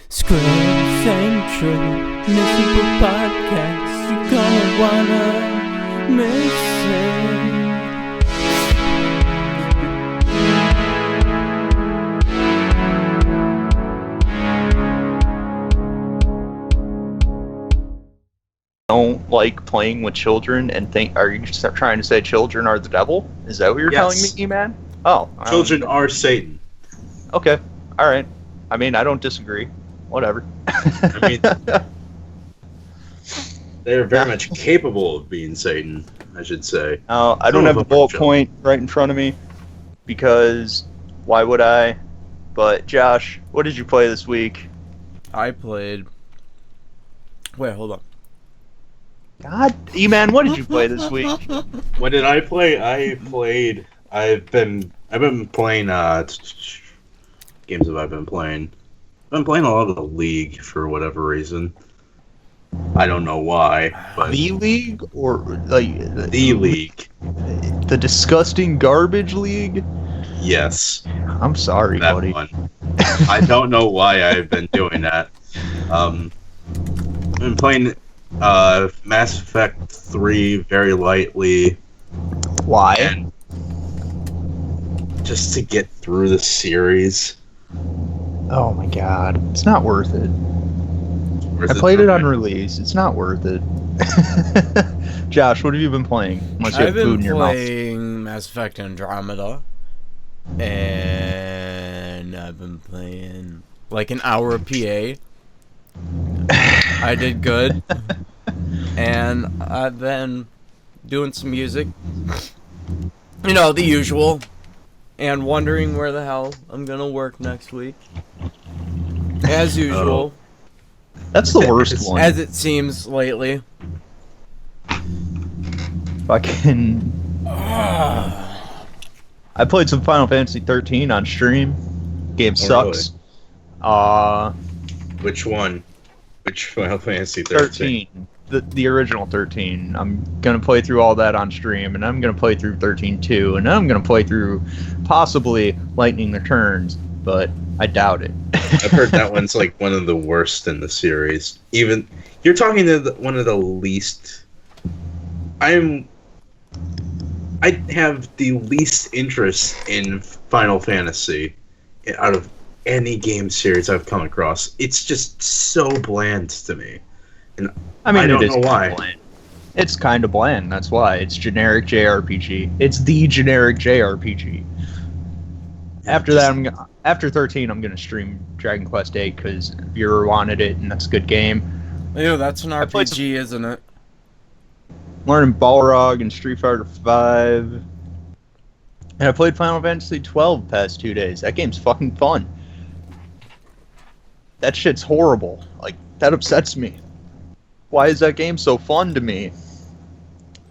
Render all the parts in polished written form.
Scroll Central, Missable podcast. You're gonna wanna miss it. Don't like playing with children and think, are you trying to say children are the devil? Is that what you're telling me, E-Man? Oh. Children are Satan. Okay. Alright. I mean, I don't disagree. Whatever. I mean, they're very much capable of being Satan, I should say. I don't have the bullet point right in front of me, because why would I? But, Josh, what did you play this week? I played... Wait, hold on. God, E-Man, what did you play this week? What did I play? I've been playing, games have I been playing? I've been playing a lot of the League for whatever reason. I don't know why, but... The League? Or, like... The League. The disgusting garbage league? Yes. I'm sorry, that buddy. One. I don't know why I've been doing that. I've been playing Mass Effect 3 very lightly. Why? And just to get through the series. Oh my god. It's not worth it. I played it on release. It's not worth it. Josh, what have you been playing? Unless you have food in your mouth. I've been playing Mass Effect Andromeda. And I've been playing like an hour of PA. I did good. And I've been doing some music. You know, the usual. And wondering where the hell I'm gonna work next week. As usual. That's the worst one. As it seems lately. Fucking... I played some Final Fantasy 13 on stream. Game sucks. Really? Which one? Which Final Fantasy 13? The original 13. I'm gonna play through all that on stream, and I'm gonna play through 13 too, and I'm gonna play through possibly Lightning Returns, but I doubt it. I've heard that one's like one of the worst in the series. Even you're talking to one of the least. I have the least interest in Final Fantasy out of any game series I've come across. It's just so bland to me. And I don't know why. Bland. It's kind of bland, that's why. It's generic JRPG. It's the generic JRPG. After 13, I'm gonna stream Dragon Quest 8 because viewer wanted it, and that's a good game. Ew, that's an RPG, isn't it? Learning Balrog and Street Fighter 5. And I played Final Fantasy 12 the past 2 days. That game's fucking fun. That shit's horrible. Like, that upsets me. Why is that game so fun to me?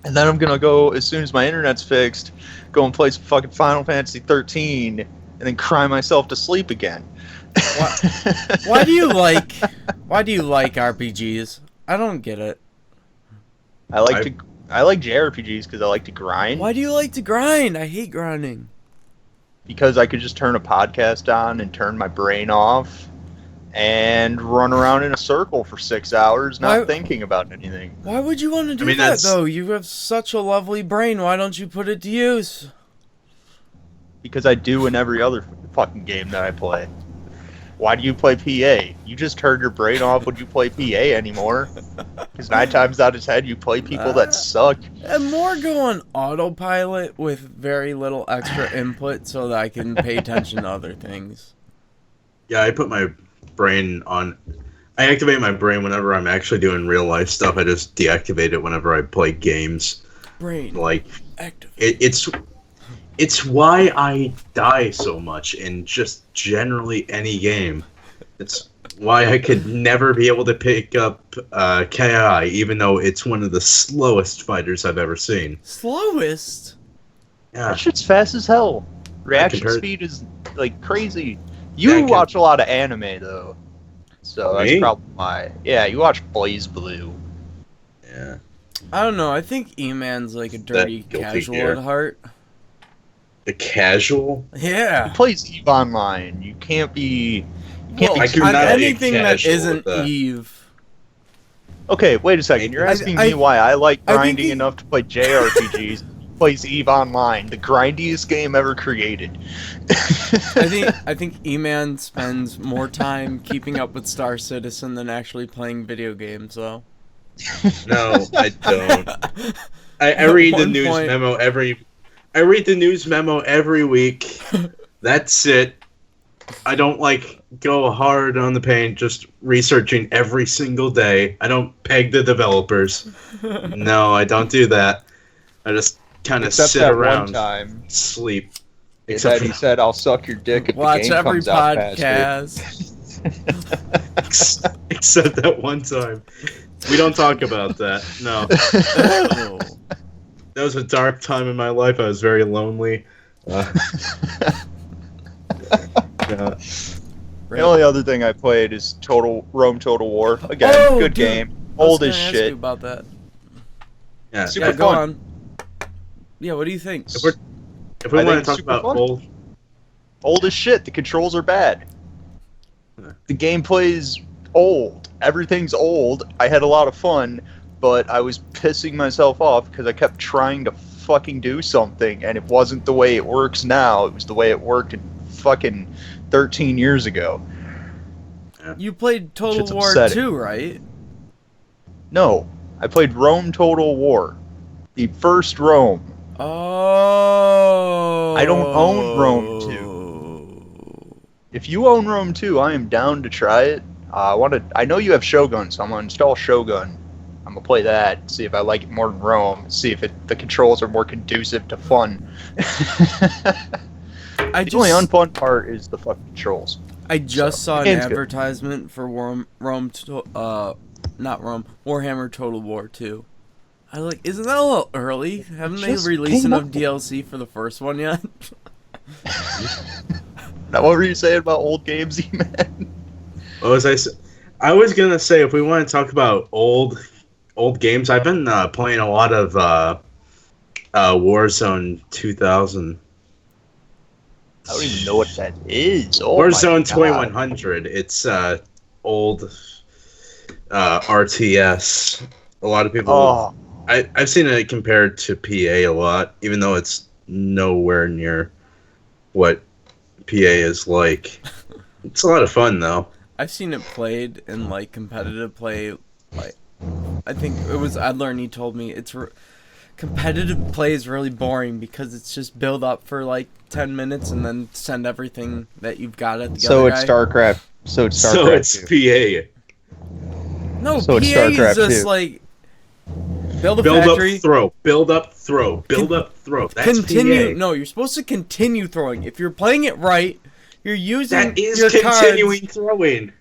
And then I'm gonna go, as soon as my internet's fixed, go and play some fucking Final Fantasy 13, and then cry myself to sleep again. Why do you like RPGs? I don't get it. I like JRPGs because I like to grind. Why do you like to grind? I hate grinding. Because I could just turn a podcast on and turn my brain off and run around in a circle for 6 hours not thinking about anything. Why would you want to do that, though? You have such a lovely brain. Why don't you put it to use? Because I do in every other fucking game that I play. Why do you play PA? You just turned your brain off when you play PA anymore. Because 9 times out of 10 you play people that suck. And more go on autopilot with very little extra input so that I can pay attention to other things. Yeah, I put my brain on... I activate my brain whenever I'm actually doing real life stuff. I just deactivate it whenever I play games. Brain. Like, it's why I die so much in just generally any game. It's why I could never be able to pick up KI, even though it's one of the slowest fighters I've ever seen. Slowest? Yeah. That shit's fast as hell. Reaction speed is, like, crazy. You watch a lot of anime, though. So that's probably why. Yeah, you watch Blaze Blue. Yeah. I don't know. I think E-Man's like a dirty casual at heart. The casual? Yeah. He plays EVE Online. You can't be Can't Well, be I could on not be anything that casual isn't with that. Eve. Okay, wait a second. You're asking me why I like I think grinding he- enough to play JRPGs. Plays Eve Online, the grindiest game ever created. I think E-Man spends more time keeping up with Star Citizen than actually playing video games, though. No, I don't. I At read the one news point- memo every. I read the news memo every week. That's it. I don't like go hard on the paint, just researching every single day. I don't peg the developers. No, I don't do that. I just kind of Except sit that around, one time sleep. that he said, "I'll suck your dick if Watch the game every comes out faster." podcast. Except that one time. We don't talk about that. No. Oh. That was a dark time in my life. I was very lonely. Yeah. The only other thing I played is Rome Total War. Again, Oh, good dude. game. I was Old gonna as ask shit. you about that. Yeah. Super Yeah, go fun. on. Yeah, what do you think? If we I want think to it's talk super about fun. old, Old as shit. The controls are bad. The gameplay is old. Everything's old. I had a lot of fun, but I was pissing myself off because I kept trying to fucking do something, and it wasn't the way it works now. It was the way it worked fucking 13 years ago. You played Total Shit's War upsetting. 2, right? No, I played Rome Total War. The first Rome. Oh. I don't own Rome 2. If you own Rome 2, I am down to try it. I know you have Shogun, so I'm gonna install Shogun. I'm gonna play that, see if I like it more than Rome, see if the controls are more conducive to fun. The only unfun part is the fucking controls. I just saw an game's good. advertisement for Warhammer Total War 2. Isn't that a little early? Haven't they Just released came enough out. DLC for the first one yet? Now, what were you saying about old games, man? what was I? I was gonna say if we want to talk about old games, I've been playing a lot of Warzone 2000. I don't even know what that is. Oh Warzone my God. 2100. It's old RTS. A lot of people. Oh, I've seen it compared to PA a lot, even though it's nowhere near what PA is like. It's a lot of fun though. I've seen it played in competitive play. I think it was Adler, and he told me competitive play is really boring because it's just build up for 10 minutes and then send everything that you've got at the so other it's guy. StarCraft. So it's StarCraft. So it's 2. PA. No, So it's PA StarCraft is just 2. build a Build factory. up, throw. Build up, throw. Build up, throw. That's Continue. PA. No, you're supposed to continue throwing. If you're playing it right, you're using That is your continuing cards. throwing.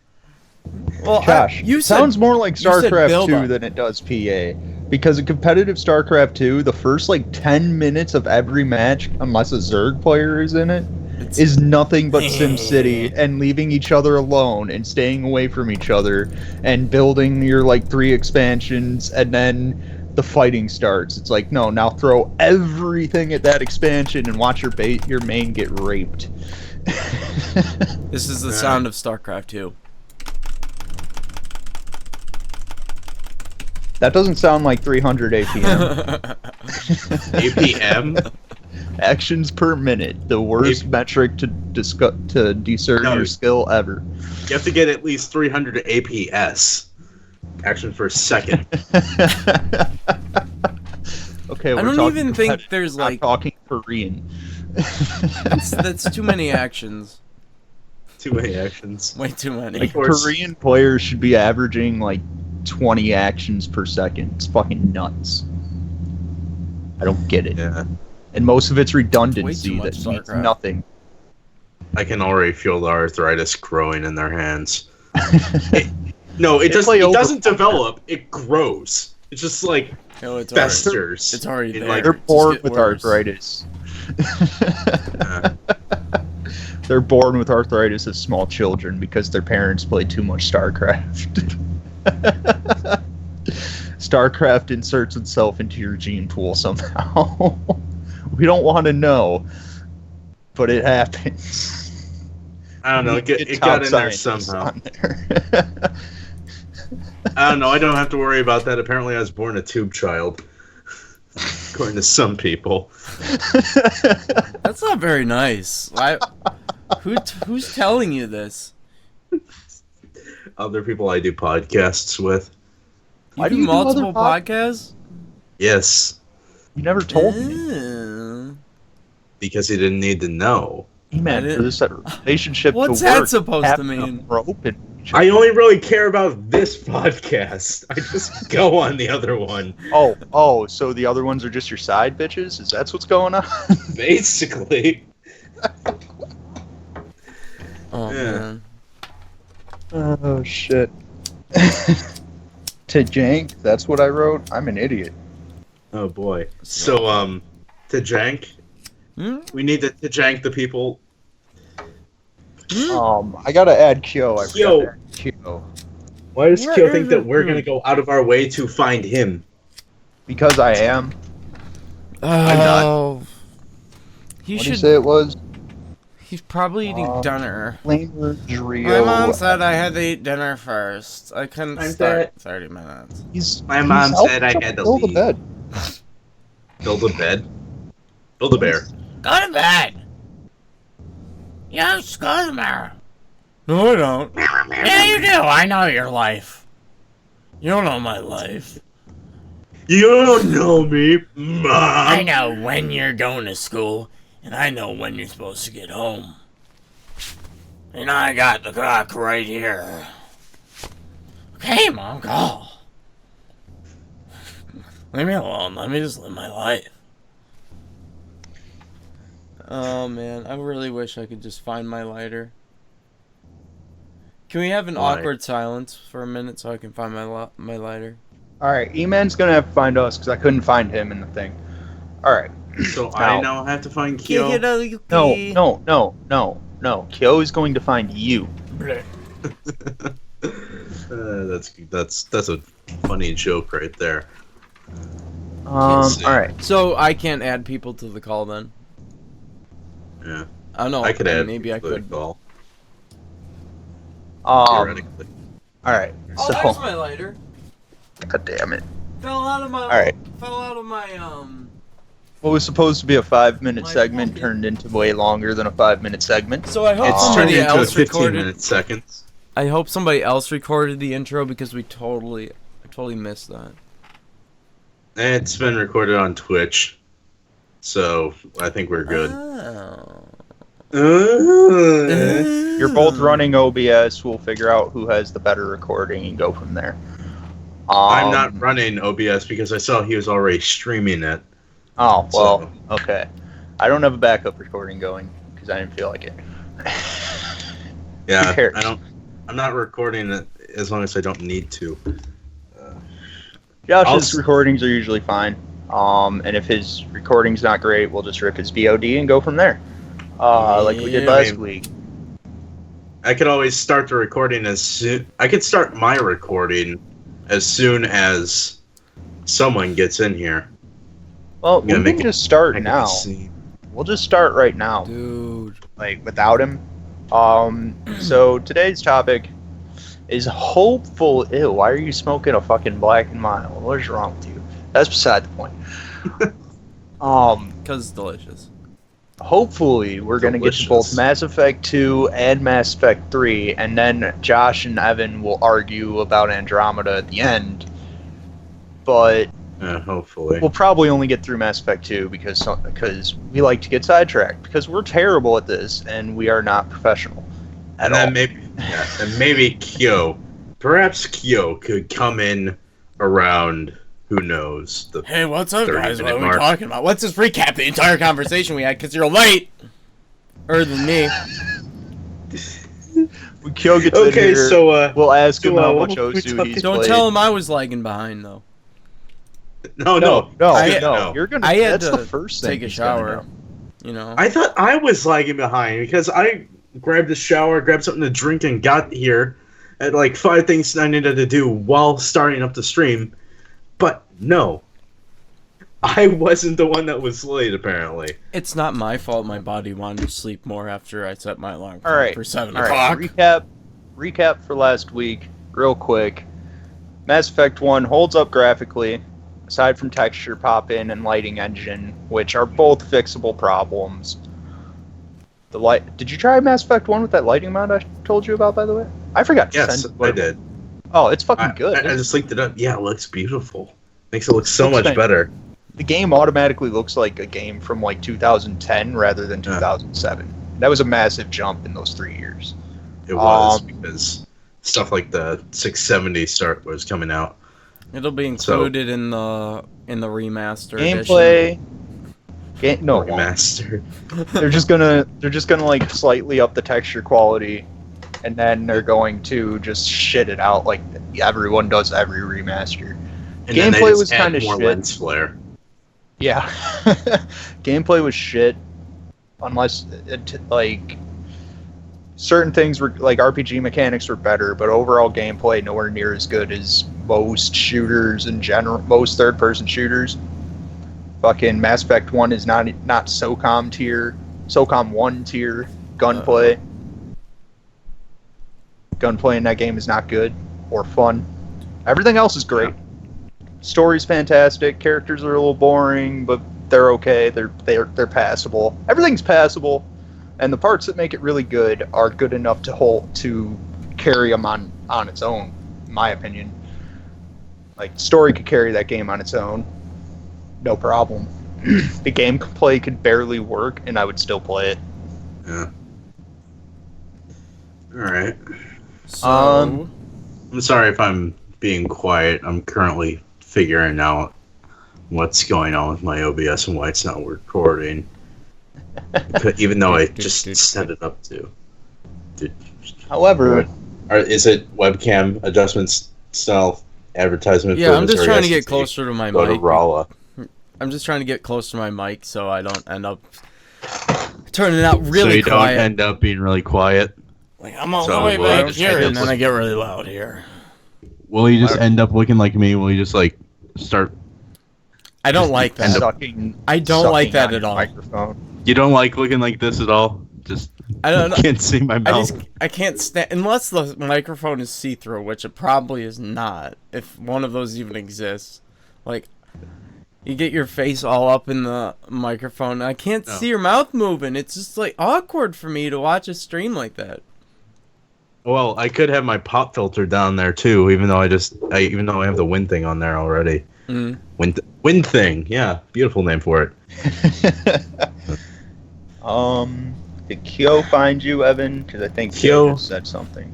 Well, Josh, you said, sounds more like you said StarCraft build 2 up. than it does PA. Because in competitive StarCraft 2, the first 10 minutes of every match, unless a Zerg player is in it, It's- is nothing but SimCity and leaving each other alone and staying away from each other and building your 3 expansions, and then the fighting starts. It's no, now throw everything at that expansion and watch your main get raped. This is the sound of StarCraft 2. That doesn't sound like 300 APM. APM? Actions per minute, the worst metric to discern No. your skill ever. You have to get at least 300 APS. Action per second. Okay, I we're don't talking even think competitive, there's not talking Korean. that's too many actions. Too many actions. Way too many. Of course. Korean players should be averaging 20 actions per second. It's fucking nuts. I don't get it. Yeah. And most of it's redundancy much that means StarCraft. nothing. I can already feel the arthritis growing in their hands. It play doesn't Overwatch. develop, it grows. It's just Oh, it's already, festers. it's already in, there. They're It just born get with worse. arthritis. uh, They're born with arthritis as small children because their parents played too much StarCraft. StarCraft inserts itself into your gene pool somehow. We don't want to know, but it happens. I don't know. We It get got top in there scientists somehow. on there. I don't know. I don't have to worry about that. Apparently, I was born a tube child, according to some people. That's not very nice. Who's telling you this? Other people I do podcasts with. Why You do you do multiple other podcasts? Yes, You never told me. Ew. because he didn't need to know. I Man, didn't- for this relationship What's to that work, supposed have to mean? We're open. I only really care about this podcast. I just go on the other one, So the other ones are just your side bitches? Is that what's going on? basically. Oh Yeah. man. Oh shit. To jank, that's what I wrote. I'm an idiot. Oh boy. So to jank, Hmm? we need to jank the people. I gotta add Kyo. I Kyo. forgot to add Kyo. Why does Where Kyo is think that it? we're gonna go out of our way to find him? Because I am. not. Oh. He What did you should. say it was? He's probably eating dinner. Flamer Drio. My mom said I had to eat dinner first. I couldn't I'm start 30 minutes. My mom said I had to build a leave. bed. Build a bed. Build a bear. Go to bed. You just go to bed. No, I don't. Yeah, you do. I know your life. You don't know my life. You don't know me, Mom. I know when you're going to school, and I know when you're supposed to get home. And I got the clock right here. Okay, Mom, go. Leave me alone. Let me just live my life. Oh, man. I really wish I could just find my lighter. Can we have an Why? awkward silence for a minute so I can find my lighter? Alright, E-Man's gonna have to find us because I couldn't find him in the thing. Alright. So Now- I now have to find Kyo. No. Kyo is going to find you. That's a funny joke right there. see. Alright. So I can't add people to the call then? Yeah, I don't know. I could add. Maybe I people to could. the call, theoretically. Alright. Oh, there's So, my lighter. god damn it. Fell out of my. Alright. Fell out of my What was supposed to be a 5-minute My segment pocket. turned into way longer than a 5-minute segment. So I hope It's turned somebody into a else 15 recorded. minute seconds. I hope somebody else recorded the intro because I totally missed that. It's been recorded on Twitch, so I think we're good. Oh. You're both running OBS. We'll figure out who has the better recording and go from there. I'm not running OBS because I saw he was already streaming it. Oh, well, So- okay. I don't have a backup recording going because I didn't feel like it. Yeah, Who cares? I'm not recording it as long as I don't need to. Josh's I'll- recordings are usually fine. And if his recording's not great, we'll just rip his VOD and go from there. Like we did Yeah, last week. I could always start the recording as soon. I could start my recording as soon as someone gets in here. Well, Yeah, we make can it- just start Make it now. seem- We'll just start right now, Dude. like without him. So today's topic is hopeful. Ew, why are you smoking a fucking Black and Mild? What is wrong with you? That's beside the point. Because it's delicious. Hopefully, we're going to get to both Delicious. Mass Effect 2 and Mass Effect 3, and then Josh and Evan will argue about Andromeda at the end. But Yeah, hopefully. we'll probably only get through Mass Effect 2 because we like to get sidetracked, because we're terrible at this, and we are not professional at And all. then maybe Kyo. Perhaps Kyo could come in around, who knows, the Hey, what's up, 30 guys? What minute are we mark. talking about? Let's just recap the entire conversation we had because you're late. Earlier than me. When Kyo gets in Okay, here, so we'll ask him so, how what much were we Osu talking- he's Don't played. tell him I was lagging behind, though. no. No, I- you're gonna. I had that's to the first thing take a he's gonna shower. do. You know? I thought I was lagging behind because I grabbed a shower, grabbed something to drink, and got here at like 5 things I needed to do while starting up the stream. But no, I wasn't the one that was late, apparently. It's not my fault. My body wanted to sleep more after I set my alarm All right. for 7 All o'clock. right. Recap for last week, real quick. Mass Effect 1 holds up graphically, aside from texture pop-in and lighting engine, which are both fixable problems. The light. Did you try Mass Effect 1 with that lighting mod I told you about, by the way? I forgot to Yes, send I did. Oh, it's fucking good. I just linked it up. Yeah, it looks beautiful. Makes it look so Looks much better. The game automatically looks like a game from like 2010 rather than 2007. That was a massive jump in those 3 years. It was because stuff like the 670 start was coming out. It'll be included in the remaster Gameplay. No, Remaster. they're just gonna like slightly up the texture quality, and then they're going to just shit it out like everyone does every remaster. And then they Gameplay just was add kind of more shit. lens flare. Yeah, gameplay was shit, unless like certain things were like RPG mechanics were better, but overall gameplay nowhere near as good as most shooters in general, most third-person shooters. Fucking Mass Effect 1 is not SOCOM tier, SOCOM 1 tier gunplay. Gunplay in that game is not good or fun. Everything else is great. Story's fantastic. Characters are a little boring, but they're okay. They're passable. Everything's passable, and the parts that make it really good are good enough to carry them on its own, in my opinion. Like, story could carry that game on its own, no problem. The gameplay could barely work, and I would still play it. Yeah. Alright. So, I'm sorry if I'm being quiet. I'm currently figuring out what's going on with my OBS and why it's not recording. Even though I just set it up to. However, Is it webcam adjustments style advertisement? yeah, I'm footage, just or trying to has get closer to my go to mic. Rala? I'm just trying to get close to my mic so I don't end up turning out really so you quiet. don't end up being really quiet. Like, I'm all So the way will I back just here, end up and then I get really loud here. Will you just end up looking like me? Will you just like start? I don't like that. sucking. I don't like sucking that on at your all. Microphone. You don't like looking like this at all? Just I don't know. can't see my mouth. I can't stand unless the microphone is see-through, which it probably is not. If one of those even exists, like you get your face all up in the microphone, I can't see your mouth moving. It's just like awkward for me to watch a stream like that. Well, I could have my pop filter down there too, even though I have the wind thing on there already. Mm. Wind thing, yeah, beautiful name for it. Did Kyo find you, Evan? Because I think Kyo just said something.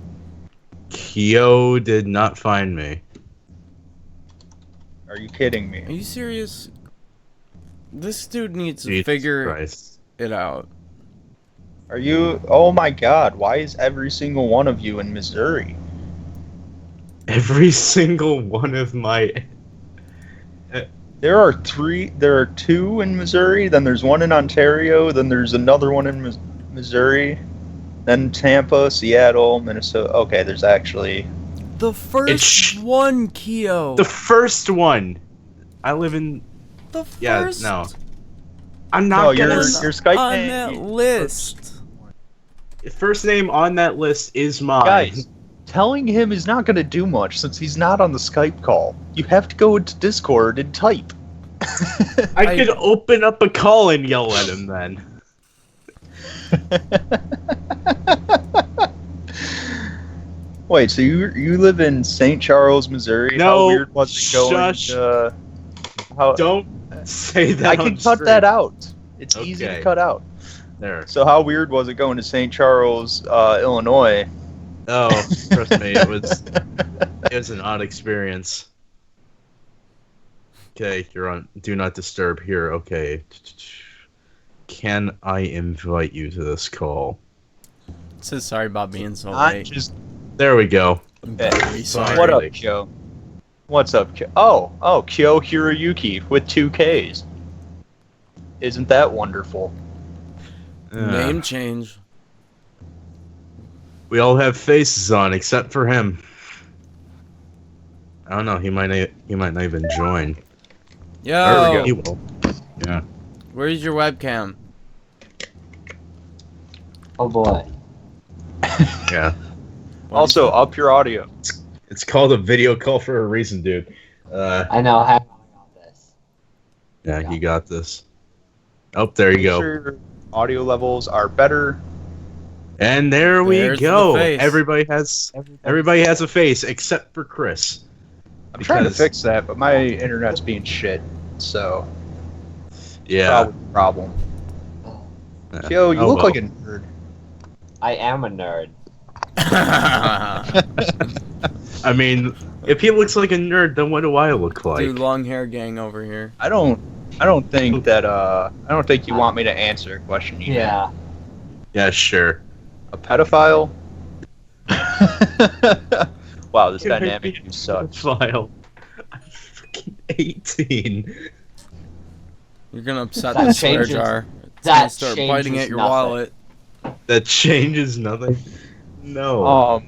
Kyo did not find me. Are you kidding Are me? you serious? This dude needs to Jesus figure Christ. it out. Are you? Oh my God! Why is every single one of you in Missouri? Every single one of my. There are two in Missouri. Then there's one in Ontario. Then there's another one in Missouri. Then Tampa, Seattle, Minnesota. Okay, there's actually The first one, Kyo. The first one. I live in. The first. Yeah, no. I'm not no. gonna. Your Skype on name. that list. First name on that list is mine. Guys, telling him is not going to do much since he's not on the Skype call. You have to go into Discord and type. I could open up a call and yell at him then. Wait, so you live in St. Charles, Missouri? No, How weird was it going? shush. How, Don't say that. I can cut that out. It's easy to Okay. cut out. There. So how weird was it going to St. Charles, Illinois? Oh, trust me, it was an odd experience. Okay, you're on Do Not Disturb here. Okay. Can I invite you to this call? Says sorry about being so Not late. just There we go. Very sorry. what up, Kyo? What's up, Kyo? Oh, Kyo Hiroyuki with 2 Ks. Isn't that wonderful? Name change. We all have faces on except for him. I don't know. He might not even join. Yo, There He will. Yeah. where's your webcam? Oh boy. Yeah. Also, up your audio. It's called a video call for a reason, dude. I know how on this. Yeah, you got this. Oh, there you Make go. sure your audio levels are better. And there we There's the go. face. Everybody has a face except for Chris. I'm trying to Because- fix that, but my internet's being shit, so Yeah. probably a problem. Yeah. Yo, you Oh, look well. like a nerd. I am a nerd. I mean, if he looks like a nerd, then what do I look like? Dude, long hair gang over here. I don't think that I don't think you want me to answer a question. You Yeah. Yeah, sure. A pedophile? Wow, this dynamic sucks. File. I'm freaking 18. You're gonna upset That the swear changes- jar. It's that gonna start biting changes at your nothing. wallet. That changes nothing. No.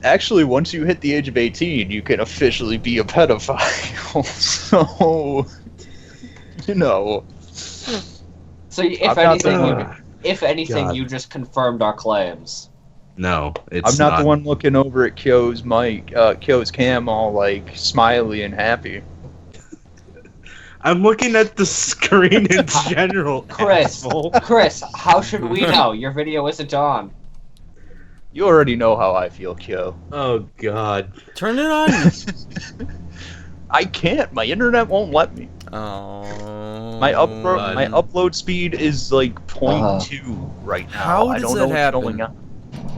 Actually, once you hit the age of 18, you can officially be a pedophile. So, you know. So if I'm not anything, the- God. you just confirmed our claims. No, it's I'm not the one looking over at Kyo's mic, Kyo's cam, all like smiley and happy. I'm looking at the screen in general. Chris, asshole. Chris, how should we know your video isn't on? You already know how I feel, Kyo. Oh God. Turn it on. I can't. My internet won't let me. Oh. My God. my upload speed is like 0.2 right now. How I does don't that know what's happen? going on.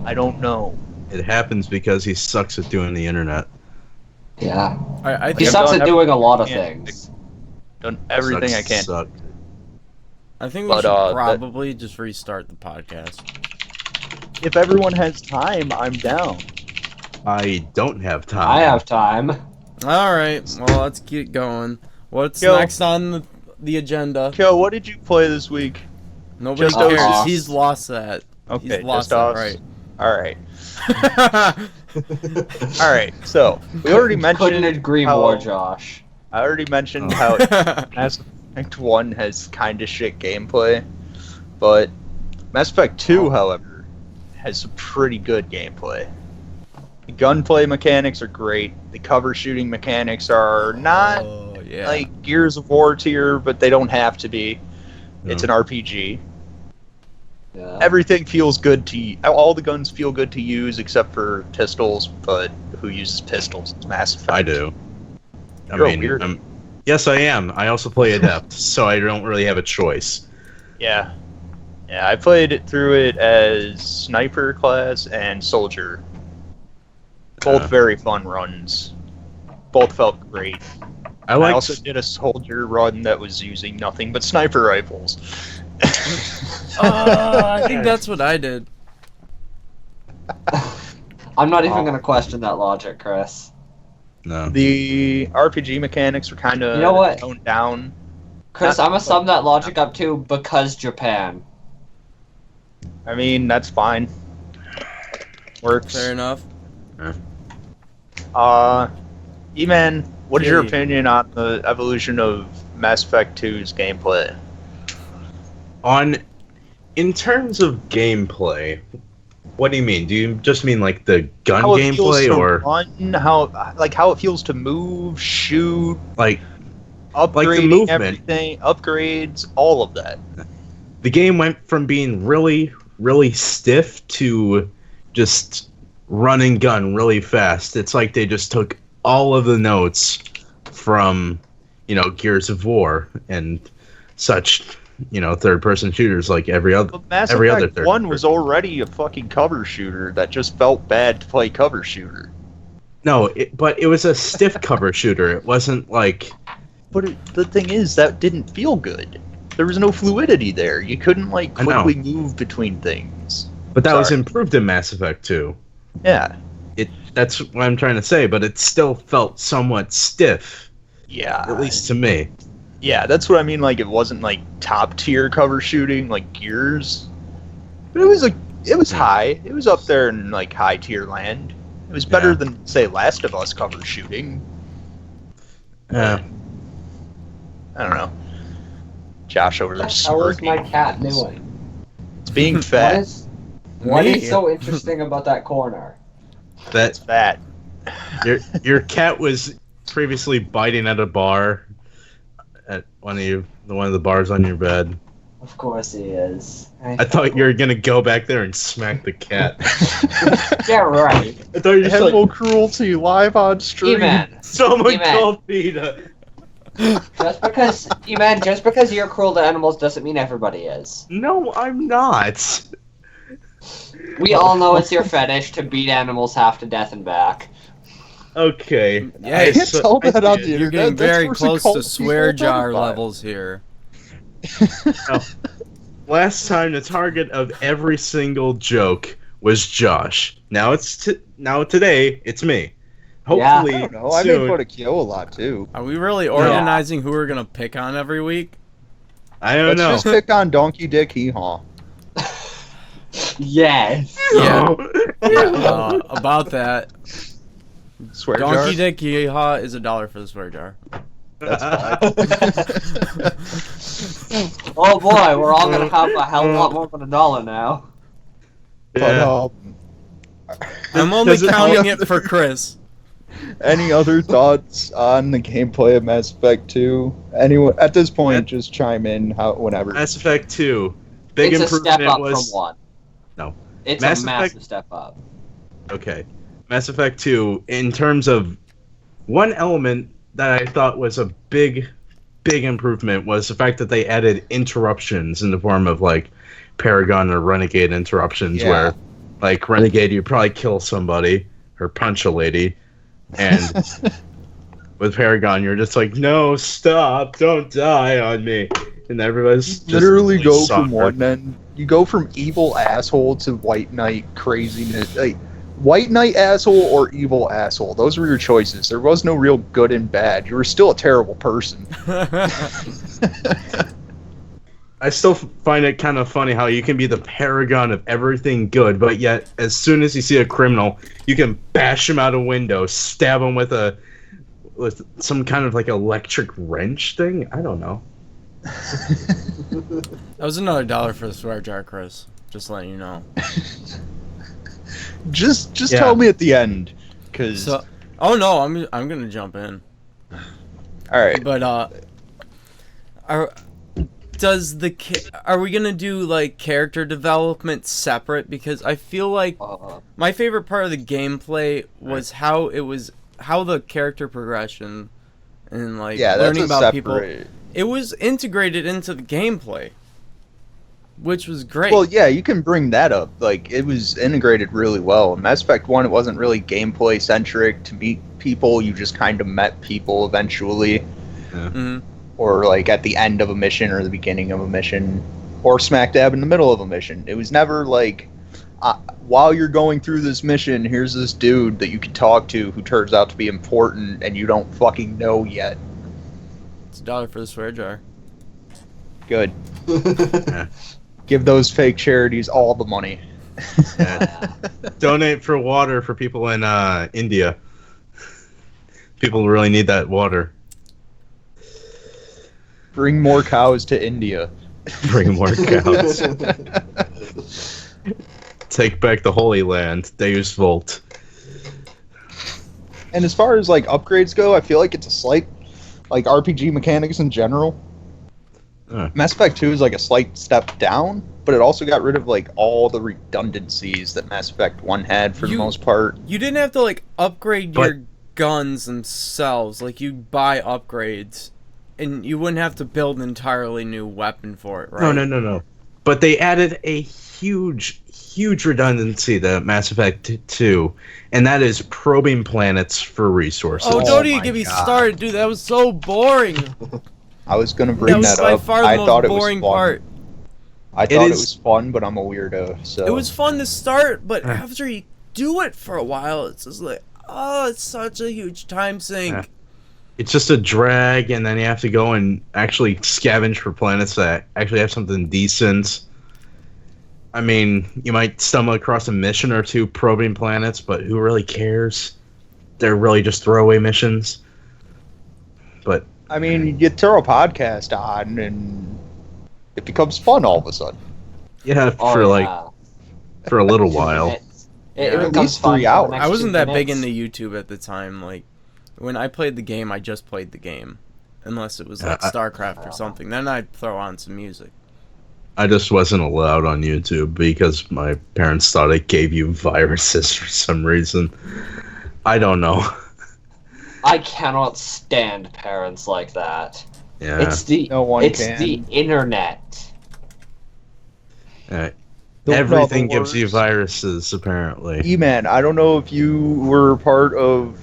I don't know. It happens because he sucks at doing the internet. Yeah. I He think, sucks at doing a lot of Yeah. things. Done everything I can. Suck. I think we But, should that- probably just restart the podcast. If everyone has time, I'm down. I don't have time. I have time. All right. Well, let's get going. What's Yo. next on the agenda? Kyo, what did you play this week? Nobody Just cares. us. He's lost that. Okay, He's lost just that. us. Right. All right. All right. So we already Couldn't mentioned. agree how- more, Josh. I already mentioned Oh. how Mass Effect 1 has kind of shit gameplay, but Mass Effect 2, however, has some pretty good gameplay. The gunplay mechanics are great. The cover shooting mechanics are not Oh, yeah. like Gears of War tier, but they don't have to be. It's No. an RPG. Yeah. Everything feels good to all the guns feel good to use except for pistols, but who uses pistols? It's Mass Effect. I do. I You're a mean, weirdo. yes, I am. I also play Adept, so I don't really have a choice. Yeah. Yeah, I played it through it as sniper class and soldier. Both very fun runs. Both felt great. I I like. also did a soldier run that was using nothing but sniper rifles. I think that's what I did. I'm not even gonna question that logic, Chris. No. The RPG mechanics were kind of You know what? toned down. Chris, Not- I'm gonna sum that logic up too because Japan. I mean, that's fine. Works. Fair enough. E-Man, what is your Hey. opinion on the evolution of Mass Effect 2's gameplay? In terms of gameplay, what do you mean? Do you just mean like the gun How it feels gameplay, to or run, how it feels to move, shoot, like upgrading movement? everything, upgrades, all of that. the game went from being really, really stiff to just run and gun really fast? It's like they just took all of the notes from, Gears of War and such, third-person shooters like every other. But Mass Every other Effect third 1 was person. already a fucking cover shooter that just felt bad to play cover shooter. No, but it was a stiff cover shooter. It wasn't like. But the thing is, that didn't feel good. There was no fluidity there. You couldn't, I know. quickly move between things. But that was Sorry. improved in Mass Effect 2. Yeah. That's what I'm trying to say, but it still felt somewhat stiff, Yeah. at least to me. Yeah, that's what I mean. Like, it wasn't, top tier cover shooting, like Gears. But it was high. It was up there in, high tier land. It was better Yeah. than, say, Last of Us cover shooting. Yeah. I don't know. Josh over there What the hell is my smirking. cat doing? It's being What fat. what Me. is so interesting about that corner? It's fat. Your cat was previously biting at a bar at one of the bars on your bed. Of course he is. I thought you were gonna go back there and smack the cat. Yeah, right. I thought you were just Animal like, cruelty live on stream. E-Man, someone E-Man. called PETA. just because you're cruel to animals doesn't mean everybody is. No, I'm not. We all know it's your fetish to beat animals half to death and back. Okay. Yeah, I can't tell that on the You're internet. getting That's very worse close than to calling swear people a jar pedophile. levels here. Last time the target of every single joke was Josh. Now today it's me. Hopefully I don't know. I soon. made fun of Kyo a lot too. Are we really organizing who we're gonna pick on every week? I don't Let's know. just pick on Donkey Dick Hee Haw. Yes. Yeah. About that. Swear Donkey jar. Dick Yeehaw is $1 for the swear jar. That's fine. Oh boy, we're all gonna have a hell of a lot more than $1 now. But, Yeah. I'm only Does it- counting it for Chris. any other thoughts on the gameplay of Mass Effect 2? Anyone at this point, just chime in whenever. Mass Effect 2. Big It's a step improvement up was from 1. No. It's Mass a massive step up. Okay. Mass Effect 2, in terms of one element that I thought was a big improvement was the fact that they added interruptions in the form of like Paragon or Renegade interruptions Yeah. where like Renegade you probably kill somebody or punch a lady and with Paragon you're just like, no, stop, don't die on me. And everybody's just Literally really go soft. from one end. You go from evil asshole to White Knight craziness. Like White Knight asshole or evil asshole. Those were your choices. There was no real good and bad. You were still a terrible person. I still find it kind of funny how you can be the paragon of everything good, but yet as soon as you see a criminal, you can bash him out a window, stab him with some kind of like electric wrench thing. I don't know. That was another $1 for the swear jar, Chris. Just letting you know. Just Yeah. tell me at the end, cause So, oh no, I'm gonna jump in. all right. But are we gonna do like character development separate? Because I feel like my favorite part of the gameplay was how the character progression and like Yeah, that's learning a about people. separate. It was integrated into the gameplay, which was great. Well, yeah, you can bring that up. Like, it was integrated really well. In Mass Effect 1, it wasn't really gameplay centric. To meet people, you just kind of met people eventually. Mhm. Or, like, at the end of a mission or the beginning of a mission. Or smack dab in the middle of a mission. It was never like, while you're going through this mission, here's this dude that you can talk to who turns out to be important and you don't fucking know yet. It's $1 for the swear jar. Good. Yeah. Give those fake charities all the money. Yeah. Donate for water for people in India. People really need that water. Bring more cows to India. Bring more cows. Take back the Holy Land. Deus Volt. And as far as like upgrades go, I feel like it's a slight, like RPG mechanics in general. Mass Effect 2 is like a slight step down, but it also got rid of like all the redundancies that Mass Effect 1 had for the most part. You didn't have to like upgrade But- your guns themselves. Like you buy upgrades, and you wouldn't have to build an entirely new weapon for it, right? No. But they added a huge redundancy to Mass Effect 2, and that is probing planets for resources. Oh, Oh don't even my get me God. started, dude. That was so boring. I was gonna That bring was that by up. far the I most thought it was boring fun. part. I It thought it is- was fun, but I'm a weirdo. So It was fun to start, but after you do it for a while, it's just like, oh, it's such a huge time sink. Yeah. It's just a drag, and then you have to go and actually scavenge for planets that actually have something decent. I mean, you might stumble across a mission or two probing planets, but who really cares? They're really just throwaway missions. But I mean, you throw a podcast on, and it becomes fun all of a sudden. Yeah, for a little while. It Yeah. becomes At least fun 3 for the hours. next I wasn't 2 that big into minutes. YouTube at the time. Like, when I played the game, I just played the game. Unless it was like Yeah, StarCraft or something. Then I'd throw on some music. I just wasn't allowed on YouTube because my parents thought it gave you viruses for some reason. I don't know. I cannot stand parents like that. Yeah. It's the No one it's can. the internet. Uh, Don't know everything the gives you worst. viruses, apparently. E-Man, I don't know if you were part of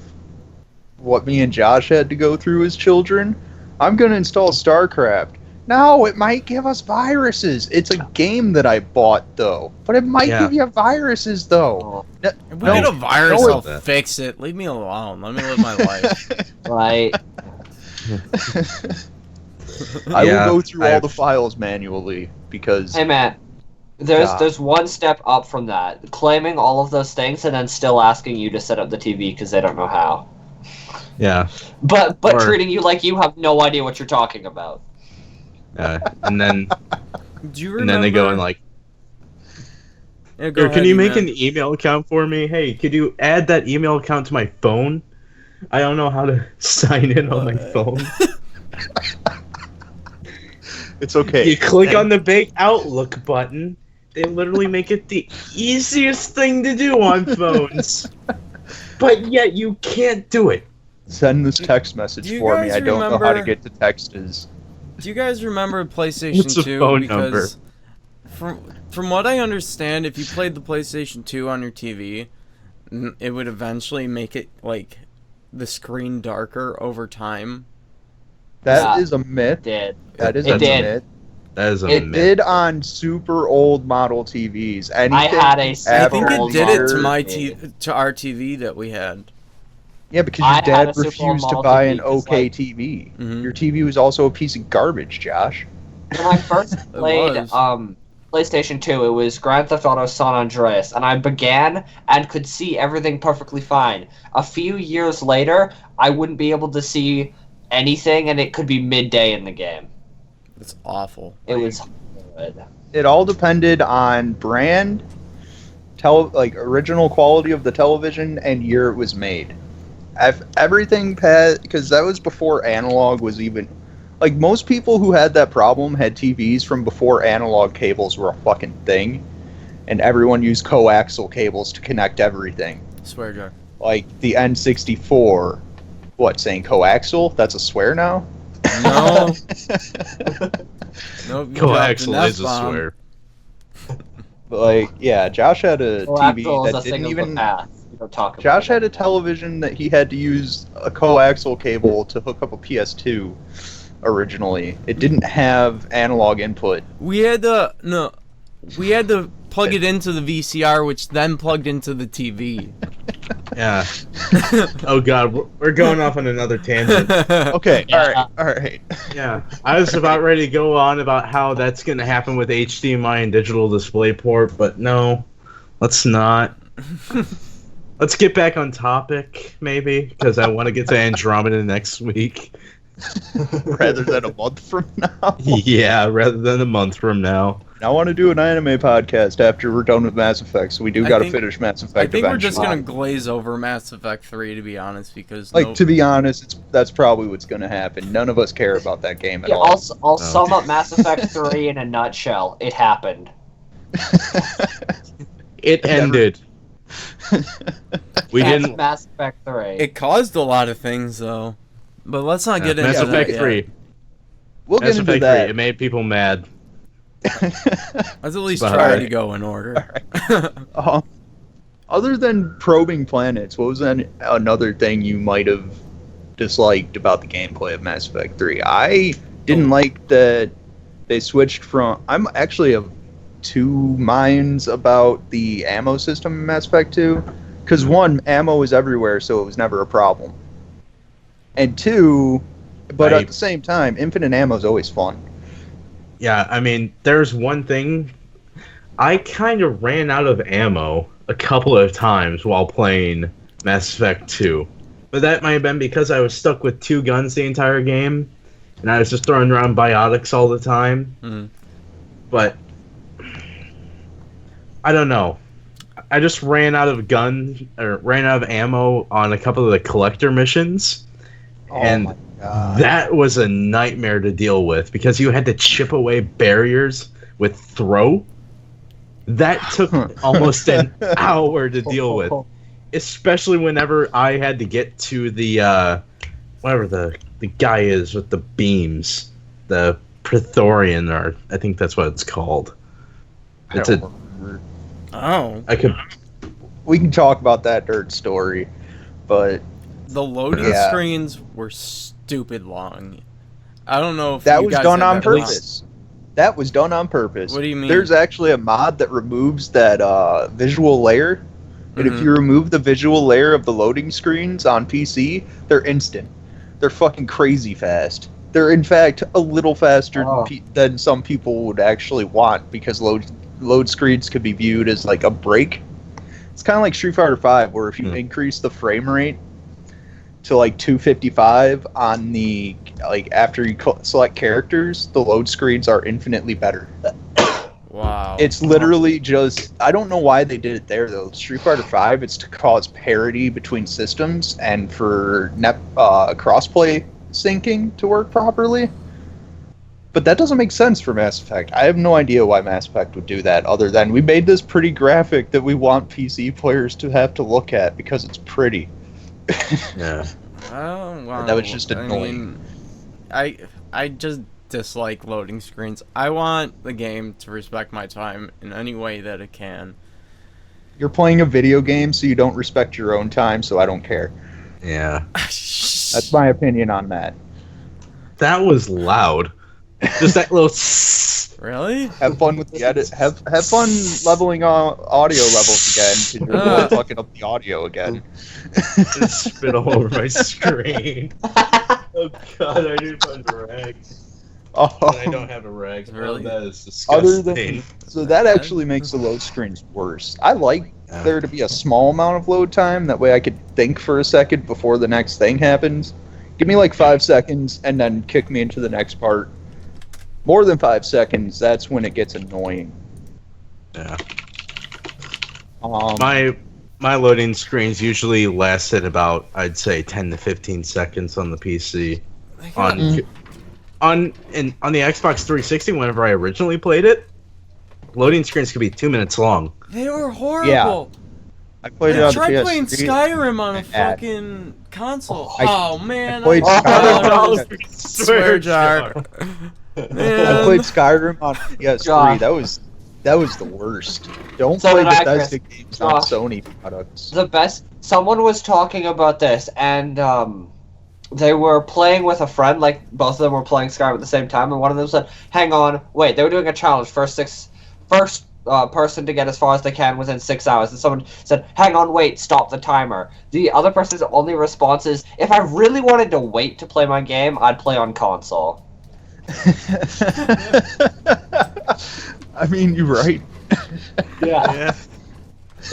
what me and Josh had to go through as children. I'm going to install StarCraft. No, it might give us viruses. It's a game that I bought, though. But it might Yeah. give you viruses, though. Oh, If we No, get a virus, no, I'll that. fix it. Leave me alone. Let me live my life. right. I Yeah, will go through all I've- the files manually because Hey Matt, there's Yeah. there's one step up from that. Claiming all of those things and then still asking you to set up the TV because they don't know how. Yeah. But Or- treating you like you have no idea what you're talking about. And then Do you remember? and then they go and like, Yeah, go "Here, can ahead, you make E-Man. an email account for me? Hey, could you add that email account to my phone? I don't know how to sign in on my phone." it's okay. You click on the big Outlook button. They literally make it the easiest thing to do on phones. But yet you can't do it. Send this text message do you for me. guys I don't know how to remember- get to texts. Do you guys remember PlayStation What's the 2? phone Because from what I understand, if you played the PlayStation 2 on your TV, it would eventually make it like the screen darker over time. That Yeah. is a myth. It did. That is It a did. myth. That is a It myth. did on super old model TVs. Anything I had a I super think it old did it to model my TV. to our TV that we had. Yeah, because I your had dad a super old refused to model buy TV, an 'cause, okay like- TV. Mhm. Your TV was also a piece of garbage, Josh. When I first played was. PlayStation 2, it was Grand Theft Auto San Andreas, and I began and could see everything perfectly fine. A few years later, I wouldn't be able to see anything, and it could be midday in the game. It's awful. It was good. It all depended on brand, original quality of the television, and year it was made. Everything because that was before analog was even. Like, most people who had that problem had TVs from before analog cables were a fucking thing, and everyone used coaxial cables to connect everything. Swear jar. Like the N64. What, saying coaxial? That's a swear now? No. Nope. you dropped Coaxial an is a F-bomb. swear. Like, yeah, Josh had a TV Coaxial is that a thing didn't of even. the past. We don't talk about Josh it had a anymore. television that he had to use a coaxial cable to hook up a PS2 originally. It didn't have analog input. We had to plug it into the VCR, which then plugged into the TV. Yeah. Oh god, we're going off on another tangent. Okay, Yeah. alright. Yeah, I was about ready to go on about how that's going to happen with HDMI and digital display port, but no, let's not. Let's get back on topic, maybe, because I want to get to Andromeda next week. Rather than a month from now. Yeah, rather than a month from now. I want to do an anime podcast after we're done with Mass Effect, so we do I got to think- finish Mass Effect I think we're eventually. just gonna glaze over Mass Effect 3, to be honest, because Like, to be honest, that's probably what's going to happen. None of us care about that game at Yeah, all. I'll sum up Mass Effect 3 in a nutshell. It happened. It ended. We That's didn't. Mass Effect 3. it caused a lot of things, though. But let's not get into Mass that Effect yet. 3. We'll Mass get into Effect 3. that. It made people mad. Let's at least But- try Alright. to go in order. Other than probing planets, what was another thing you might have disliked about the gameplay of Mass Effect 3? I didn't like that they switched from. I'm actually of two minds about the ammo system in Mass Effect 2. Because one, ammo is everywhere, so it was never a problem. And two, but Right. at the same time, infinite ammo is always fun. Yeah, I mean, there's one thing. I kind of ran out of ammo a couple of times while playing Mass Effect 2. But that might have been because I was stuck with two guns the entire game. and I was just throwing around biotics all the time. Mhm. But I don't know. I just ran out of ammo on a couple of the collector missions, and my God. that was a nightmare to deal with because you had to chip away barriers with throw. That took almost an hour to deal with, especially whenever I had to get to the whatever the guy is with the beams, the Praetorian, or I think that's what it's called. It's a Oh, I could We can talk about that nerd story, but the loading Yeah. screens were stupid long. I don't know if that you was guys done had on that purpose. That was done on purpose. What do you mean? There's actually a mod that removes that visual layer, and if Mhm. you remove the visual layer of the loading screens on PC, they're instant. They're fucking crazy fast. They're in fact a little faster Oh. than some people would actually want because load screens could be viewed as like a break. It's kind of like Street Fighter V, where if you increase the frame rate to like 255 on the like after you select characters, the load screens are infinitely better. Wow. It's literally just I don't know why they did it there though. Street Fighter V, it's to cause parity between systems and for crossplay syncing to work properly. But that doesn't make sense for Mass Effect. I have no idea why Mass Effect would do that, other than we made this pretty graphic that we want PC players to have to look at because it's pretty. yeah. Oh, wow. That was just annoying. I just dislike loading screens. I want the game to respect my time in any way that it can. You're playing a video game, so you don't respect your own time, so I don't care. Yeah. That's my opinion on that. That was loud. Just that little Really? Have fun with the edit. Have fun leveling audio levels again, because you're really fucking up the audio again. just spit all over my screen. Oh god, I need to find a rag. I don't have a rag. Really? That is Other disgusting. than so that actually makes the load screens worse. I like there to be a small amount of load time. That way I could think for a second before the next thing happens. Give me like 5 seconds and then kick me into the next part. More than 5 seconds, that's when it gets annoying. Yeah. My loading screens usually lasted about, I'd say, 10 to 15 seconds on the PC. On the Xbox 360, whenever I originally played it, loading screens could be 2 minutes long. They were horrible. Yeah. I played it on the Tried PS3. playing Skyrim on a Yeah. fucking console. I Oh man, I played Skyrim. Swear jar. I Man. played Skyrim on PS3. Josh. That was the worst. Don't So play did I, Bethesda Chris. games on Josh. Sony products. The best. Someone was talking about this, and they were playing with a friend. Like both of them were playing Skyrim at the same time, and one of them said, "Hang on, wait." They were doing a challenge. First person to get as far as they can within 6 hours, and someone said, "Hang on, wait, stop the timer." The other person's only response is, "If I really wanted to wait to play my game, I'd play on console." I mean, you're right. Yeah.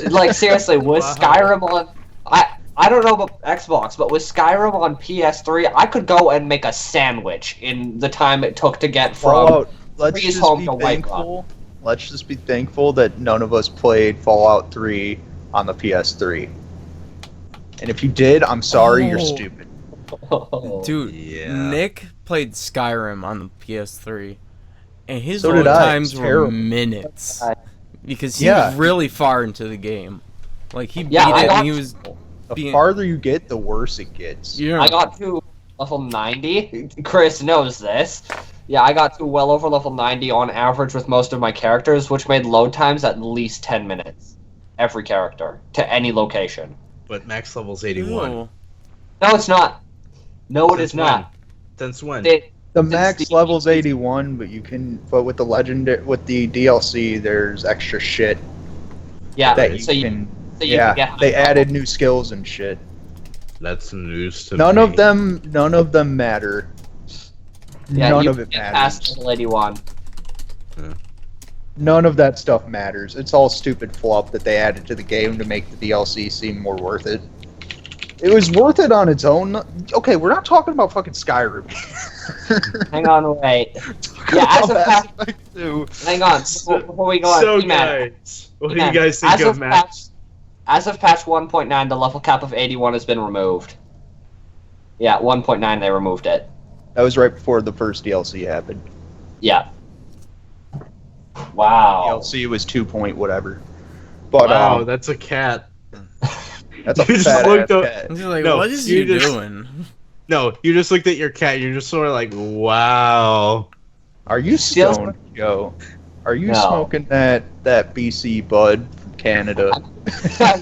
Like seriously, was Wow. Skyrim on? I don't know about Xbox, but with Skyrim on PS3, I could go and make a sandwich in the time it took to get from. Fallout. Let's Freeze just home be to Whiterun. thankful. Let's just be thankful that none of us played Fallout 3 on the PS3. And if you did, I'm sorry, you're Oh. stupid. Dude, Yeah. Nick played Skyrim on the PS3, and his So load did I. times It's were terrible. minutes because he Yeah. was really far into the game. Like he Yeah, beat I it, got- and he was. The Being- farther you get, the worse it gets. You know, I got to level 90. Chris knows this. Yeah, I got to well over level 90 on average with most of my characters, which made load times at least 10 minutes. Every character to any location. But max level's 81. Ew. No, it's not. No, it is Since when? not. Since when? They, The Since max the- level's 81, but with the DLC, there's extra shit yeah, that you so you, can. so you Yeah, can get they high level. added new skills and shit. That's news to None me. of them matter. Yeah, None you of it can get past matters. level 81. None of that stuff matters. It's all stupid fluff that they added to the game to make the DLC seem more worth it. It was worth it on its own. Okay, we're not talking about fucking Skyrim. Hang on, wait. Yeah, as of Mass Effect 2. hang on, before we go on. So, E-Man, guys, what do you guys think of Matt? As of patch 1.9, the level cap of 81 has been removed. Yeah, 1.9 they removed it. That was right before the first DLC happened. Yeah. Wow. DLC was 2 point whatever. But Wow, that's a cat. that's a You just fat looked ass up- cat. He's like, No, what is you you just- doing? No, you just looked at your cat. You're just sort of like, wow. Are you Steals- stoned, Joe? Are you No. smoking that BC bud from Canada?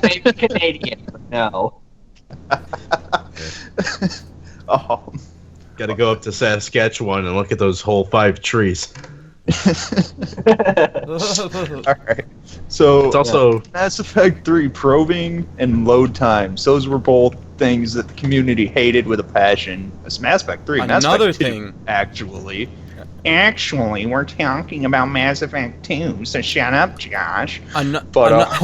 Maybe Canadian, but no. Oh. Got to go up to Saskatchewan and look at those whole 5 trees. Alright. So It's also Mass Effect 3 probing and load times. Those were both things that the community hated with a passion. It's Mass Effect 3. Mass Another Effect 2, thing. Actually, we're talking about Mass Effect 2, so shut up, Josh. But,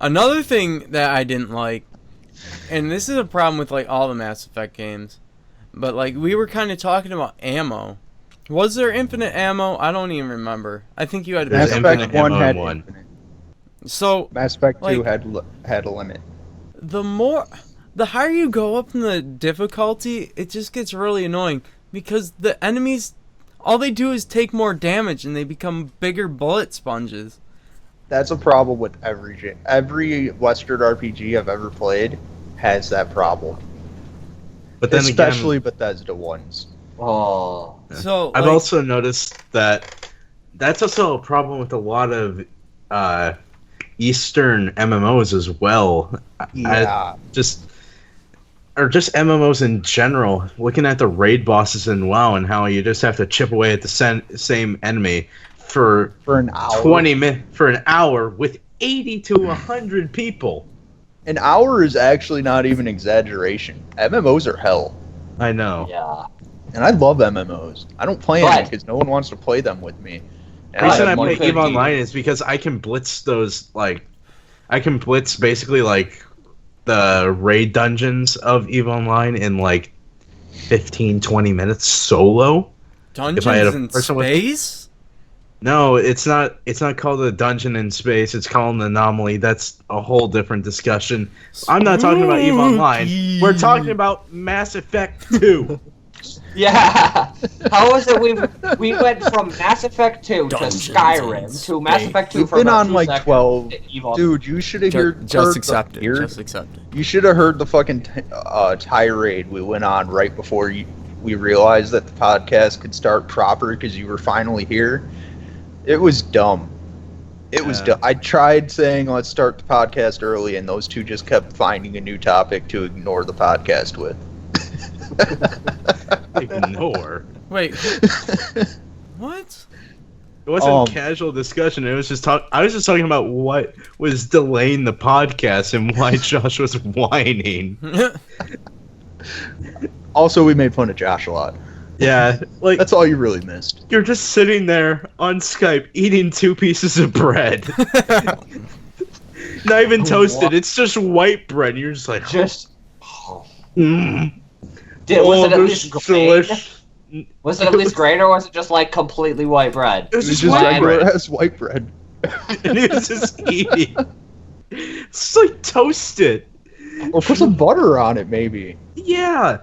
Another thing that I didn't like, and this is a problem with like all the Mass Effect games, but like we were kind of talking about ammo. Was there infinite ammo? I don't even remember. I think you had. There's Mass infinite Effect 1 ammo in had one. infinite. So Mass Effect 2 like- had a limit. the higher you go up in the difficulty, it just gets really annoying because the enemies, all they do is take more damage and they become bigger bullet sponges. That's a problem with every Western RPG I've ever played has that problem. But then Especially again, Bethesda ones. Oh. So I've like, also noticed that that's also a problem with a lot of Eastern MMOs as well. Yeah. Just MMOs in general. Looking at the raid bosses in WoW and how you just have to chip away at the same enemy for an hour. 20 minutes for an hour with 80 to 100 people. An hour is actually not even exaggeration. MMOs are hell. I know. Yeah. And I love MMOs. I don't play them But- because no one wants to play them with me. The reason I one play could EVE be- Online is because I can blitz basically like the raid dungeons of EVE Online in like 15-20 minutes solo. dungeons I had a in person with- space. No, it's not called a dungeon in space, it's called an anomaly. That's a whole different discussion. I'm not talking about EVE Online. We're talking about Mass Effect 2. Yeah. How was it we went from Mass Effect 2 to Dungeons Skyrim and to Mass space. Effect 2 We've for been about on 2 like seconds 12. to Eve Online. Dude, you should have Just accept it. Just accept it. You should have heard the fucking tirade we went on right before we realized that the podcast could start proper because you were finally here. It was dumb. It was dumb. I tried saying let's start the podcast early, and those two just kept finding a new topic to ignore the podcast with. Ignore. Wait, what? It wasn't casual discussion. It was just I was just talking about what was delaying the podcast and why Josh was whining. Also, we made fun of Josh a lot. Yeah, like That's all you really missed. you're just sitting there on Skype eating 2 pieces of bread, not even toasted. It's just white bread. You're just like, Just mm, was it at this least is grain? delicious. Was it at least grain, or was it just like completely white bread? It was It was just just white regular bread, ass white bread. and it was just eating. It's like toasted. Or put some butter on it, maybe. Yeah.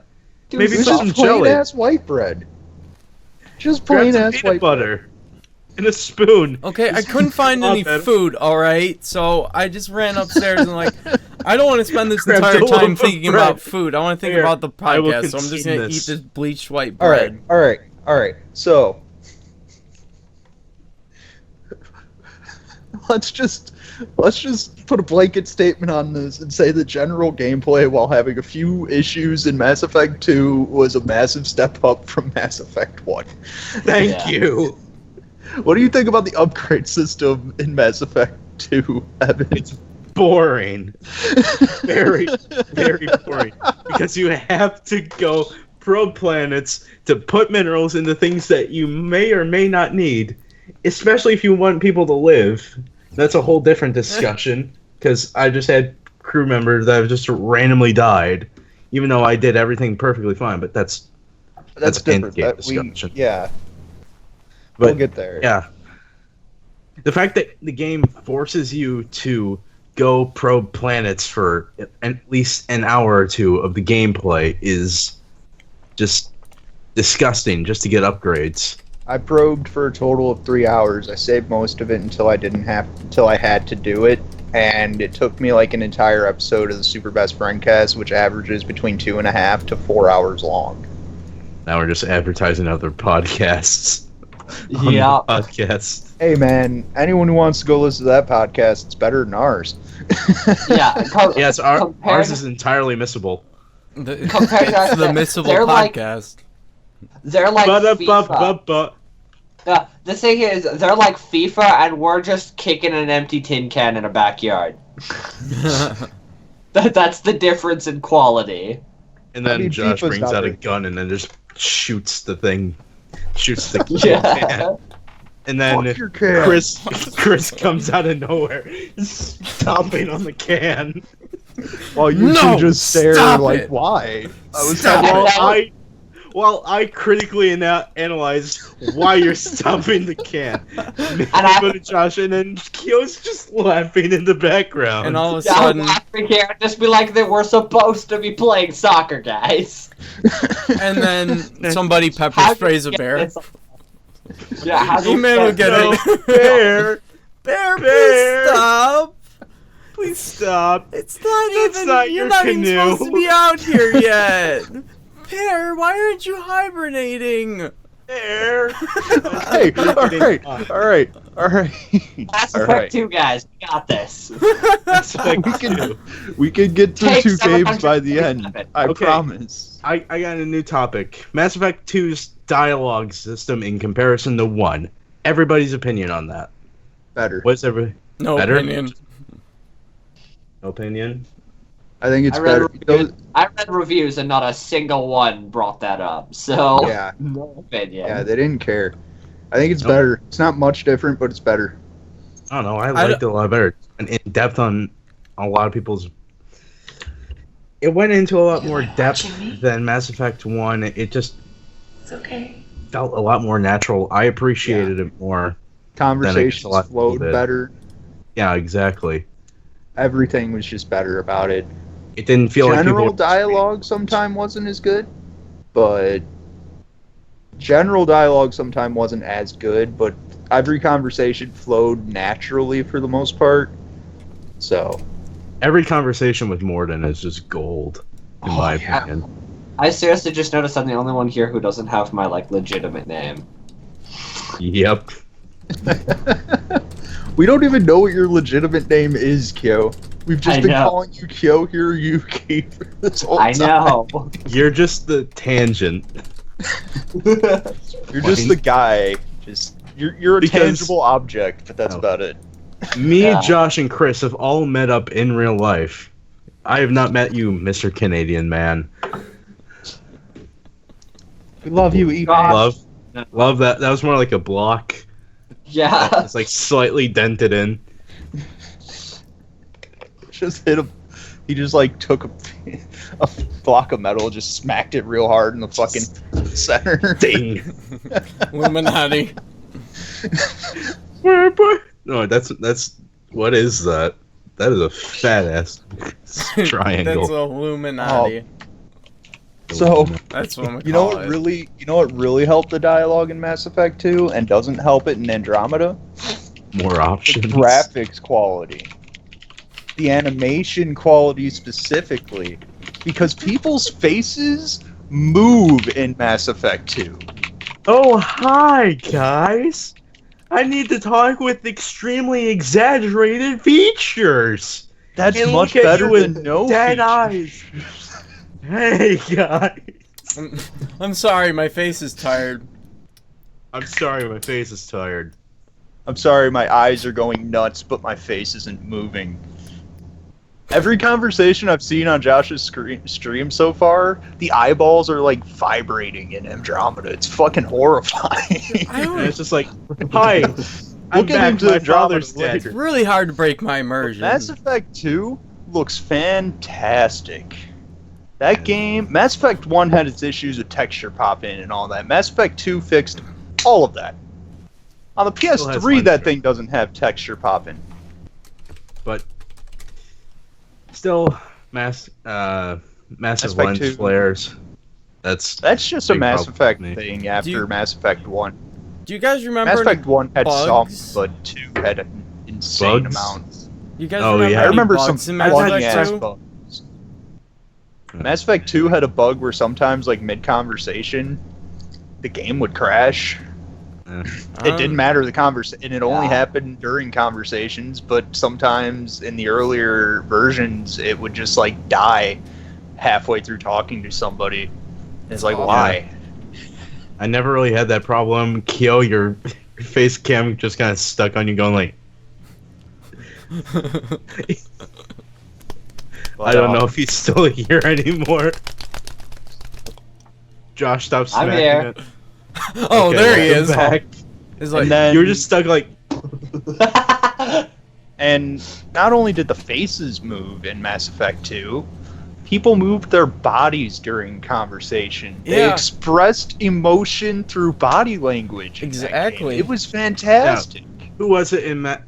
Dude, Maybe It was put just some plain jelly. ass white bread. Just Grab plain some ass peanut white butter and a spoon. Okay, I couldn't find Not any bad. food, alright? So I just ran upstairs and like, I don't want to spend this Grabbed entire a loaf time of thinking bread. about food. I want to think Here, about the I will podcast, so I'm just concede going to this. eat this bleached white All right, bread. all right. So let's just put a blanket statement on this and say the general gameplay, while having a few issues in Mass Effect 2, was a massive step up from Mass Effect 1. Thank Yeah. you. What do you think about the upgrade system in Mass Effect 2, Evan? It's boring. Very, very boring. Because you have to go probe planets to put minerals into things that you may or may not need, especially if you want people to live. That's a whole different discussion, because I just had crew member that just randomly died, even though I did everything perfectly fine. But that's different. endgame That discussion. Yeah, But we'll get there. yeah, the fact that the game forces you to go probe planets for at least an hour or two of the gameplay is just disgusting, just to get upgrades. I probed for a total of 3 hours. I saved most of it until I had to do it, and it took me like an entire episode of the Super Best Friend Cast, which averages between 2.5 to 4 hours long. Now we're just advertising other podcasts. on Yeah. the podcast. Hey man, anyone who wants to go listen to that podcast, it's better than ours. Yeah. Yes, compared- ours is entirely missable. It's Compared to the that, Missable they're like- podcast. They're like FIFA. Ba-da-ba-ba-ba. The thing is, they're like FIFA, and we're just kicking an empty tin can in a backyard. That's the difference in quality. And then I mean, Josh FIFA's brings not out a very- gun and then just shoots the thing. Shoots the Yeah. And then Fuck your can. Chris comes out of nowhere, stomping on the can. While you No, two just stare stop like, it. why? I was Stop having- While I critically analyze why you're stomping the can, And I- go to Josh, and then Kyo's just laughing in the background. And all of a I'm sudden, laughing here and just be like, they were supposed to be playing soccer, guys. and then somebody pepper How'd you sprays a get bear. this? Yeah, how do E-man will get No, it. Bear, Bear, Bear. please stop. please stop. It's not That's even. not you're your not even canoe. supposed to be out here yet. Bear, why aren't you hibernating? Bear. Hey, alright. Mass All Effect right. 2, guys. We got this. We can get through Take 2 games 700 by the end. I Okay. promise. I got a new topic. Mass Effect 2's dialogue system in comparison to 1. Everybody's opinion on that. Better. What's everybody? No Better? opinion. Opinion? I think it's I read better. reviews- I read reviews and not a single one brought that up. So, Yeah, no opinion. yeah, they didn't care. I think it's Nope. better. It's not much different, but it's better. I don't know. I liked it a lot better. And in depth on a lot of people's. It went into a lot more depth than Mass Effect 1. It just It's okay. felt a lot more natural. I appreciated it more. Conversations a lot flowed bit. better. Yeah, exactly. Everything was just better about it. It didn't feel like General people were- dialogue sometimes wasn't as good, but general dialogue sometimes wasn't as good, but every conversation flowed naturally for the most part. So, Every conversation with Morden is just gold, in my yeah. opinion. I seriously just noticed I'm the only one here who doesn't have my legitimate name. Yep. we don't even know what your legitimate name is, Kyo. We've just I been know. calling you Kyo here, Yuki, for this whole I time. know. You're just the tangent. You're just the guy. You're a Because- tangible object, but that's Oh. about it. Me, Yeah. Josh, and Chris have all met up in real life. I have not met you, Mr. Canadian man. We love you, Ethan. God. Love that. That was more like a block. Yeah. It's like slightly dented in. Just hit him. He just like took a block of metal, just smacked it real hard in the fucking center. Ding. Illuminati. No, that's what is that? That is a fat ass triangle. That's Illuminati. So That's what we you know call what it. really helped the dialogue in Mass Effect 2 and doesn't help it in Andromeda? More The options. graphics quality. The animation quality specifically. Because people's faces move in Mass Effect 2. Oh, hi, guys. I need to talk with extremely exaggerated features. That's And much look at better you with than no dead features. eyes. Hey, guys. I'm sorry, my face is tired. I'm sorry, my face is tired. I'm sorry, my eyes are going nuts, but my face isn't moving. Every conversation I've seen on Josh's stream so far, the eyeballs are like vibrating in Andromeda. It's fucking horrifying. I And don't, it's just like, hi, I'm Look at back. him to My Andromeda father's later. it's dead. really hard to break my immersion. Mass Effect 2, looks fantastic. That game, Mass Effect 1 had its issues with texture pop-in and all that. Mass Effect 2 fixed all of that. On the PS3, that thing doesn't have texture pop-in. But still, massive Effect lens 2. flares. That's just a big Mass problem Effect for me. thing after Mass Effect 1. Do you guys remember? Mass Effect 1 had bugs? some, but 2 had an insane Bugs? amounts. You guys Oh, remember? yeah. I any remember bugs some in Mass funny Effect ass 2? bugs. Mass Effect 2 had a bug where sometimes, like mid-conversation, the game would crash. It didn't matter the conversation, and it only happened during conversations. But sometimes in the earlier versions, it would just like die halfway through talking to somebody. It's like, why? I never really had that problem. Kyo, your face cam just kind of stuck on you, going like. But, I don't know if he's still here anymore. Josh, stop I'm smacking here. it. Oh, Okay, there he welcome is. back. It's like, And then, You were just stuck like. and not only did the faces move in Mass Effect 2, people moved their bodies during conversation. They Yeah. expressed emotion through body language. in that Exactly. game. It was fantastic. Who was it in that?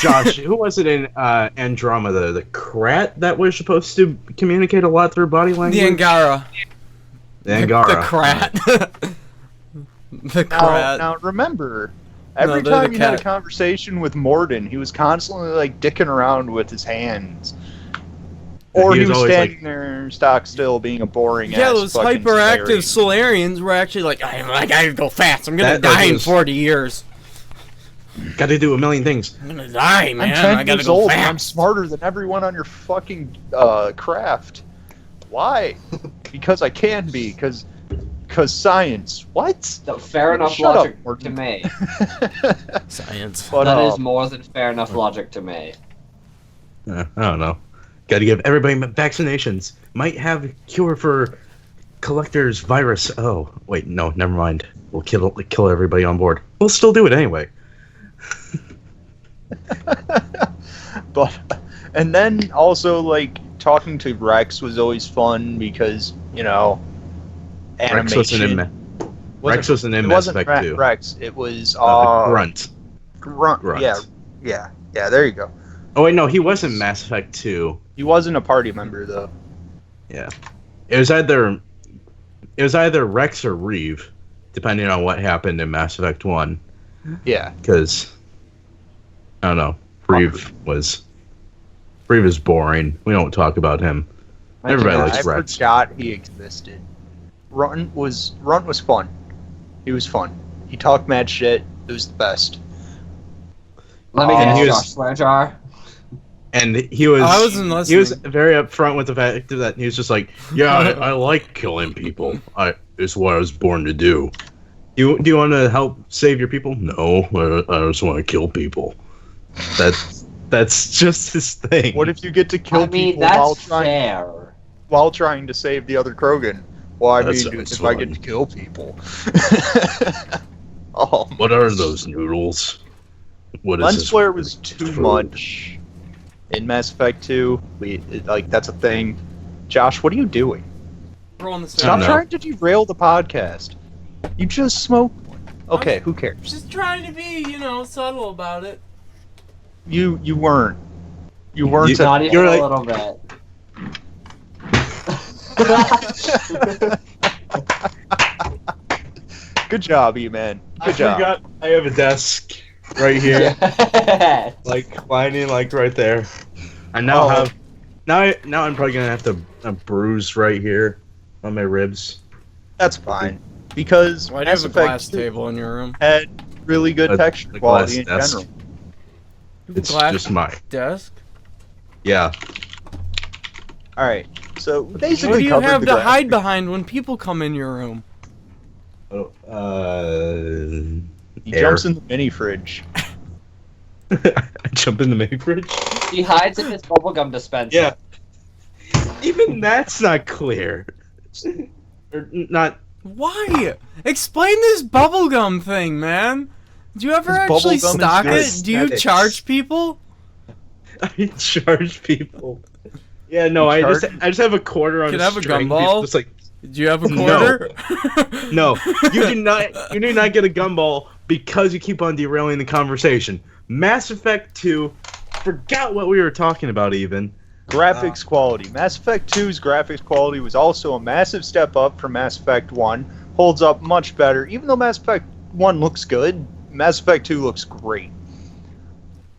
Josh, who was it in Andromeda? The Krat that was supposed to communicate a lot through body language? the Angara. The Angara. The Krat. The Krat. Now remember, every they're time the you had a cat. conversation with Morden, he was constantly like dicking around with his hands. Or He he was was always, standing like- there stock still being a boring Yeah, ass those fucking hyperactive Solarian. Solarians were actually like, I gotta go fast. I'm gonna That die in was- 40 years. Got to do a million things. I'm gonna die, I'm man. 10 I gotta years go old and I'm fast. smarter than everyone on your fucking craft. Why? Because I can be, because science. What? No, fair enough Shut up, logic to Morton. me. Science. But, That is more than fair enough logic to me. I don't know. Got to give everybody vaccinations. Might have a cure for collector's virus. Oh, wait, no, never mind. We'll kill everybody on board. We'll still do it anyway. but and then also like talking to Rex was always fun because animation. Rex wasn't in Rex wasn't in It Mass wasn't Effect 2. Rex. It was The Grunt. Grunt. Yeah. There you go. Oh wait, no, he was in Mass Effect 2. He wasn't a party member though. Yeah, it was either Rex or Reeve, depending on what happened in Mass Effect 1. Yeah. Because I don't know, Reeve is boring. We don't talk about him. Everybody I likes Rex. forgot he existed. Runt was fun. He was fun. He talked mad shit. It was the best. Let me And guess, he Josh Swear Jar. And he was I wasn't he was listening. very upfront with the fact that he was just like, yeah, I like killing people. It's what I was born to do. Do you want to help save your people? No, I just want to kill people. That's just his thing. What if you get to kill I mean, people while that's trying fair. to save the other Krogan? Well, I That mean, sounds if I get fun. to kill people. Oh, What are those noodles? What is lens this? flare was too food? much in Mass Effect 2. That's a thing. Josh, what are you doing? Rolling the I Stop don't know. trying to derail the podcast. You just smoked one. Okay, who cares? Just trying to be, subtle about it. You weren't. You weren't. Not even You're a like- little bit. Good job, E-Man. Good job. I have a desk right here, like lining like right there. I now Oh. have now I'm probably gonna have to bruise right here on my ribs. That's fine. Because Why do you Mass have a glass Effect 2 table in your room? had really good A- texture a quality in glass desk. general. You have a It's glass just my desk? yeah. Alright, so we What basically do you covered have the to graphic. hide behind when people come in your room? He Air. jumps in the mini fridge. I jump in the mini fridge. He hides in his bubblegum dispenser. Yeah. Even that's not clear. Or not. Why? Explain this bubblegum thing, man. Do you ever This actually bubblegum is stock good it? Do you aesthetics. charge people? I charge people. Yeah, no, I Charge- just have a quarter on Can a I have a string. gumball? Just like, Do you have a No. quarter? no, you do not get a gumball because you keep on derailing the conversation. Mass Effect 2, forgot what we were talking about even. graphics quality. Mass Effect 2's graphics quality was also a massive step up from Mass Effect 1. Holds up much better. Even though Mass Effect 1 looks good, Mass Effect 2 looks great.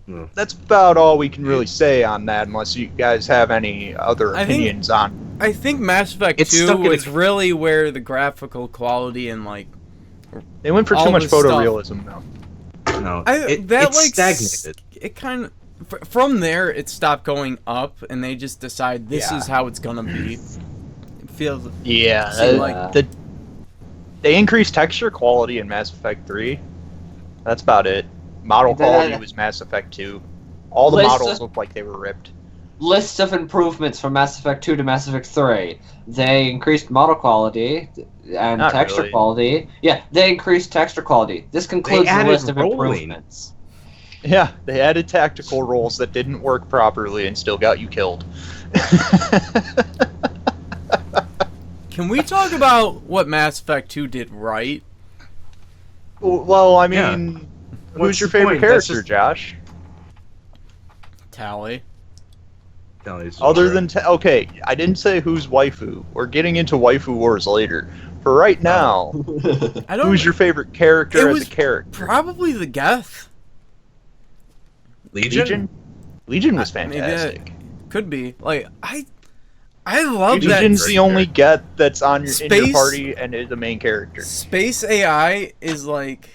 Yeah. That's about all we can really say on that, unless you guys have any other I think- opinions on. I think Mass Effect It's 2 stuck in a- was really where the graphical quality and like They went for all too much this stuff. photorealism, though. No, it it's like stagnated. it kind of from there it stopped going up, and they just decide this Yeah. is how it's gonna be. It feels Yeah, See, like- they increased texture quality in Mass Effect 3. That's about it. Model That- quality was Mass Effect 2. All the Let's models just- looked like they were ripped. List of improvements from Mass Effect 2 to Mass Effect 3. They increased model quality and Not texture really. quality. Yeah, they increased texture quality. This concludes the added list of rolling. improvements. Yeah, they added tactical roles that didn't work properly and still got you killed. Can we talk about what Mass Effect 2 did right? Well, I Yeah. mean, What's who's your the favorite point? That's character, just- Josh? Tally. Other than okay, I didn't say who's waifu. We're getting into waifu wars later. For right now, I don't. who's your favorite character It as was a character? probably the Geth? Legion? Legion was Maybe fantastic. Could be like I love that. Legion's the only get that's on in your Space- party and is the main character. Space AI is like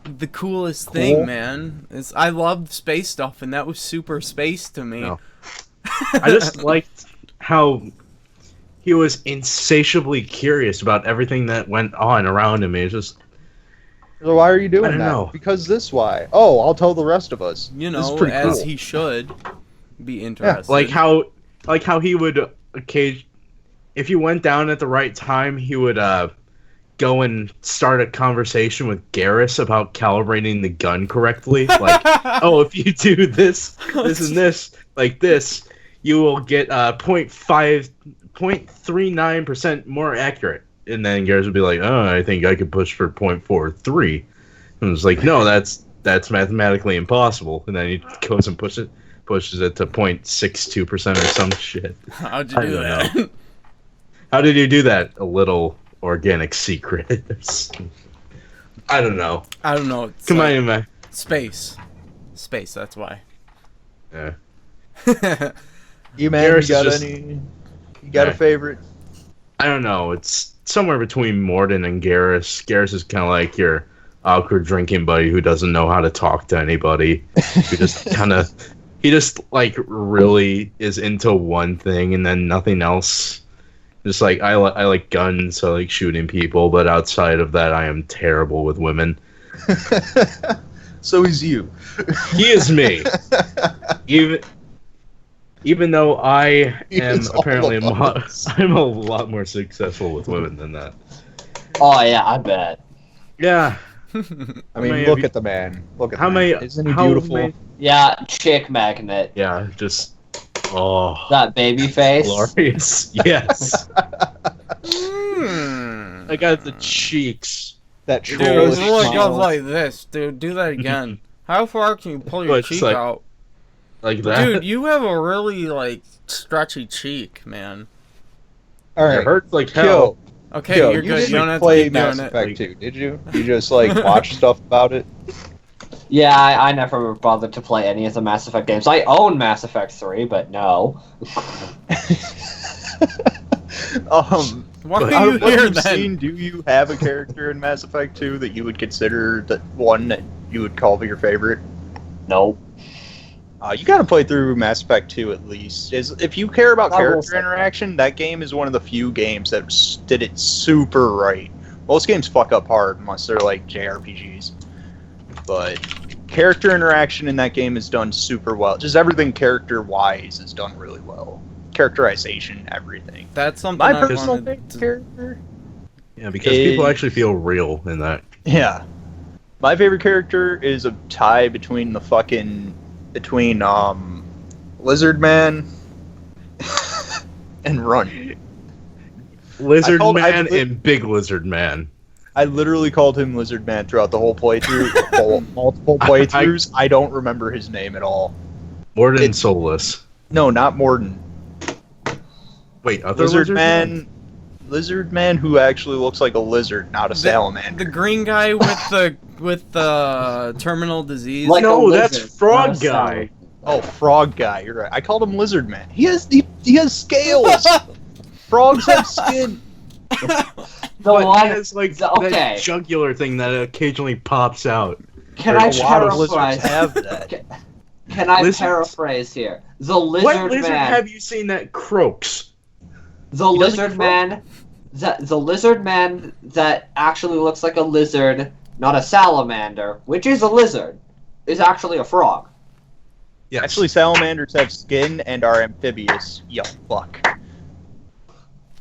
the coolest Cool. thing, man. I love space stuff, and that was super space to me. No. I just liked how he was insatiably curious about everything that went on around him. It's just, So why are you doing I don't that? know. Because this why. Oh, I'll tell the rest of us. You This is know, pretty as cool. he should be interested. like how he would if you went down at the right time, he would go and start a conversation with Garrus about calibrating the gun correctly. Like, oh, if you do this, this, and this, like this, you will get 0.39% more accurate. And then Garrus would be like, oh, I think I could push for 0.43. And it's like, no, that's mathematically impossible. And then he goes and pushes it to 0.62% or some shit. How'd you I do don't that? How did you do that? A little organic secret. I don't know. I don't know. It's Come like on, man. space. That's why. Yeah. You man, Garrus you got is just- any? You got a Yeah. favorite? I don't know. It's somewhere between Morden and Garrus. Garrus is kind of like your awkward drinking buddy who doesn't know how to talk to anybody. Who just he just like really is into one thing and then nothing else. Just like I like guns, I like shooting people, but outside of that, I am terrible with women. So is you. He is me. Even though I He am is all apparently of us. I'm a lot more successful with women than that. Oh yeah, I bet. Yeah. I How mean, many look have you- at the man. Look at How the many? man. Isn't he how beautiful? many- Yeah, chick magnet. yeah, just oh, That baby face. glorious. Yes, Hmm. I got the cheeks. That Dude, troll it really smile. goes like this, dude. Do that again. How far can you pull your Well, it's cheek like- out? Like that. Dude, you have a really, like, stretchy cheek, man. All It right, hurts like hell. Kyo. Okay, Kyo, you're you good. You didn't don't have to play keep doing Mass it. Effect Like- 2, did you? You just like watch stuff about it. Yeah, I never bothered to play any of the Mass Effect games. I own Mass Effect 3, but no. Why But are Out you of what here you've then? seen, do you have a character in Mass Effect 2 that you would consider the one that you would call your favorite? Nope. You gotta play through Mass Effect 2 at least. If you care about I will character say. interaction, that game is one of the few games that did it super right. Most games fuck up hard unless they're like JRPGs. But character interaction in that game is done super well. Just everything character-wise is done really well. Characterization, everything. That's something My I personal wanted favorite to... character? Yeah, because people Is- actually feel real in that. Yeah. My favorite character is a tie between Lizard Man and run. Lizard I Man li- and Big Lizard Man. I literally called him Lizard Man throughout the whole playthrough. Multiple playthroughs. I don't remember his name at all. Morden Soulless. No, not Morden. Wait, other Lizard Man. Lizard Man who actually looks like a lizard, not a salamander. The green guy with the terminal disease. Like No, a that's lizard, Frog not a Guy. salamander. Oh, Frog Guy. You're right. I called him Lizard Man. He has scales. Frogs have skin. The But one. it's like okay. that jugular thing that occasionally pops out. Can I A lot of lizards paraphrase? have that. Can I Lizards. paraphrase here? The lizard What lizard man. have you seen that croaks? The He doesn't lizard croak. man. The lizard man that actually looks like a lizard, not a salamander, which is a lizard, is actually a frog. Yes. Actually, salamanders have skin and are amphibious. You fuck.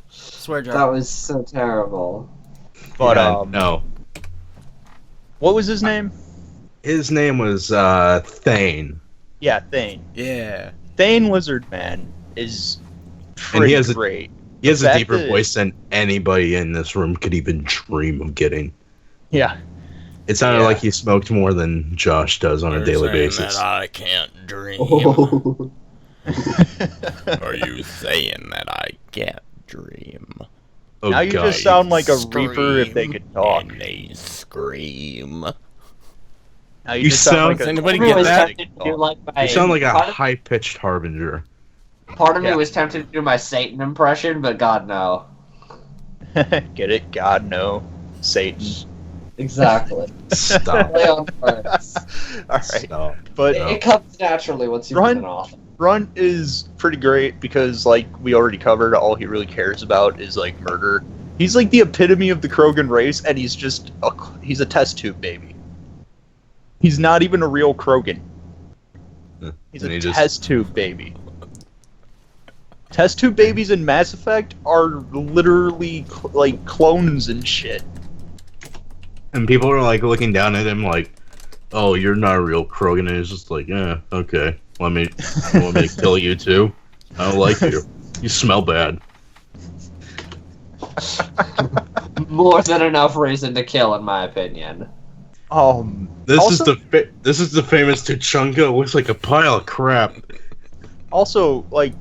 Swear That jar. was so terrible. But Yeah, no. what was his name? His name was Thane. Yeah, Thane. Yeah. Thane Lizard Man is And pretty he has a- great. He has The a fact deeper that- voice than anybody in this room could even dream of getting. Yeah. It sounded Yeah. like he smoked more than Josh does on a You're daily saying basis. That I can't dream. Are you saying that I can't dream? Oh, Now you God. just sound like a reaper if they Scream could talk. And they scream. Now You just sound sound- like Does a anybody Part of me get was that? tempted to do like my. You sound like a part of- high-pitched harbinger. Part of me Yeah. was tempted to do my Satan impression, but God no. Get it? God no. Satan. Exactly. Stop. Play on words. Alright. Stop. But It comes naturally once you've Run. been off. Runt is pretty great because, like, we already covered, all he really cares about is, like, murder. He's, like, the epitome of the Krogan race, and he's just he's a test tube baby. He's not even a real Krogan. He's And a he just- test tube baby. Test tube babies in Mass Effect are literally, like, clones and shit. And people are like looking down at him like, "Oh, you're not a real Krogan." And he's just like, "Yeah, okay. Want me to kill you too? I don't like you. You smell bad." More than enough reason to kill, in my opinion. This Also- is the famous Tuchunga. Looks like a pile of crap. Also, like,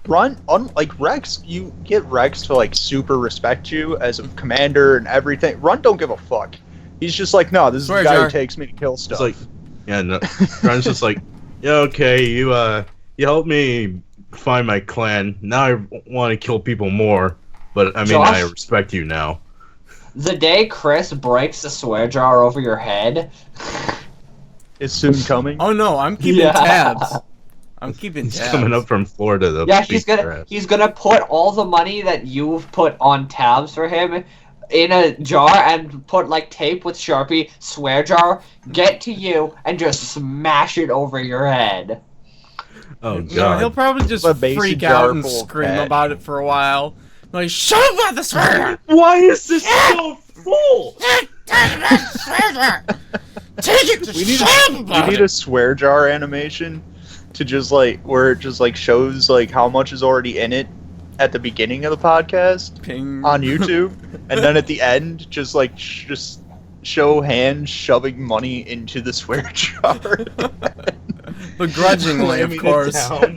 like Rex, you get Rex to, like, super respect you as a commander and everything. Runt don't give a fuck. He's just like, no, this is Swear the guy jar. who takes me to kill stuff. It's like, yeah, no. Ron's just like, yeah, okay, you helped me find my clan. Now I want to kill people more, but I mean, Josh? I respect you now. The day Chris breaks the swear jar over your head. It's soon coming. Oh no, I'm keeping Yeah. tabs. I'm keeping He's tabs. coming up from Florida to Yeah, beat your ass. he's gonna put all the money that you've put on tabs for him in a jar and put like tape with Sharpie, swear jar, get to you and just smash it over your head. Oh No, god. he'll probably just A mason freak jar out and full of scream fat. about it for a while. Like, shut up about the swear! Why is this so full? Take it to We need, shut up we about need it! a swear jar animation to just, like, where it just, like, shows, like, how much is already in it at the beginning of the podcast Ping. on YouTube, and then at the end, just, like, just show hands shoving money into the swear jar. Begrudgingly, of Slamming it course. down.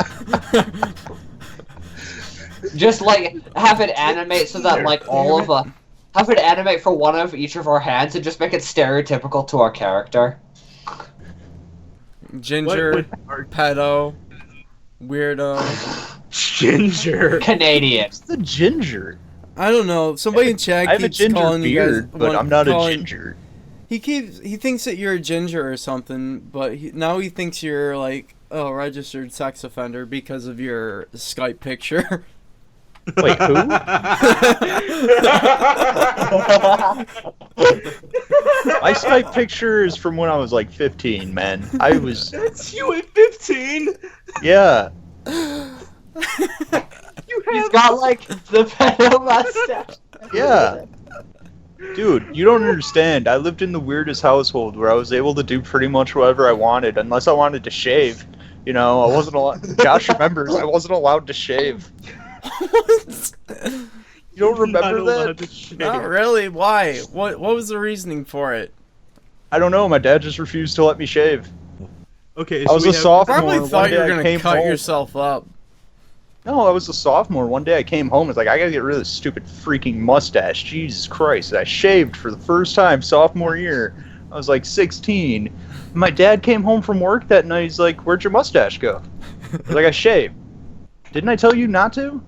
Just like have it animate so that like all of have it animate for one of each of our hands and just make it stereotypical to our character. Ginger, What pedo, weirdo. Ginger? Canadian. It's the ginger. I don't know. Somebody in chat I have a keeps ginger calling you guys. beard, but I'm not a calling- ginger. He thinks that you're a ginger or something, but now he thinks you're like a registered sex offender because of your Skype picture. Wait, who? My Skype picture is from when I was like 15, man. I was, That's you at 15. yeah. He's got like the pedo mustache. Yeah. Dude, you don't understand. I lived in the weirdest household where I was able to do pretty much whatever I wanted, unless I wanted to shave. You know, I wasn't allowed. Josh remembers, I wasn't allowed to shave. What? You don't remember Not that? allowed to shave. Not really. Why? What was the reasoning for it? I don't know. My dad just refused to let me shave. Okay, I was we a have- sophomore. Probably one thought you day were I gonna came cut home. yourself up. No, I was a sophomore. One day I came home. It's like, I gotta get rid of this stupid freaking mustache. Jesus Christ. I shaved for the first time sophomore year. I was like 16. My dad came home from work that night. He's like, "Where'd your mustache go?" I was like, "I shaved." Didn't I tell you not to?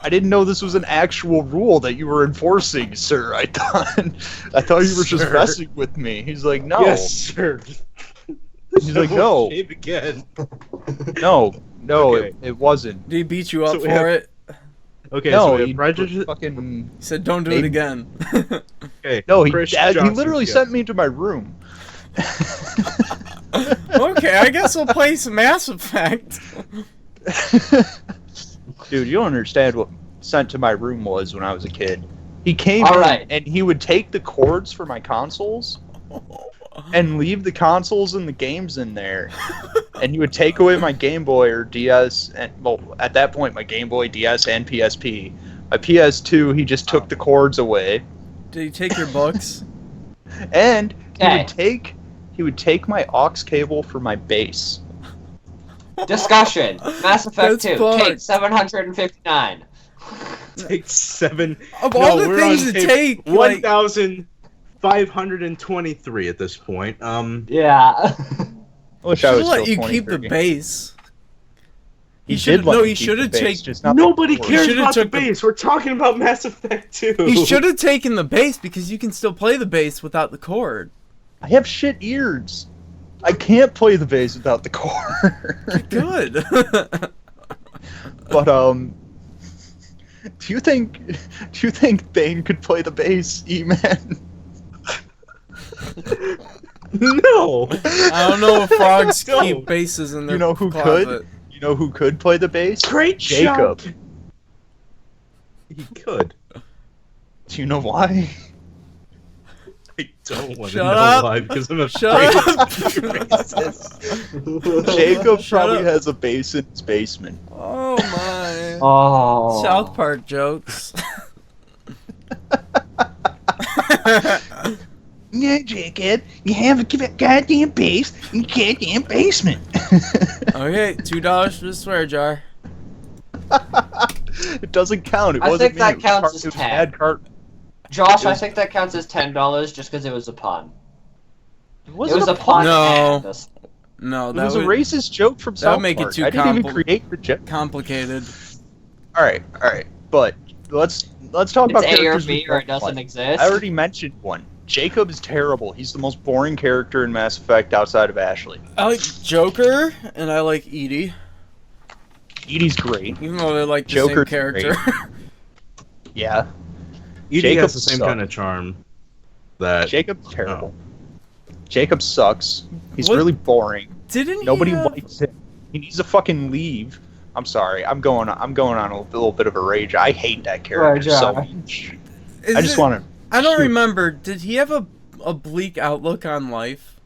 I didn't know this was an actual rule that you were enforcing, sir. I thought you were just Sir. messing with me. He's like, "No." Yes, sir. He's like, "No, Shave again. no, Okay. it wasn't." Did he beat you up So we for have- it? Okay, No, so we he have prejudice. fucking He said, "Don't do it Maybe. again." Okay, no. He Chris he Johnson's literally guess. sent me to my room. Okay, I guess we'll play some Mass Effect. Dude, you don't understand what sent to my room was when I was a kid. He came All in right. and he would take the cords for my consoles and leave the consoles and the games in there. And he would take away my Game Boy or DS, and well, at that point, my Game Boy, DS, and PSP. My PS2, he just took the cords away, Did he take your books? and Okay. he would take my aux cable for my bass. Discussion. Mass Effect That's 2. Take fucked. 759. Take 7. Of all the we're things on to tape take, like, 1,523 at this point. Yeah. I wish I should was let still you keep the 23. base. He should did let no. me He keep should the have bass, taken. just not the Nobody cords. cares should've about the took the- base. We're talking about Mass Effect 2. He should have taken the base because you can still play the base without the cord. I have shit ears. I can't play the bass without the cord. Good. But do you think Bane could play the bass, E-Man? No. I don't know if frogs No. keep bases in their You know who closet. could? You know who could play the bass? Great Jacob. shot. He could. Do you know why? I don't want to Shut know up. why because I'm afraid Shut of up. Jacob Shut probably up. has a bass in his basement. Oh my. Oh. South Park jokes. Yeah, Jacob, you have a goddamn bass in your goddamn basement. Okay, $2 for the swear jar. It doesn't count. It I wasn't think that me. counts It as was 10. bad cart. Josh, I Yes. think that counts as $10 just because it was a pun. It It wasn't was a pun. No. and a- No, It that was a would racist joke from that South would make it Park. too I didn't even compli- create the joke. complicated. All right. But let's talk about It's A or characters we B or it don't doesn't like. exist. I already mentioned one. Jacob is terrible. He's the most boring character in Mass Effect outside of Ashley. I like Joker and I like Edie, Edie's great. even though they're like the Joker's same character. Yeah. Edie Jacob has the same sucks. kind of charm that Jacob's terrible. Jacob sucks. He's What? really boring. Didn't Nobody he have... likes him. He needs to fucking leave. I'm sorry. I'm going on a little bit of a rage. I hate that character so Rage. much. Is I just it- want to. I don't shoot. remember. Did he have a bleak outlook on life?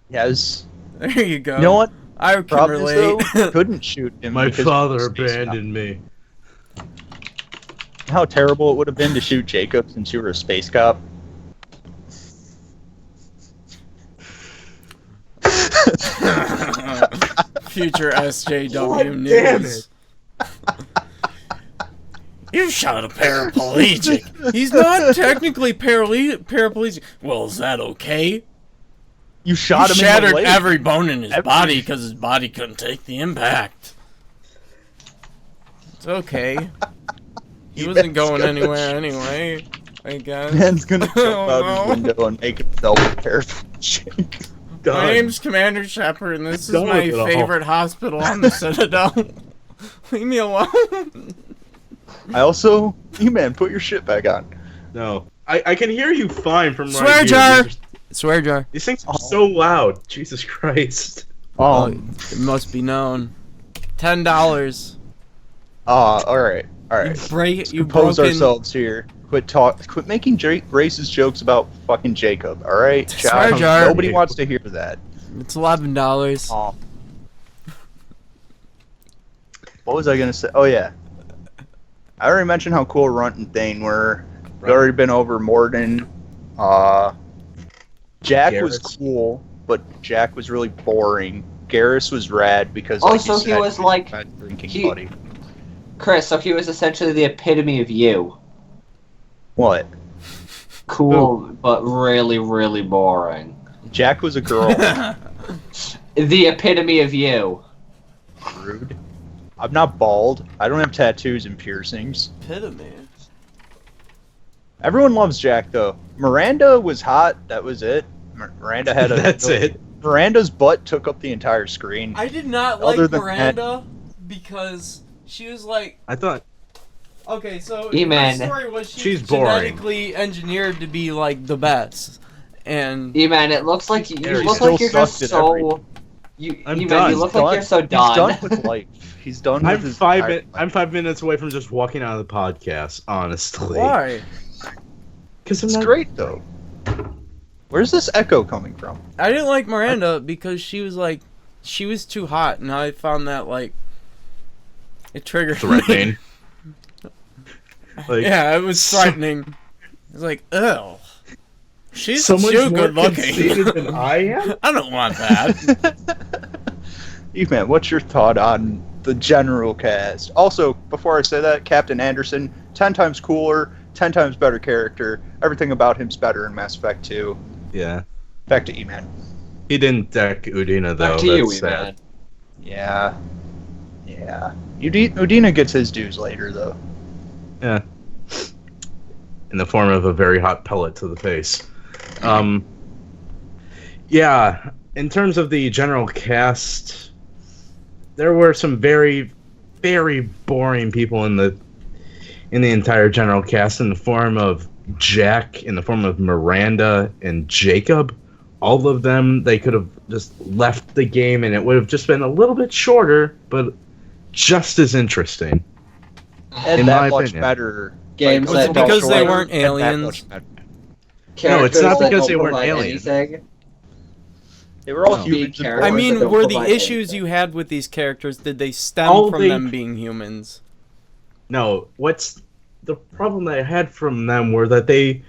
Yes. There you go. You know what? I can Problem is, relate. though, couldn't shoot him. my because father he was a space abandoned me. cop. How terrible it would have been to shoot Jacob since you were a space cop. Future SJW God damn news. You shot a paraplegic. He's not technically paraplegic. Well, is that okay? You shot He him in shattered the leg. every bone in his Every- body because his body couldn't take the impact. It's okay. He wasn't going anywhere anyway, I guess. Man's gonna jump Oh, out no. his window and make himself a paraplegic. My name's Commander Shepard, and this is Done my with it all. favorite hospital on the Citadel. Leave me alone. I also, E-Man, put your shit back on. No. I can hear you fine from Swear right here. jar! These are- Swear jar. These things are so loud. Jesus Christ. It must be known. $10. All right. You Compose broken. ourselves here. Quit making racist jokes about fucking Jacob. All right, Swear Josh? jar. Nobody wants to hear that. It's $11. What was I gonna say? Oh yeah, I already mentioned how cool Runt and Thane were. We've Right. already been over Morden. Jack was Garrus. cool, but Jack was really boring. Garrus was rad because Oh, like so you he said, was he's like- a drinking he- buddy. Chris, so he was essentially the epitome of you. What? Cool, but really, really boring. Jack was a girl. The epitome of you. Rude. I'm not bald. I don't have tattoos and piercings. Epitome. Everyone loves Jack though. Miranda was hot. That was it. Miranda had a. That's it. Miranda's butt took up the entire screen. I did not Other like than Miranda because she was like, I thought okay, so E-Man. the story was she She's was boring. genetically engineered to be like the best, and E-Man, it looks like you There, look still like you're just sucked at so. everything. I'm E-Man, done. you look like you're so He's done done. with life. He's done with I'm his five. entire I'm 5 minutes away from just walking out of the podcast. Honestly, why? Because It's great though. Where's this echo coming from? I didn't like Miranda because she was like, she was too hot, and I found that like, it triggered me. threatening. Like, Yeah, it was frightening. It's like, ew. She's so much too more good looking. conceited than I am. I don't want that. Eve-Man, what's your thought on the general cast? Also, before I say that, Captain Anderson, 10 times cooler, 10 times better character. Everything about him's better in Mass Effect 2. Yeah, Back to E-Man. he didn't deck Udina though. Back to you, That's sad. E-Man. Yeah. Yeah. Udina gets his dues later, though. Yeah, in the form of a very hot pellet to the face. Yeah, in terms of the general cast, there were some very, very boring people in the entire general cast, in the form of Jack, in the form of Miranda and Jacob. All of them, they could have just left the game and it would have just been a little bit shorter, but just as interesting. And In that my much opinion. better. Games Was it that don't because they provide- weren't and that aliens? much better. No, it's not characters that because don't they weren't provide aliens. anything. They were all No. humans. and characters. I boring. mean, don't were the provide issues anything. you had with these characters, did they stem All from they- them being humans? No, what's the problem that I had from them were that they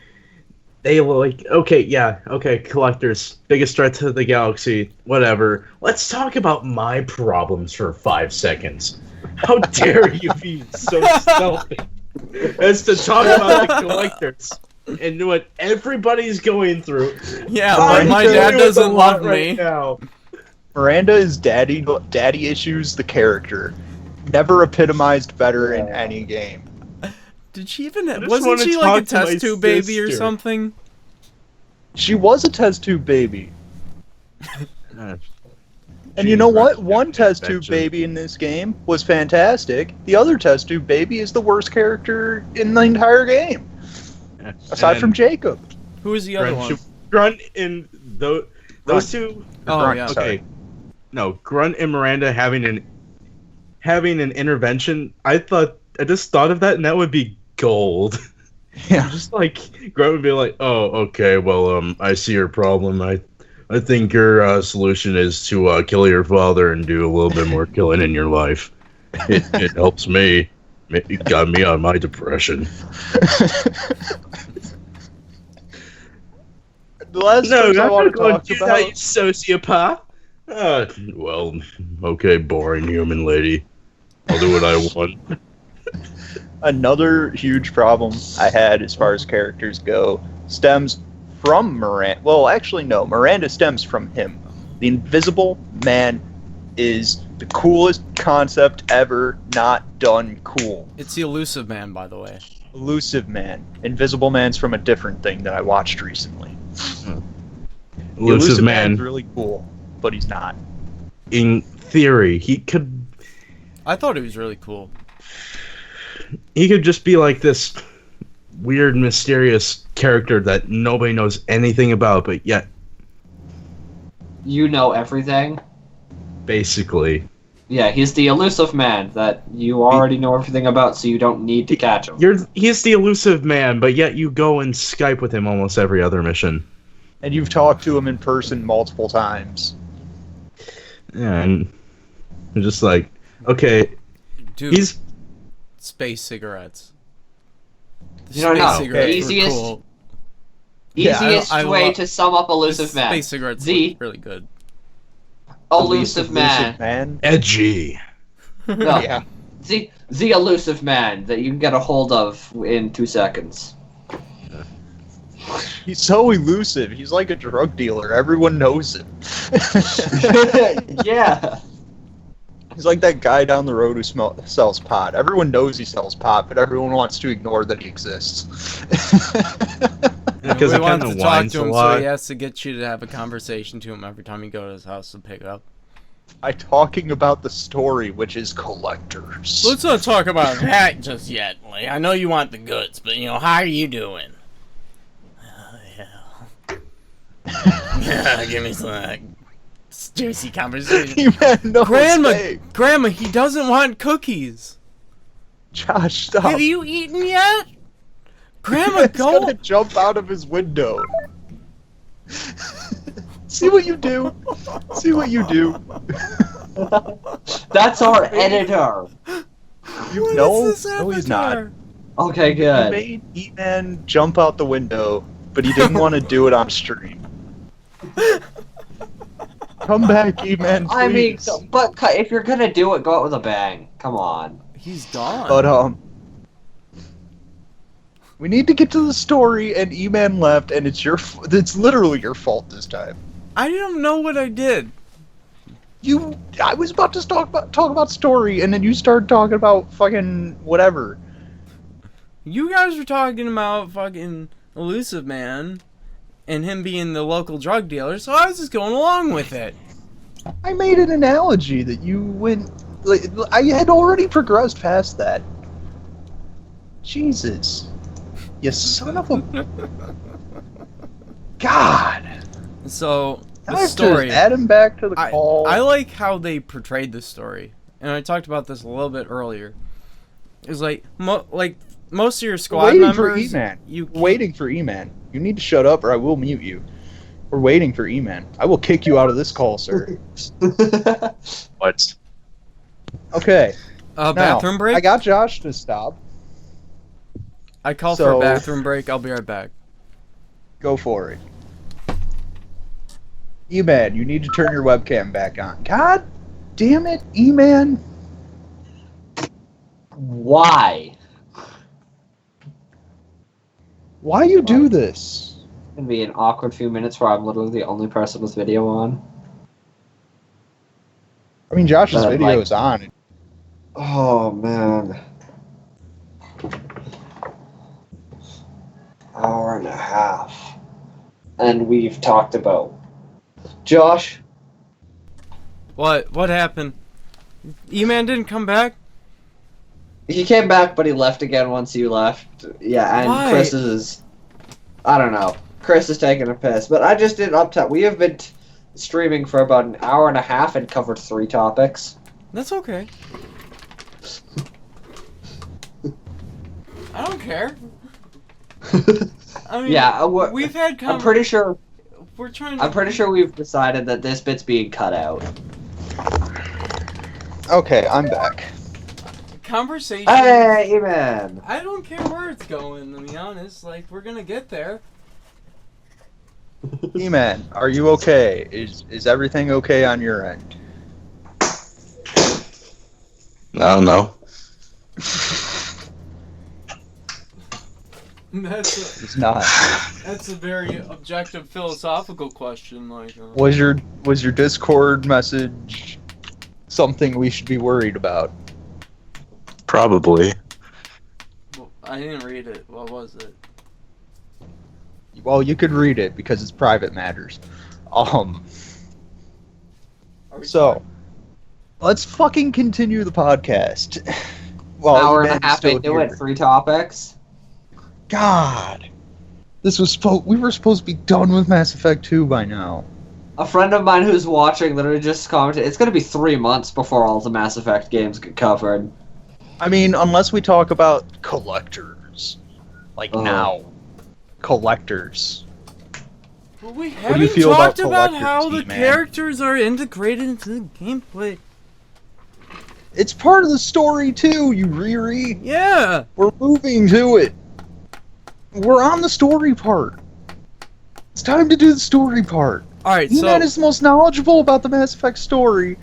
were like, okay, collectors, biggest threat to the galaxy, whatever. Let's talk about my problems for 5 seconds. How dare you be so selfish as to talk about the collectors and what everybody's going through. Yeah, I'm but my dealing dad with a doesn't lot love right me. now. Miranda is daddy issues, the character. Never epitomized better in any game. Did she even? just Wasn't wanna she like a talk to my test tube baby or sister. something? She was a test tube baby. Uh, And you know what? Gene One test tube infection. baby in this game was fantastic. The other test tube baby is the worst character in the entire game, aside from Jacob. Who was the other one? Grunt and those Grunt. two. Oh Grunt, yeah. sorry. Okay. No, Grunt and Miranda having an intervention. I just thought of that, and that would be gold. Yeah. Just like Grunt would be like, "Oh, okay, well, I see your problem. I think your solution is to kill your father and do a little bit more killing in your life. It helps me. It got me on my depression." The last things I want to talk do about. that, you sociopath. Well, okay, boring human lady. I'll do what I want. Another huge problem I had as far as characters go stems from Miranda. Well, actually, no. Miranda stems from him. The Invisible Man is the coolest concept ever not done cool. It's the Elusive Man, by the way. Elusive Man. Invisible Man's from a different thing that I watched recently. The Elusive Man's Man, really cool, but he's not. in theory, he could I thought it was really cool. just be like this weird, mysterious character that nobody knows anything about, but yet, You know everything. basically, Yeah, he's the elusive man that you already know everything about, so you don't need to catch him. he's the elusive man, but yet you go and Skype with him almost every other mission. And you've talked to him in person multiple times. Yeah, and I'm just like, okay, Dude, he's space cigarettes. The You don't know. cigarettes were Easiest- cool. Yeah, Easiest I way love- to sum up Elusive The Man. space cigarettes The look really good. Elusive Man. man. Edgy. No, Yeah. the Elusive Man that you can get a hold of in 2 seconds. He's so elusive. He's like a drug dealer. Everyone knows him. Yeah. He's like that guy down the road who sells pot. Everyone knows he sells pot, but everyone wants to ignore that he exists. Because we he want kinda to talk whines to a him, so lot. he has to get you to have a conversation to him every time you go to his house to pick up. I'm talking about the story, which is collectors. Let's not talk about that just yet. Like, I know you want the goods, but how are you doing? Yeah, give me some of that juicy conversation. You had no Grandma, say. Grandma, he doesn't want cookies. Josh, stop. Have you eaten yet? Grandma, He's go. gonna jump out of his window. See what you do. See what you do. That's our editor. You What know? is this No, he's not. avatar? Okay, He good. made E-Man jump out the window, but he didn't want to do it on stream. Come back, E-Man, I mean, please. but if you're gonna do it, go out with a bang. Come on. He's gone. But we need to get to the story, and E-Man left, and it's literally your fault this time. I don't know what I did. I was about to talk about story, and then you started talking about fucking whatever. You guys were talking about fucking Elusive Man and him being the local drug dealer, so I was just going along with it. I made an analogy that you went. Like, I had already progressed past that. Jesus, you son of a God! So, I the have story. to add him back to the call. I like how they portrayed the story, and I talked about this a little bit earlier. It was like, most of your squad waiting members. for E-Man. Waiting for E-Man. You need to shut up, or I will mute you. We're waiting for E-Man. I will kick you out of this call, sir. What? Okay. Bathroom now, break. I got Josh to stop. I call for So- a bathroom break. I'll be right back. Go for it. E-Man, you need to turn your webcam back on. God damn it, E-Man. Why? Why you do this? It's gonna be an awkward few minutes where I'm literally the only person with video on. I mean, Josh's But, video like- is on. Oh man. Hour and a half. And we've talked about Josh. What happened? E-Man didn't come back? He came back, but he left again once you left. Yeah, and Why? Chris is. I don't know. Chris is taking a piss. But I just did uptime. We have been streaming for about an hour and a half and covered 3 topics. That's okay. I don't care. I mean, Yeah, we've had. I'm pretty sure. We're trying. I'm pretty sure we've decided that this bit's being cut out. Okay, I'm back. Conversation. Hey, man. I don't care where it's going, to be honest. Like, we're gonna get there. E-Man, are you okay? Is everything okay on your end? I don't know. It's not. That's a very objective philosophical question. Like, Was your Discord message something we should be worried about? Probably. well, I didn't read it. What was it? Well, you could read it because it's private matters. Are we So, let's fucking continue the podcast. Well, Hour and E-Man's a half still into here. it, 3 topics. God, this was we were supposed to be done with Mass Effect 2 by now. A friend of mine who's watching literally just commented, it's going to be 3 months before all the Mass Effect games get covered. I mean, unless we talk about collectors, like now, collectors. But we do you haven't feel about talked about collectors, how the E-Man? characters are integrated into the gameplay. It's part of the story too, you Riri. Yeah. We're moving to it. We're on the story part. It's time to do the story part. All right. E-Man So is the most knowledgeable about the Mass Effect story,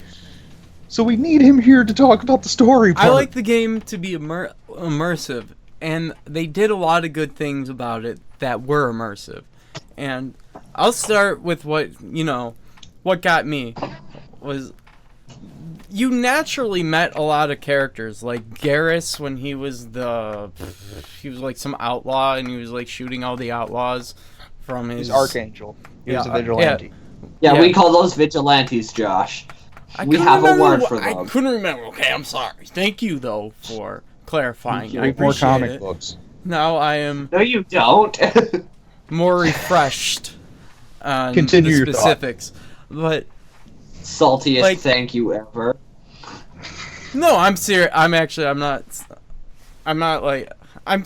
so we need him here to talk about the story part. I like the game to be immersive, and they did a lot of good things about it that were immersive. And I'll start with what got me was you naturally met a lot of characters, like Garrus when he was like some outlaw and he was like shooting all the outlaws from his He's Archangel. He was a Yeah, vigilante. Yeah, Yeah. we call those vigilantes, Josh. I We couldn't have a remember word what- for I them. couldn't remember. Okay, I'm sorry. Thank you though for clarifying. I Read more appreciate comic it. books. Now I am No, you don't. more refreshed on Continue the your thought. specifics. But Saltiest Like- thank you ever. no, I'm serious. I'm not like I'm.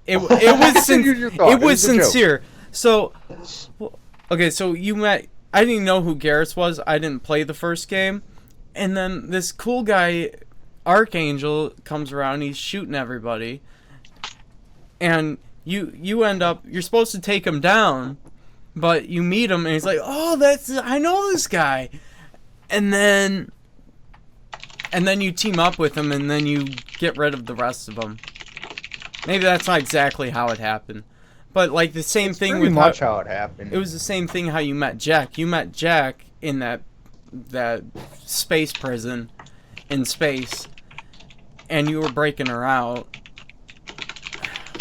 It was Continue your thought. it was a joke. sincere. So, okay, so you met. I didn't know who Garrus was. I didn't play the first game, and then this cool guy, Archangel, comes around. He's shooting everybody, and you end up. You're supposed to take him down, but you meet him, and he's like, "Oh, I know this guy," and then you team up with him, and then you get rid of the rest of them. Maybe that's not exactly how it happened, but like the same It's thing pretty with much how it happened. it was the same thing how you met Jack. You met Jack in that space prison in space, and you were breaking her out.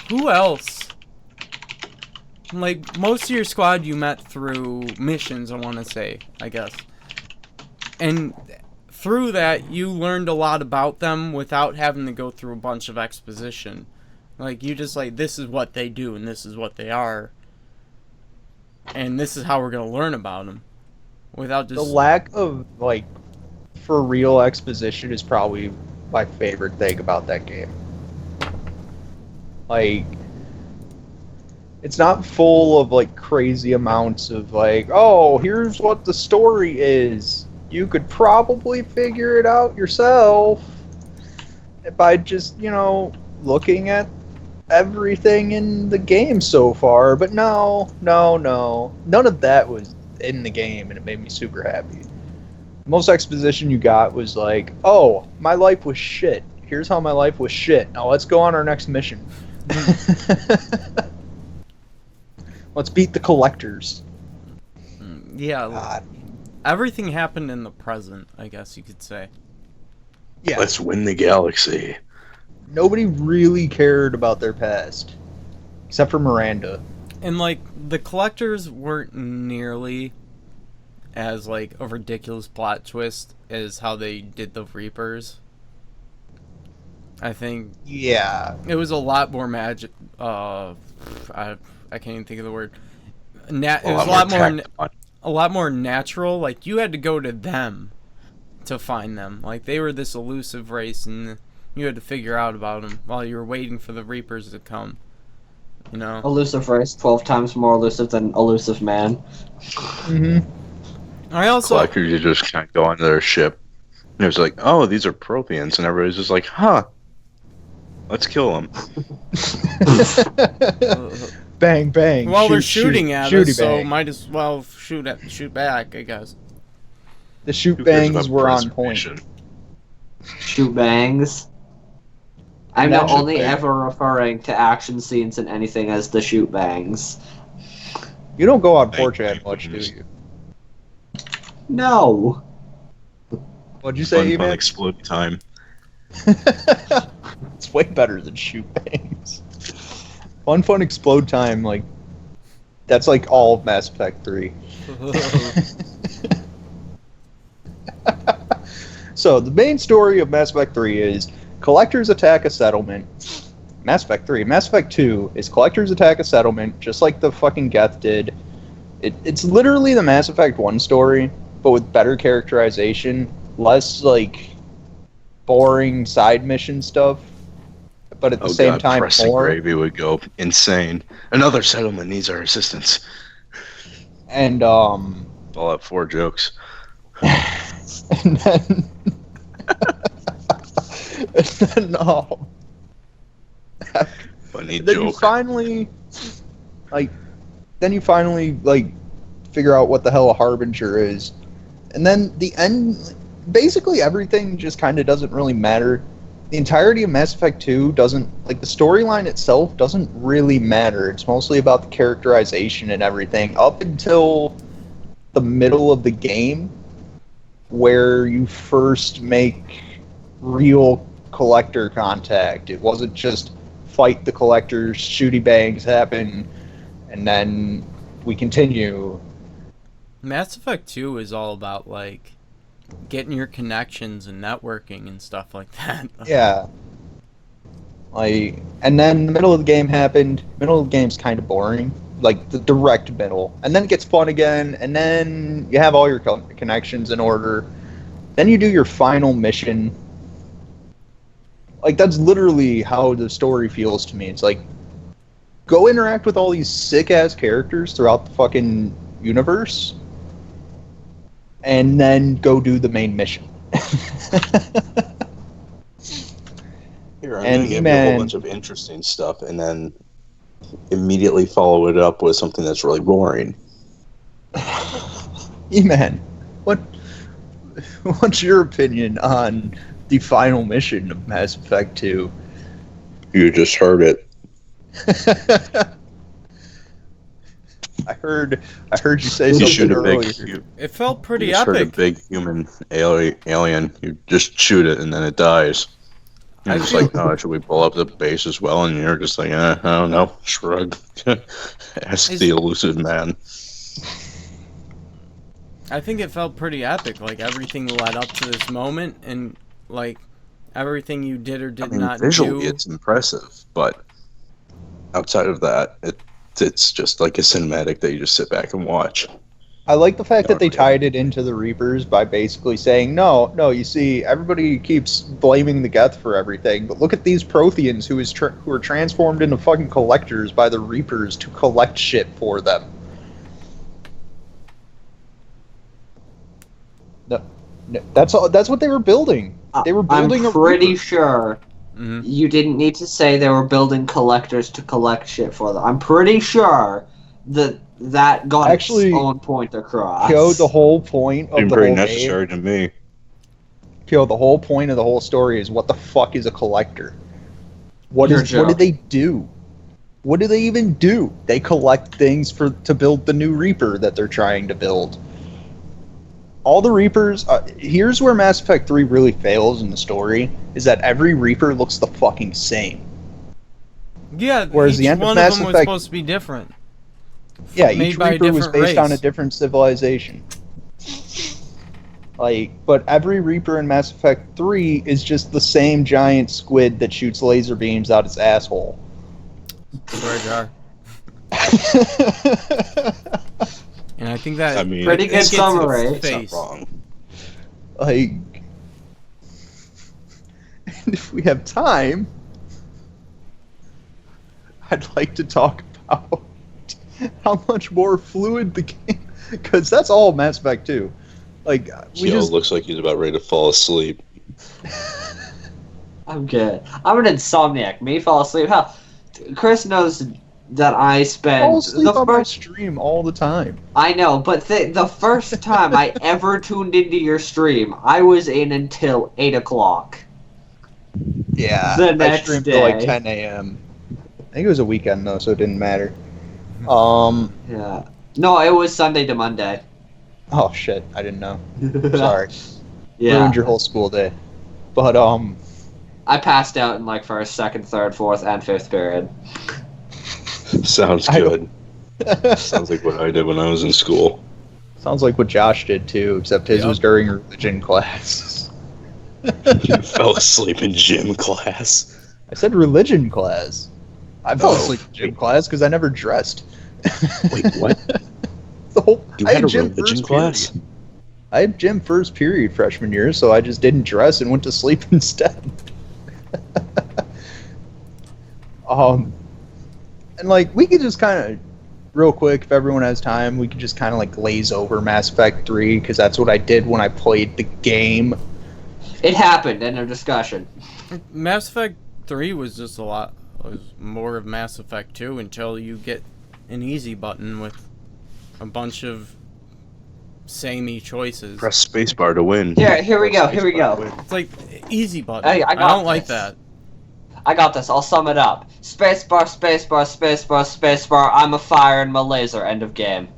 Who else? Like most of your squad you met through missions, I want to say, I guess. And through that, you learned a lot about them without having to go through a bunch of exposition. Like, you just, like, this is what they do, and this is what they are. And this is how we're going to learn about them. Without just... The lack of, like, for real exposition is probably my favorite thing about that game. Like, it's not full of, like, crazy amounts of, like, oh, here's what the story is. You could probably figure it out yourself by just, looking at everything in the game so far. But no. None of that was in the game, and it made me super happy. Most exposition you got was like, oh, my life was shit. Here's how my life was shit. Now let's go on our next mission. Let's beat the collectors. Yeah, God. everything happened in the present, I guess you could say. Yeah. Let's win the galaxy. Nobody really cared about their past. Except for Miranda. And, like, the collectors weren't nearly as, like, a ridiculous plot twist as how they did the Reapers. I think Yeah. it was a lot more magic. I can't even think of the word. It was a lot more natural. Like, you had to go to them to find them. Like, they were this elusive race, and you had to figure out about them while you were waiting for the Reapers to come. You know? Elusive race, 12 times more elusive than elusive man. Mm-hmm. I also Collectors, you just kind of go onto their ship. And it was like, oh, these are Protheans. And everybody's just like, huh. Let's kill them. Bang, bang. well, they're shoot, shooting at shooty us, so bang. might as well shoot back, I guess. The shoot Who cares bangs about were on point. preservation? Shoot bangs. I'm That not shoot only bang. ever referring to action scenes in anything as the shoot bangs. You don't go on Bang, 4chan bang, much, do bangs. you? No. What'd you say, Fun man? explode time. It's way better than shoot bangs. Fun explode time, like, that's like all of Mass Effect 3. So, the main story of Mass Effect 3 is collectors attack a settlement. Mass Effect 3. Mass Effect 2 is collectors attack a settlement, just like the fucking Geth did. It's literally the Mass Effect 1 story, but with better characterization, less, like, boring side mission stuff, but at the same God, time, Preston more. Gravy would go insane. Another settlement needs our assistance. And, Fallout 4 jokes. and then No. Funny Then you joke. finally, like, figure out what the hell a harbinger is, and then the end. Basically, everything just kind of doesn't really matter. The entirety of Mass Effect 2 doesn't, like, the storyline itself doesn't really matter. It's mostly about the characterization and everything up until the middle of the game, where you first make real collector contact. It wasn't just fight the collectors, shooty bangs happen, and then we continue. Mass Effect 2 is all about, like, getting your connections and networking and stuff like that. Yeah. Like, and then the middle of the game happened. Middle of the game's kind of boring. Like, the direct middle. And then it gets fun again, and then you have all your connections in order. Then you do your final mission. Like, that's literally how the story feels to me. It's like, go interact with all these sick-ass characters throughout the fucking universe, and then go do the main mission. Here, I'm And gonna give you a whole bunch of interesting stuff, and then immediately follow it up with something that's really boring. E-Man, what's your opinion on the final mission of Mass Effect 2? You just heard it. I heard you say You something shoot a earlier. big. It felt pretty You just heard a epic. big human alien. You just shoot it, and then it dies. You're I just feel- like, oh, should we pull up the base as well? And you're just like, I don't know. Shrug. Ask the elusive man. I think it felt pretty epic. Like, everything led up to this moment, and, like, everything you did or did not visually do. it's impressive, but outside of that, it's just like a cinematic that you just sit back and watch. I like the fact that they Yeah. tied it into the Reapers by basically saying, no, you see, everybody keeps blaming the Geth for everything, but look at these Protheans who are transformed into fucking collectors by the Reapers to collect shit for them. No, that's what they were building. They were building I'm a pretty Reaper. sure Mhm. you didn't need to say they were building collectors to collect shit for them. I'm pretty sure that got Actually, its own point across. Kyo, the whole point of Seemed the pretty whole necessary game, to me. Kyo, the whole point of the whole story is what the fuck is a collector? What Your is what do joke. they do? What do they even do? They collect things to build the new Reaper that they're trying to build. All the Reapers, here's where Mass Effect 3 really fails in the story, is that every Reaper looks the fucking same. Yeah, Whereas each the end of one Mass of them was Effect- supposed to be different. Yeah, Made each by a Reaper was different based on a race. different civilization. Like, but every Reaper in Mass Effect 3 is just the same giant squid that shoots laser beams out its asshole. Swear jar. And I think that I mean, Pretty good it's- summary. It's not face. wrong. Like, and if we have time, I'd like to talk about how much more fluid the game, because that's all Mass Effect 2. Like, we Kyo just looks like he's about ready to fall asleep. I'm good. I'm an insomniac. Me fall asleep. Hell, Chris knows that I spend fall asleep the on my first. stream all the time. I know, but the first time I ever tuned into your stream, I was in until 8 o'clock. Yeah, The I next streamed till like day. 10 a.m. I think it was a weekend though, so it didn't matter. Yeah. No, it was Sunday to Monday. Oh shit, I didn't know. Sorry, Yeah. ruined your whole school day. But I passed out in like first, second, third, fourth, and fifth period. Sounds I good. Sounds like what I did when I was in school. sounds like what Josh did too, except his Yep. was during religion class. You fell asleep in gym class. I said religion class. I fell Oh, asleep in gym class because I never dressed. Wait, what? The whole, You I had a gym religion first class? period. I had gym first period freshman year, so I just didn't dress and went to sleep instead. And like we could just kind of, real quick, if everyone has time, we could just kind of like glaze over Mass Effect 3 because that's what I did when I played the game. It happened. End of discussion. Mass Effect 3 was just was more of Mass Effect 2 until you get an easy button with a bunch of samey choices. Press spacebar to win. Here we go. Press Here we spacebar go. to win. It's like easy button. Hey, I I got don't like this. that. I got this. I'll sum it up. Spacebar, spacebar, spacebar, spacebar. I'm a fire and my laser. End of game.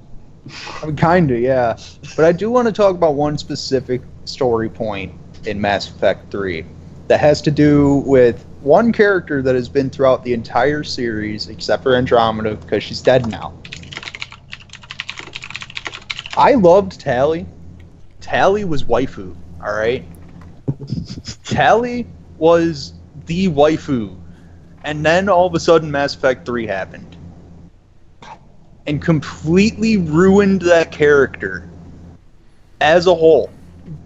I mean, kinda, yeah. But I do want to talk about one specific story point in Mass Effect 3 that has to do with one character that has been throughout the entire series, except for Andromeda, because she's dead now. I loved Tali. Tali was waifu, alright? Tali was the waifu. And then all of a sudden Mass Effect 3 happened. And completely ruined that character as a whole.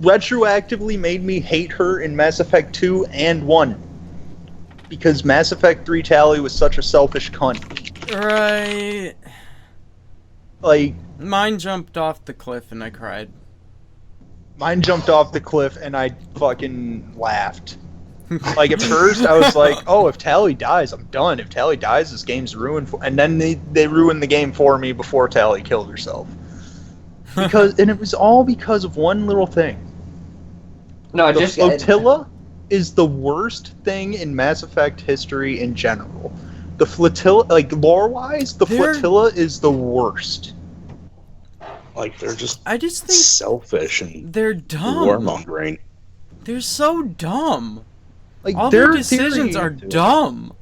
Retroactively made me hate her in Mass Effect 2 and 1. Because Mass Effect 3 Tali was such a selfish cunt. Right. Like, Mine jumped off the cliff and I cried. mine jumped off the cliff and I fucking laughed. Like, at first I was like, oh, if Tali dies, I'm done. If Tali dies, this game's ruined. And then they ruined the game for me before Tali killed herself. And it was all because of one little thing. No, The just flotilla is the worst thing in Mass Effect history in general. The flotilla, like, lore-wise, the They're- flotilla is the worst. Like, they're just I just think selfish and they're dumb. warmongering. They're so dumb. Like, All their their decisions theory- are dumb.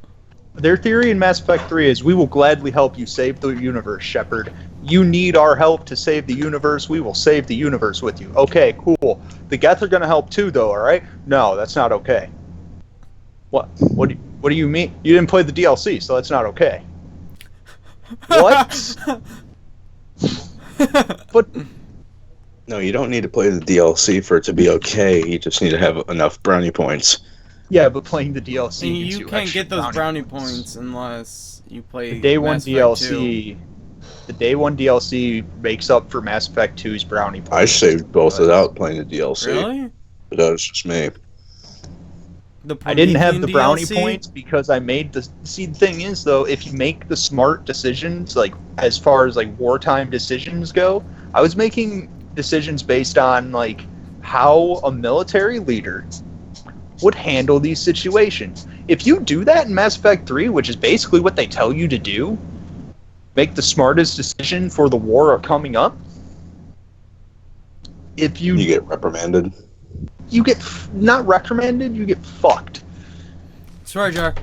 Their theory in Mass Effect 3 is, we will gladly help you save the universe, Shepard. You need our help to save the universe. We will save the universe with you. Okay, cool. The Geth are going to help too, though, alright? No, that's not okay. What? What do you mean? You didn't play the DLC, so that's not okay. What? But No, you don't need to play the DLC for it to be okay. You just need to have enough brownie points. yeah, but playing the DLC And gives you you can't extra get those brownie points unless you play The day one Mass Effect 2. DLC. The day one DLC makes up for Mass Effect 2's brownie points. I saved both without playing the DLC, Really? but that was just me. The I didn't have Promethean the brownie DLC? points because I made the. See, the thing is, though, if you make the smart decisions, like as far as like wartime decisions go, I was making decisions based on like how a military leader would handle these situations. If you do that in Mass Effect 3, which is basically what they tell you to do, make the smartest decision for the war coming up. If You get reprimanded. you get not reprimanded, you get fucked. Sorry, Jar.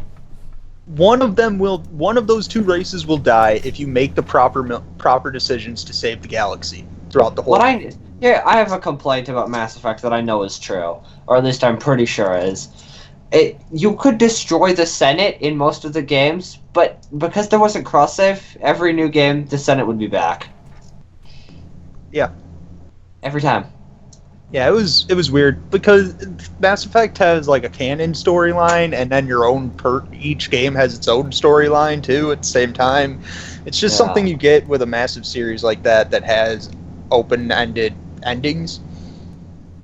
One of those two races will die if you make the proper decisions to save the galaxy throughout the whole. I have a complaint about Mass Effect that I know is true, or at least I'm pretty sure is. You could destroy the Senate in most of the games, but because there wasn't cross save, every new game the Senate would be back. Yeah. Every time. Yeah, it was weird because Mass Effect has like a canon storyline, and then your own each game has its own storyline too at the same time. It's just Yeah. something you get with a massive series like that has open-ended endings.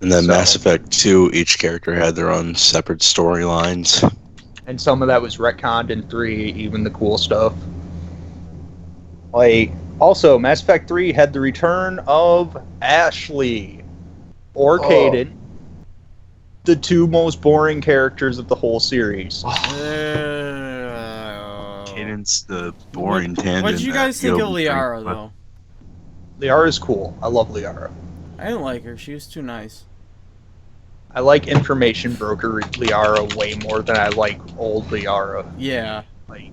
And then So- Mass Effect 2, each character had their own separate storylines. And some of that was retconned in 3, even the cool stuff. Like, also, Mass Effect 3 had the return of Ashley, or Oh. Kaidan, the two most boring characters of the whole series. Cadence, the boring tangent. What did you guys that think of Gil was Liara, bringing- though? Liara's cool. I love Liara. I didn't like her. She was too nice. I like information broker Liara way more than I like old Liara. Yeah. Like,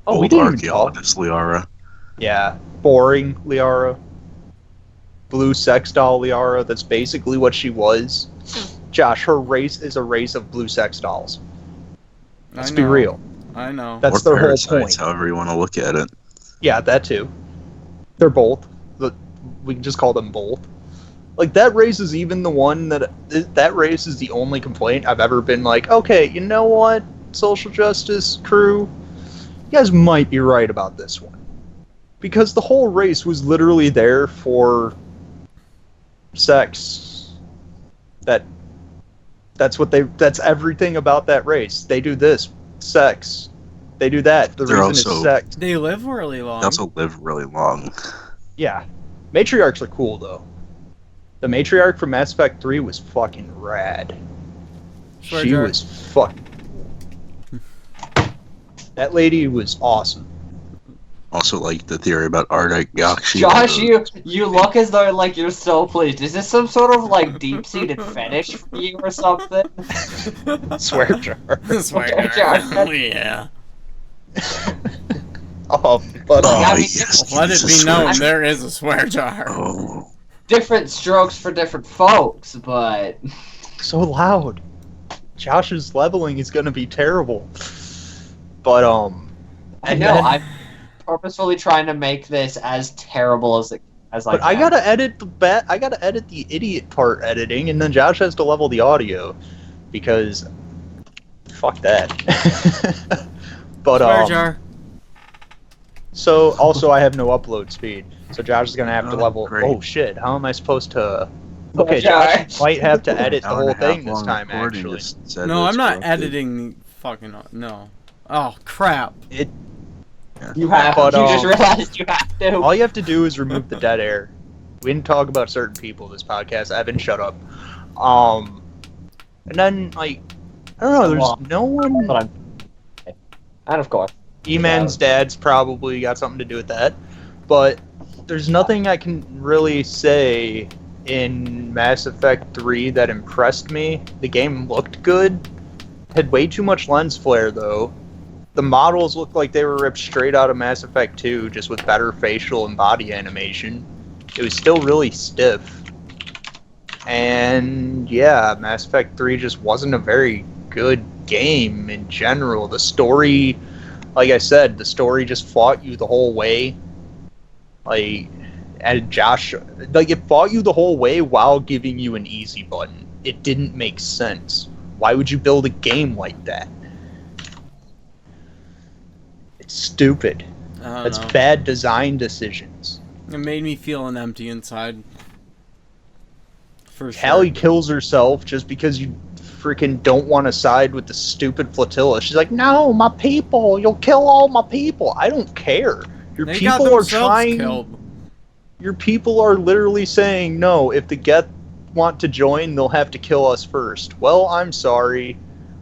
Old we didn't even talk. archaeologist Liara. Yeah, boring Liara. Blue sex doll Liara, that's basically what she was. Josh, her race is a race of blue sex dolls. Let's I be know. real. I know. That's Or their whole parasites, point. however you want to look at it. Yeah, that too. They're both. We can just call them both. Like, that race is even the one that race is the only complaint I've ever been like, okay, you know what, social justice crew, you guys might be right about this one. Because the whole race was literally there for sex. That That's everything about that race. They do this, sex. They do that. The They're reason also- is sex. They live really long. They also live really long. Yeah. Matriarchs are cool, though. The matriarch from Mass Effect 3 was fucking rad. Swear She jar. was fucking... That lady was awesome. Also, like the theory about Ardite Yakshi. Josh, you look as though like you're so pleased. Is this some sort of like deep-seated fetish for you or something? Swear jar. Swear jar. Yeah. But Yeah, I mean, yes, Let it he's a be swear- known there is a swear jar. Oh, different strokes for different folks, but so loud. Josh's leveling is gonna be terrible. But I know I'm purposefully trying to make this as terrible as I But I can. gotta edit the idiot part editing, and then Josh has to level the audio because fuck that. But Swear jar. so also I have no upload speed, so Josh is gonna have to Oh, level. great. Oh shit! How am I supposed to? Okay, Swear jar. Josh might have to edit the hour and whole a half thing this long time. recording Actually, just said No, that I'm not it's corrupted. editing fucking... No. Oh, crap. You have. But, you just realized you have to. all you have to do is remove the dead air. We didn't talk about certain people this podcast. Evan, shut up. And then like I don't know. There's no one. But and of course, E-Man's dad's probably got something to do with that, but there's nothing I can really say in Mass Effect 3 that impressed me. The game looked good, had way too much lens flare though. The models looked like they were ripped straight out of Mass Effect 2, just with better facial and body animation. It was still really stiff. And yeah, Mass Effect 3 just wasn't a very good game in general. The story, like I said, the story just fought you the whole way. Like, and Josh, like, it fought you the whole way while giving you an easy button. It didn't make sense. Why would you build a game like that? It's stupid. I don't That's know. bad design decisions. It made me feel an empty inside. For sure. Callie kills herself just because you freaking don't want to side with the stupid flotilla. She's like, no, my people, you'll kill all my people. I don't care. Your They got people are themselves trying. killed. Your people are literally saying, no, if the Geth want to join, they'll have to kill us first. Well, I'm sorry.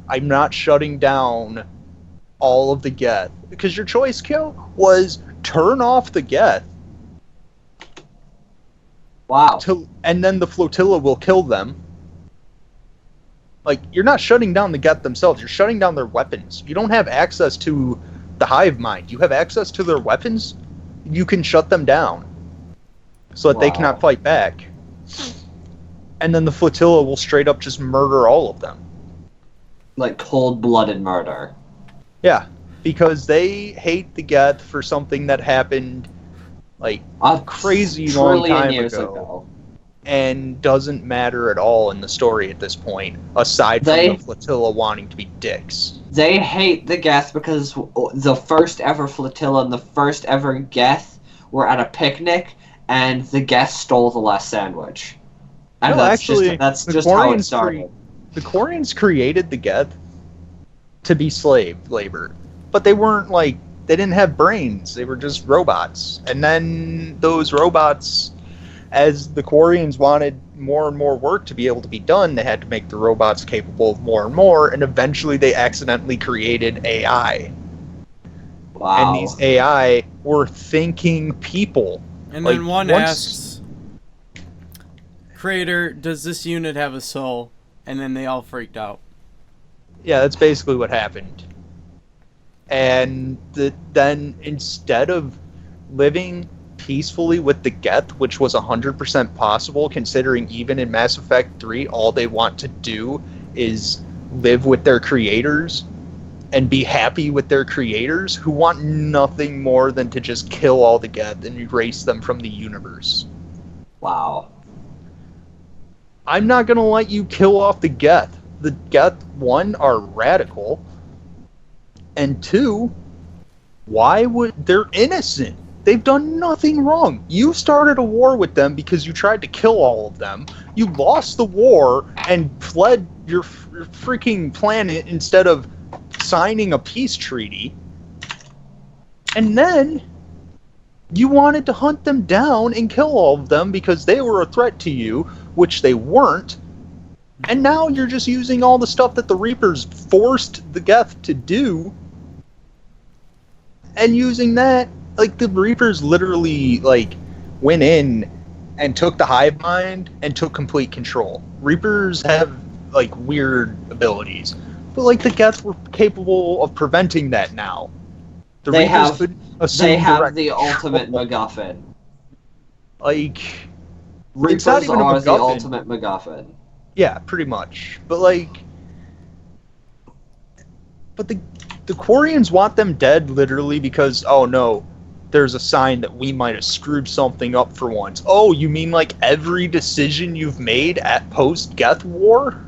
I'm not shutting down all of the Geth. Because your choice kill was turn off the Geth, wow. and then the flotilla will kill them. Like, you're not shutting down the Geth themselves, you're shutting down their weapons. You don't have access to the hive mind. You have access to their weapons, you can shut them down. So that they Wow. cannot fight back. And then the flotilla will straight up just murder all of them. Like cold-blooded murder. Yeah. Because they hate the Geth for something that happened, like, A crazy long trillion time years ago. And doesn't matter at all in the story at this point, aside from They- the flotilla wanting to be dicks. They hate the Geth because the first ever flotilla and the first ever Geth were at a picnic, and the Geth stole the last sandwich. And No, that's actually, that's the just how it Quarians started. The Quarians created the Geth to be slave labor, but they weren't like, they didn't have brains. They were just robots. And then those robots, as the Quarians wanted more and more work to be able to be done, they had to make the robots capable of more and more, and eventually they accidentally created AI. Wow. And these AI were thinking people. And Like, then one once- asks, Creator, does this unit have a soul? And then they all freaked out. Yeah, that's basically what happened. And then instead of living peacefully with the Geth, which was 100% possible, considering even in Mass Effect 3, all they want to do is live with their creators and be happy with their creators, who want nothing more than to just kill all the Geth and erase them from the universe. Wow. I'm not going to let you kill off the Geth. The Geth, one, are radical, and two, why would... They're innocent. They've done nothing wrong. You started a war with them because you tried to kill all of them. You lost the war and fled your freaking planet instead of signing a peace treaty. And then you wanted to hunt them down and kill all of them because they were a threat to you, which they weren't. And now you're just using all the stuff that the Reapers forced the Geth to do, and using that, like, the Reapers literally, like, went in and took the hive mind and took complete control. Reapers have, like, weird abilities, but, like, the Geth were capable of preventing that now. The They Reapers have- could assume They have direct the control. ultimate MacGuffin. Like, Reapers not even a are the MacGuffin. ultimate MacGuffin. yeah, pretty much. But, like, but the Quarians want them dead literally because, oh no, there's a sign that we might have screwed something up for once. Oh, you mean like every decision you've made at post-Geth War?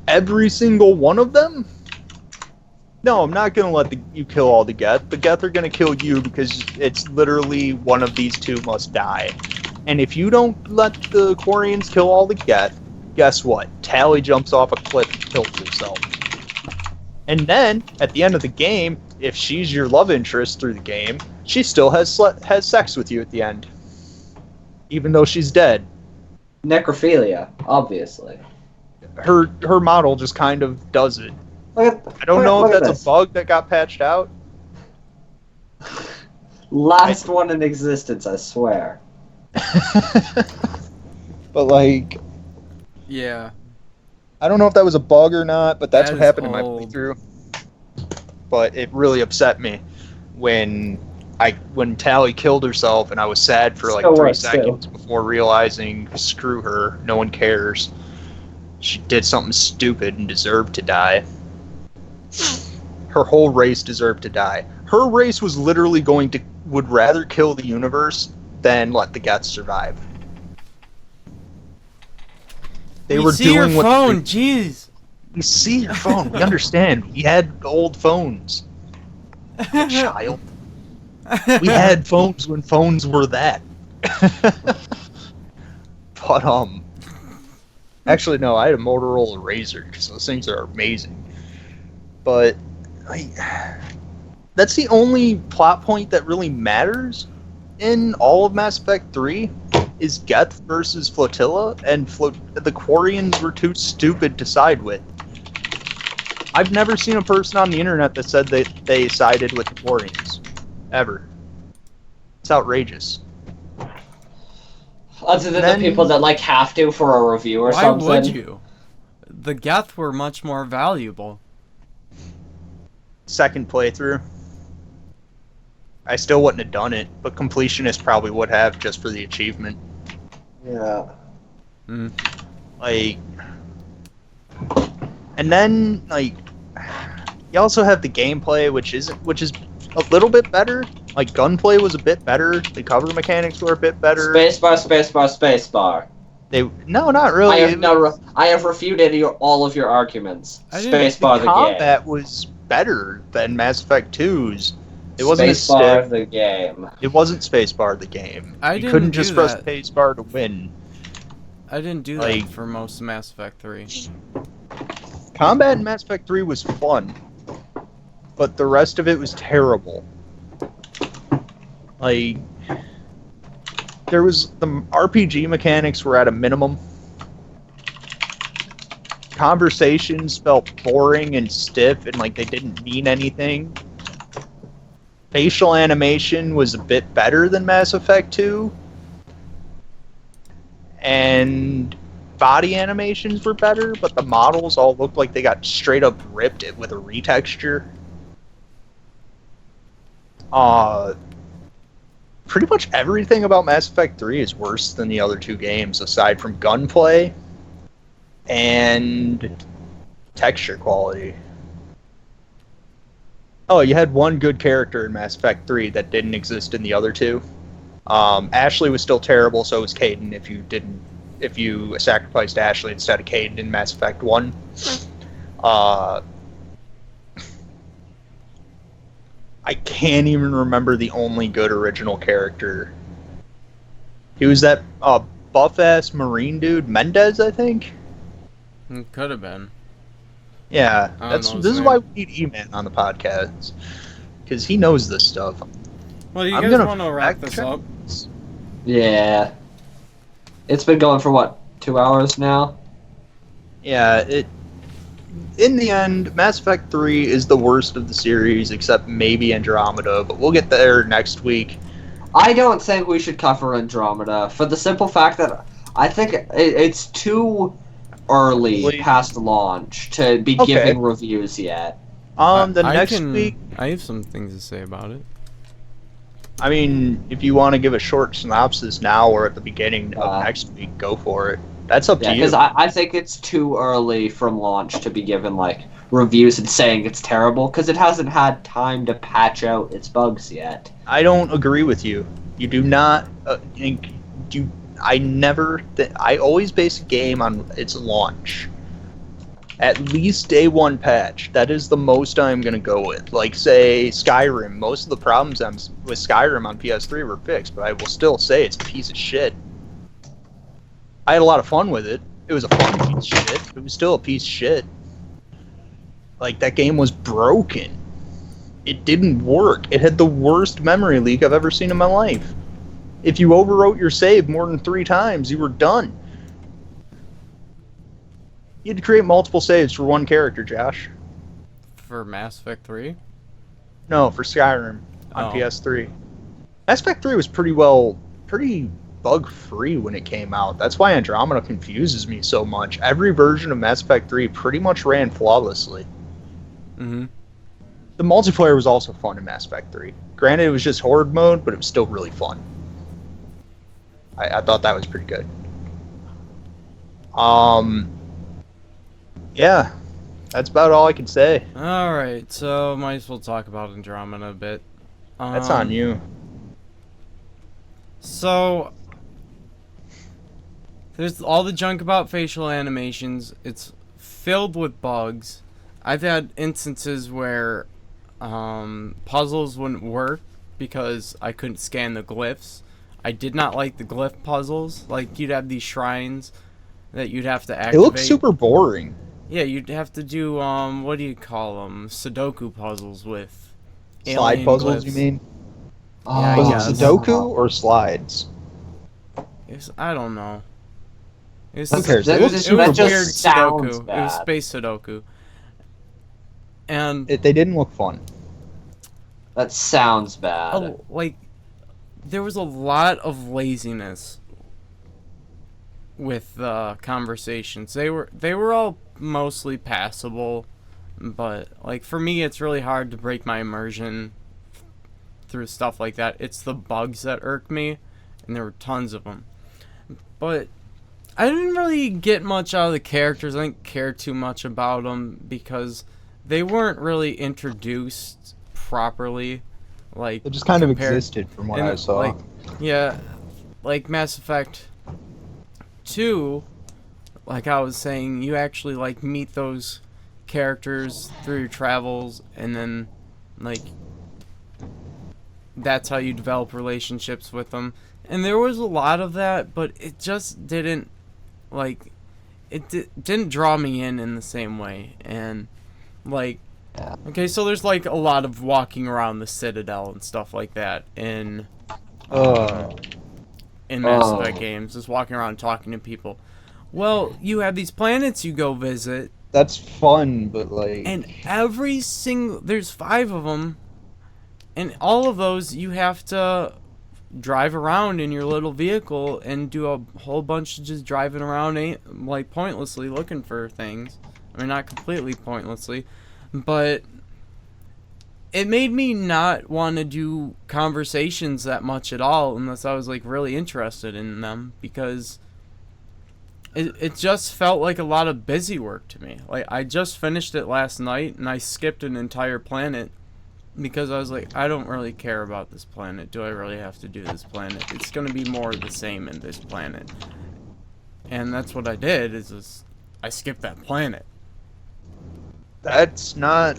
Every single one of them? No, I'm not going to let you kill all the Geth. The Geth are going to kill you because it's literally one of these two must die. And if you don't let the Quarians kill all the Geth, guess what? Tally jumps off a cliff and kills herself. And then, at the end of the game, if she's your love interest through the game, she still has sex with you at the end. Even though she's dead. Necrophilia, obviously. Her model just kind of does it. Look at, I don't know look if at that's this. a bug that got patched out. Last one in existence, I swear. But, like, Yeah. I don't know if that was a bug or not, but that's That what is happened in my old. playthrough. But it really upset me when Tally killed herself, and I was sad for like So 3 what, still? seconds before realizing, screw her, no one cares. She did something stupid and deserved to die. Her whole race deserved to die. Her race was literally would rather kill the universe than let the Geth survive. They we were see doing your what phone, jeez. We see your phone. We understand. We had old phones, child. We had phones when phones were that. But actually no, I had a Motorola Razr because those things are amazing. But that's the only plot point that really matters in all of Mass Effect 3 is Geth versus Flotilla, and the Quarians were too stupid to side with. I've never seen a person on the internet that said that they sided with the Quarians. Ever. It's outrageous. Other than Then- the people that like have to for a review or Why something. would you? The Geth were much more valuable. Second playthrough. I still wouldn't have done it, but completionists probably would have just for the achievement. Yeah. Mm. Like, and then like, you also have the gameplay, which is a little bit better. Like, gunplay was a bit better. The cover mechanics were a bit better. Spacebar, spacebar, spacebar. No, not really. I have refuted all of your arguments. I didn't- Spacebar the game. Combat was better than Mass Effect 2's. It wasn't as Spacebar stiff. the game. It wasn't spacebar the game. I You didn't couldn't do just press that. spacebar to win. I didn't do Like- that for most of Mass Effect 3. Combat in Mass Effect 3 was fun, but the rest of it was terrible. Like, the RPG mechanics were at a minimum. Conversations felt boring and stiff and like they didn't mean anything. Facial animation was a bit better than Mass Effect 2. And body animations were better, but the models all looked like they got straight up ripped with a retexture. Pretty much everything about Mass Effect 3 is worse than the other two games, aside from gunplay and texture quality. Oh, you had one good character in Mass Effect 3 that didn't exist in the other two. Ashley was still terrible, so was Caden if you sacrificed Ashley instead of Caden in Mass Effect 1. I can't even remember the only good original character. He was that buff-ass Marine dude, Mendez, I think? It could have been. Yeah, I don't know his this is name. why we need E-Man on the podcast. Because he knows this stuff. Well, do you I'm guys gonna want to wrap fact this check up? this. Yeah. It's been going for what, 2 hours now? Yeah, in the end, Mass Effect 3 is the worst of the series, except maybe Andromeda, but we'll get there next week. I don't think we should cover Andromeda for the simple fact that I think it's too early past launch to be Okay. giving reviews yet. Next week, I have some things to say about it. I mean, if you want to give a short synopsis now or at the beginning of Uh, next week, go for it. That's up Yeah, to you. because I think it's too early from launch to be given like reviews and saying it's terrible because it hasn't had time to patch out its bugs yet. I don't agree with you. You do not. I always base a game on its launch. At least day one patch. That is the most I'm gonna go with. Like say Skyrim. Most of the problems with Skyrim on PS3 were fixed, but I will still say it's a piece of shit. I had a lot of fun with it. It was a fun piece of shit. It was still a piece of shit. Like that game was broken. It didn't work. It had the worst memory leak I've ever seen in my life. If you overwrote your save more than 3 times, you were done. You had to create multiple saves for one character, Josh. For Mass Effect 3? No, for Skyrim on Oh. PS3. Mass Effect 3 was pretty bug-free when it came out. That's why Andromeda confuses me so much. Every version of Mass Effect 3 pretty much ran flawlessly. Mm-hmm. The multiplayer was also fun in Mass Effect 3. Granted, it was just Horde mode, but it was still really fun. I thought that was pretty good. Yeah, that's about all I can say. Alright, so might as well talk about Andromeda a bit. That's on you. So, there's all the junk about facial animations. It's filled with bugs. I've had instances where puzzles wouldn't work because I couldn't scan the glyphs. I did not like the glyph puzzles. Like, you'd have these shrines that you'd have to activate. It looks super boring. Yeah, you'd have to do, what do you call them? Sudoku puzzles with Slide alien puzzles, glyphs. you mean? Yeah, I Was guess. it Sudoku or slides? I don't know. It was, Who cares? It It was, looks it was super just weird sounds Sudoku. It was bad. space Sudoku. And They didn't look fun. That sounds bad. like there was a lot of laziness with the conversations. They were all mostly passable, but like for me it's really hard to break my immersion through stuff like that. It's the bugs that irk me, and there were tons of them. But I didn't really get much out of the characters. I didn't care too much about them because they weren't really introduced properly. Like It just kind of compared- existed from what and, I saw. Like, yeah, like Mass Effect 2, like I was saying, you actually like meet those characters through your travels, and then like that's how you develop relationships with them. And there was a lot of that, but it just didn't like didn't draw me in the same way. And like okay, so there's like a lot of walking around the Citadel and stuff like that in Mass Effect games, just walking around talking to people. Well, you have these planets you go visit, That's fun, but like... and every single there's 5 of them, and all of those you have to drive around in your little vehicle and do a whole bunch of just driving around like pointlessly looking for things. I mean, not completely pointlessly, but it made me not want to do conversations that much at all unless I was like really interested in them, because it just felt like a lot of busy work to me. Like I just finished it last night and I skipped an entire planet because I was like, I don't really care about this planet. Do I really have to do this planet? It's going to be more of the same in this planet. And that's what I did, is I skipped that planet. That's not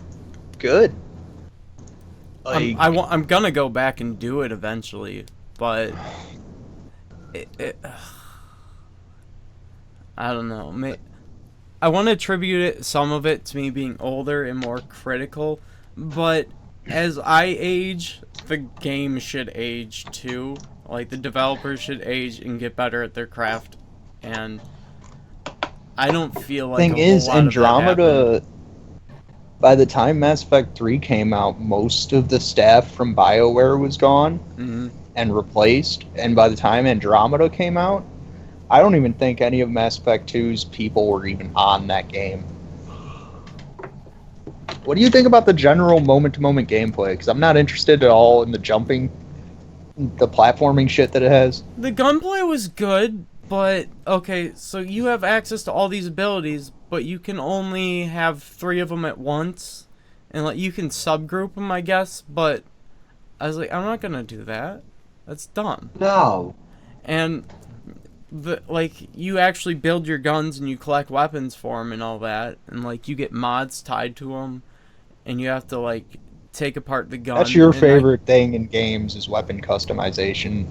good. Like, I'm gonna go back and do it eventually, but I don't know. I want to attribute some of it to me being older and more critical, but as I age, the game should age too. Like, the developers should age and get better at their craft, and I don't feel like thing a whole is, lot of that happened. Andromeda, by the time Mass Effect 3 came out, most of the staff from BioWare was gone Mhm. and replaced. And by the time Andromeda came out, I don't even think any of Mass Effect 2's people were even on that game. What do you think about the general moment-to-moment gameplay? Because I'm not interested at all in the jumping, the platforming shit that it has. The gunplay was good, but okay, so you have access to all these abilities, but you can only have 3 of them at once, and like you can subgroup them, I guess. But I was like, I'm not gonna do that. That's dumb. No. And you actually build your guns and you collect weapons for them and all that, and like you get mods tied to them, and you have to like take apart the gun. That's your and, favorite thing in games is weapon customization.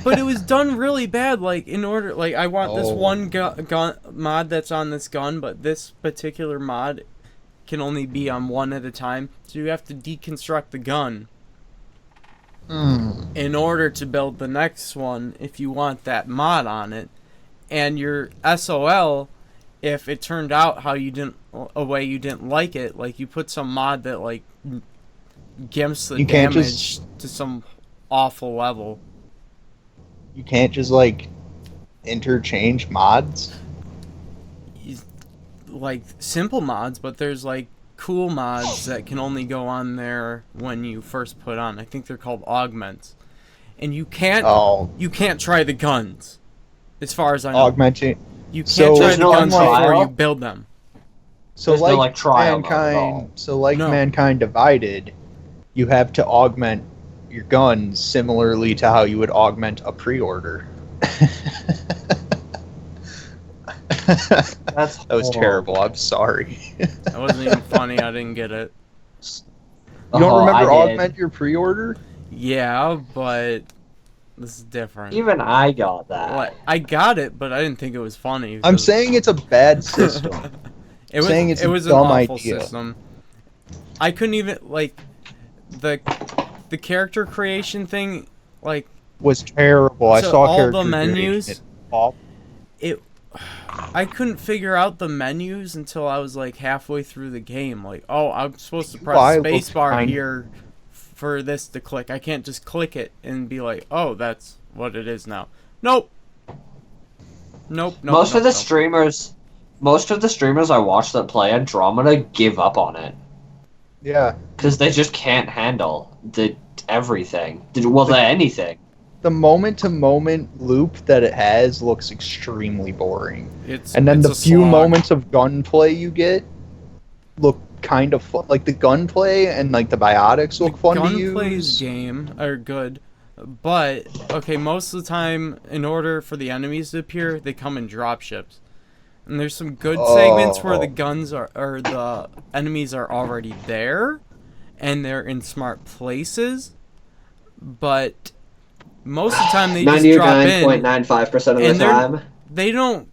But it was done really bad. Like, in order, like, I want this Oh. one gun mod that's on this gun, but this particular mod can only be on one at a time. So you have to deconstruct the gun in order to build the next one if you want that mod on it. And your SOL, if it turned out a way you didn't like it, like you put some mod that like gimps the You can't damage to some awful level. You can't just, like, interchange mods? Like simple mods, but there's like cool mods that can only go on there when you first put on. I think they're called augments, and you can't try the guns, as far as I know. Augmenting. You can't So- try There's the no, guns like, before trial? you build them. So There's no, like, trial mode at all. Mankind, so like No. Mankind Divided, you have to augment your guns similarly to how you would augment a pre-order. That's That was horrible. terrible. I'm sorry. That wasn't even funny. I didn't get it. You don't Oh, remember I did. augment your pre-order? Yeah, but this is different. Even I got that. Like, I got it, but I didn't think it was funny. I'm 'cause saying it's a bad system. Saying it's it a was dumb an awful idea. system. I couldn't even like the character creation thing. Like, Was terrible. I so saw all character the menus. creation. It's awful. I couldn't figure out the menus until I was like halfway through the game. Like, oh, I'm supposed to press UI looks spacebar fine. here for this to click. I can't just click it and be like, oh, that's what it is now. Nope. Most of the streamers I watch that play Andromeda give up on it Yeah. because they just can't handle everything. Anything. The moment-to-moment loop that it has looks extremely boring. It's And then it's the a few slog. moments of gunplay you get look kind of fun. Like the gunplay and like the biotics look fun to Gunplay's use. game are good, but okay, most of the time, in order for the enemies to appear, they come in dropships. And there's some good segments where the guns or the enemies are already there, and they're in smart places. But most of the time, they just drop in. 99.95% of the And time.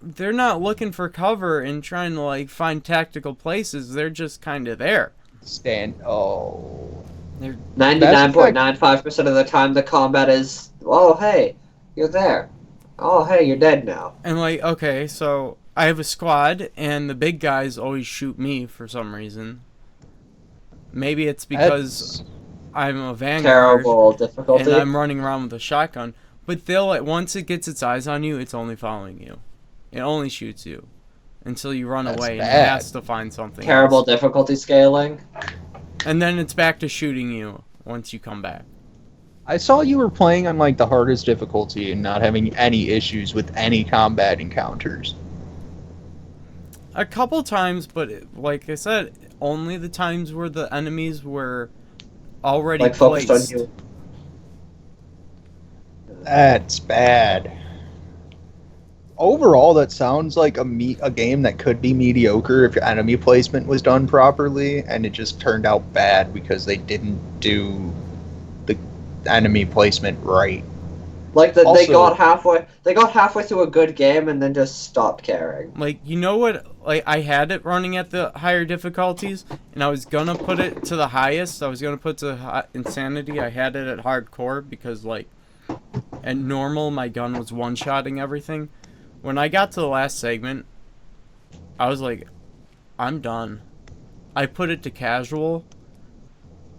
They're not looking for cover and trying to like find tactical places. They're just kind of there. They're 99.95% of the time, the combat is, oh hey, you're there. Oh hey, you're dead now. And like, okay, so I have a squad, and the big guys always shoot me for some reason. Maybe it's because I'm a vanguard Terrible difficulty. and I'm running around with a shotgun. But once it gets its eyes on you, it's only following you. It only shoots you until you run That's away and bad. it has to find something Terrible else. difficulty scaling. And then it's back to shooting you once you come back. I saw you were playing on like the hardest difficulty and not having any issues with any combat encounters. A couple times, but like I said, only the times where the enemies were already Like focused on placed. That's bad. overall, that sounds like a game that could be mediocre if your enemy placement was done properly, and it just turned out bad because they didn't do the enemy placement right. Like they Also- got halfway through a good game and then just stopped caring. Like, you know what? Like, I had it running at the higher difficulties, and I was gonna put it to the highest. I was gonna put to insanity. I had it at hardcore because, like, at normal, my gun was one-shotting everything. When I got to the last segment, I was like, I'm done. I put it to casual,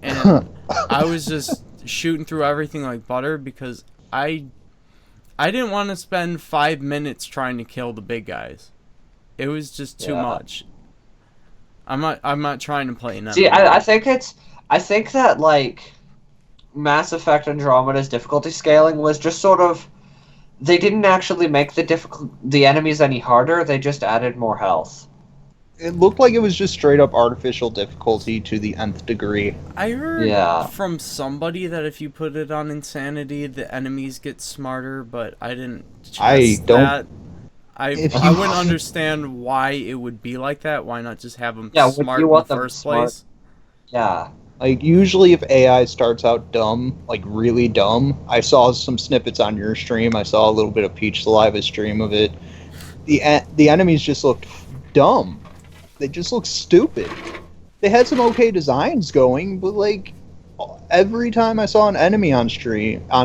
and I was just shooting through everything like butter because I didn't want to spend 5 minutes trying to kill the big guys. It was just too much. I'm not trying to play an See, MMO. I think that like Mass Effect Andromeda's difficulty scaling was just sort of, they didn't actually make the enemies any harder. They just added more health. It looked like it was just straight up artificial difficulty to the nth degree. I heard Yeah. from somebody that if you put it on insanity, the enemies get smarter, but I didn't trust I don't- that. I If I you- wouldn't understand why it would be like that. Why not just have them Yeah, would smart you in the want them first smart? place? Yeah. Like, usually if AI starts out dumb, like really dumb, I saw some snippets on your stream, I saw a little bit of Peach Saliva's stream of it. The enemies just looked dumb. They just looked stupid. They had some okay designs going, but like, every time I saw an enemy on screen, I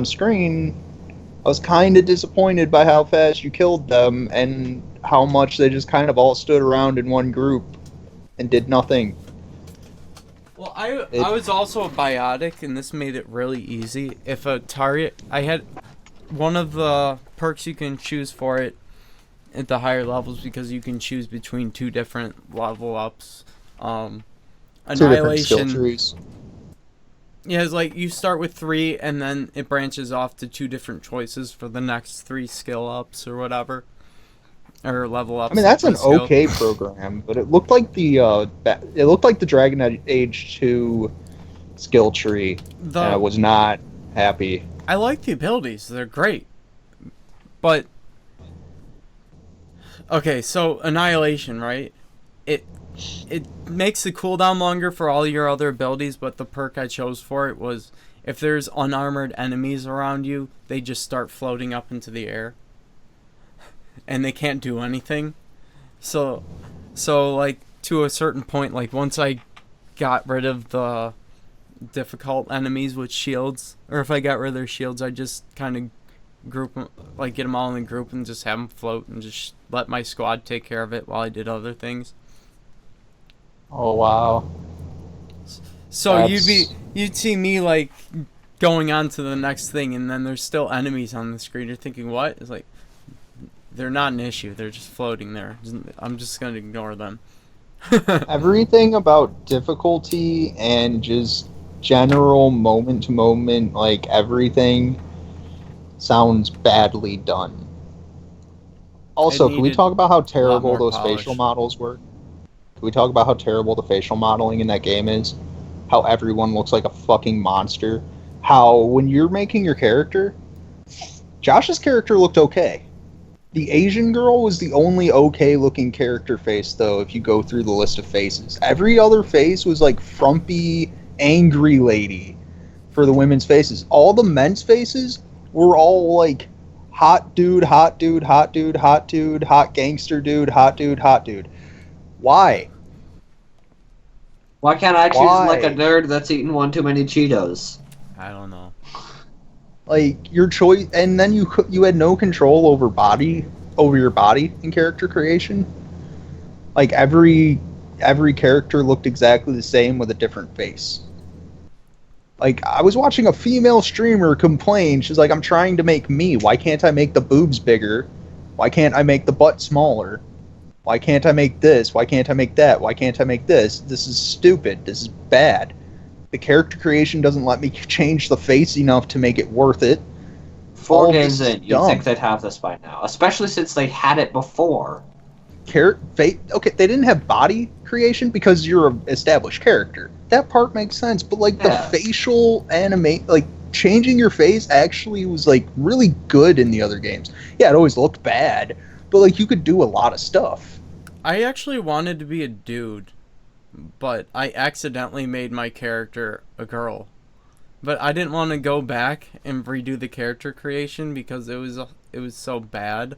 was kind of disappointed by how fast you killed them and how much they just kind of all stood around in one group and did nothing. Well, I was also a biotic, and this made it really easy. If a target, I had one of the perks you can choose for it at the higher levels because you can choose between two different level ups. Two different skill Annihilation. trees. Yeah, it's like you start with 3, and then it branches off to 2 different choices for the next 3 skill ups or whatever, or level ups. I mean, that's an per skill. okay program, but it looked like the Dragon Age 2 skill tree. And I was not happy. I like the abilities; they're great, but okay. So Annihilation, right? It makes the cooldown longer for all your other abilities, but the perk I chose for it was if there's unarmored enemies around you, they just start floating up into the air. And they can't do anything. So like to a certain point, like once I got rid of the difficult enemies with shields, or if I got rid of their shields, I just kind of group them, like get them all in a group and just have them float and just let my squad take care of it while I did other things. Oh wow. So That's- you'd see me like going on to the next thing, and then there's still enemies on the screen. You're thinking, what? It's like they're not an issue. They're just floating there. I'm just gonna ignore them. Everything about difficulty and just general moment to moment, like everything sounds badly done. Also, can we needed talk about how terrible more those polish. facial models were? Can we talk about how terrible the facial modeling in that game is? How everyone looks like a fucking monster? How when you're making your character, Josh's character looked okay. The Asian girl was the only okay looking character face, though, if you go through the list of faces. Every other face was like frumpy, angry lady for the women's faces. All the men's faces were all like hot dude, hot dude, hot dude, hot dude, hot gangster dude, hot dude, hot dude. Why? Why can't I choose Why? like a nerd that's eaten one too many Cheetos? I don't know. Like your choice, and then you had no control over your body in character creation. Like every character looked exactly the same with a different face. Like I was watching a female streamer complain. She's like, "I'm trying to make me. Why can't I make the boobs bigger? Why can't I make the butt smaller? Why can't I make this? Why can't I make that? Why can't I make this? This is stupid. This is bad. The character creation doesn't let me change the face enough to make it worth it." 4 All games this is in, you'd dumb. think they'd have this by now, especially since they had it before. Okay, they didn't have body creation because you're an established character. That part makes sense, but like Yeah. the facial animate, like changing your face actually was like really good in the other games. Yeah, it always looked bad, but like you could do a lot of stuff. I actually wanted to be a dude, but I accidentally made my character a girl. But I didn't want to go back and redo the character creation because it was so bad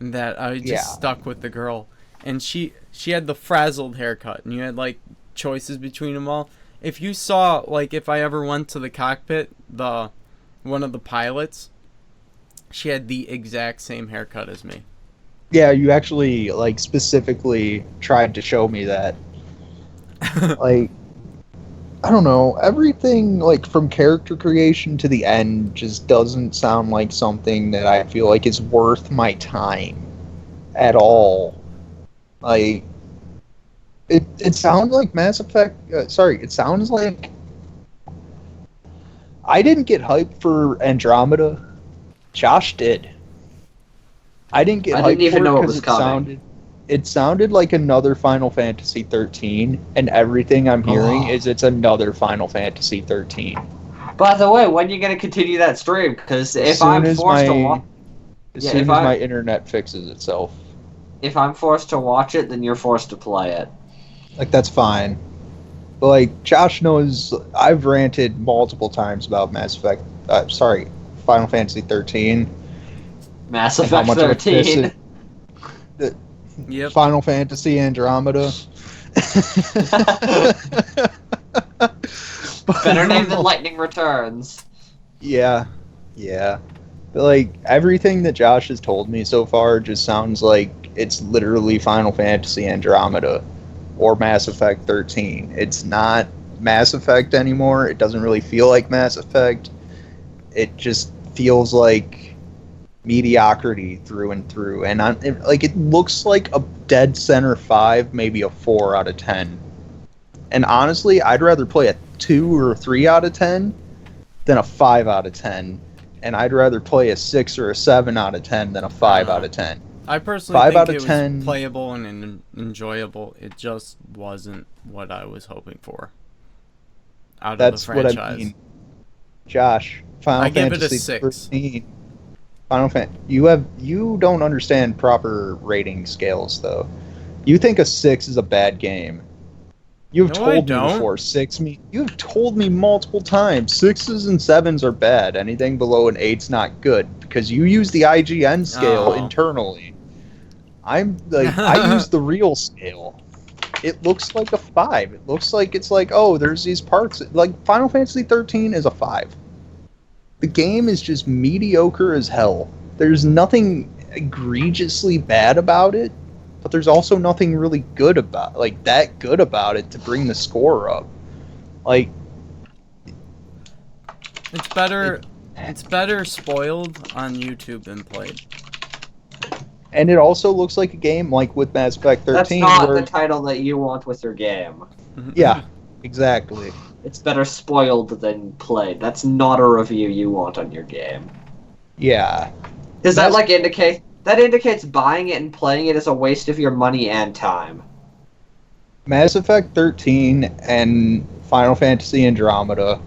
that I just stuck with the girl. And she had the frazzled haircut, and you had like choices between them all. If you saw, like, if I ever went to the cockpit, one of the pilots, she had the exact same haircut as me. Yeah, you actually like specifically tried to show me that. Like, I don't know, everything like from character creation to the end just doesn't sound like something that I feel like is worth my time at all. Like, it sounds like Mass Effect. It sounds like I didn't get hyped for Andromeda. Josh did. I didn't get hyped I didn't even for know it it was coming. it sounded like another Final Fantasy 13, and everything I'm hearing is it's another Final Fantasy 13. By the way, when are you gonna continue that stream? Because if I'm forced to watch, as soon as my internet fixes itself, if I'm forced to watch it, then you're forced to play it. like that's fine. But like Josh knows, I've ranted multiple times about Final Fantasy 13. Mass Effect 13. Yep. Final Fantasy Andromeda. Better name than Lightning Returns. Yeah. But like everything that Josh has told me so far just sounds like it's literally Final Fantasy Andromeda or Mass Effect 13. It's not Mass Effect anymore. It doesn't really feel like Mass Effect. It just feels like mediocrity through and through, and it looks like a dead center 5, maybe a 4 out of 10. And honestly, I'd rather play a 2 or 3 out of 10 than a 5 out of 10, and I'd rather play a 6 or a 7 out of 10 than a 5 out of 10. I personally 5 think out of it 10 was playable and enjoyable. It just wasn't what I was hoping for out of That's the franchise. what I mean. Josh, Final I give Fantasy it a 6. 13. You don't understand proper rating scales though. You think a 6 is a bad game. You've No, I told me don't. before. You've told me multiple times 6s and 7s are bad. Anything below an 8's not good because you use the IGN scale Oh. internally. I'm like I use the real scale. It looks like a 5. It looks like it's like, oh, there's these parts. Like Final Fantasy 13 is a 5. The game is just mediocre as hell. There's nothing egregiously bad about it, but there's also nothing really good about it to bring the score up. Like, It's better spoiled on YouTube than played. and it also looks like a game like with Mass Effect 13 That's not where the title that you want with your game. yeah, exactly. It's better spoiled than played. That's not a review you want on your game. Yeah. Does that indicates buying it and playing it is a waste of your money and time. Mass Effect 13 and Final Fantasy Andromeda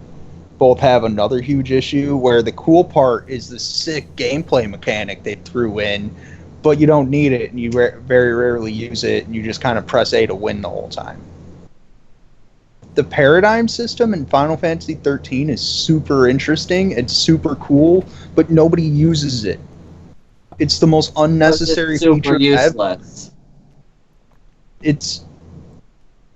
both have another huge issue where the cool part is the sick gameplay mechanic they threw in, but you don't need it and you very rarely use it and you just kind of press A to win the whole time. The paradigm system in Final Fantasy 13 is super interesting, it's super cool, but nobody uses it. It's the most unnecessary It's super feature useless.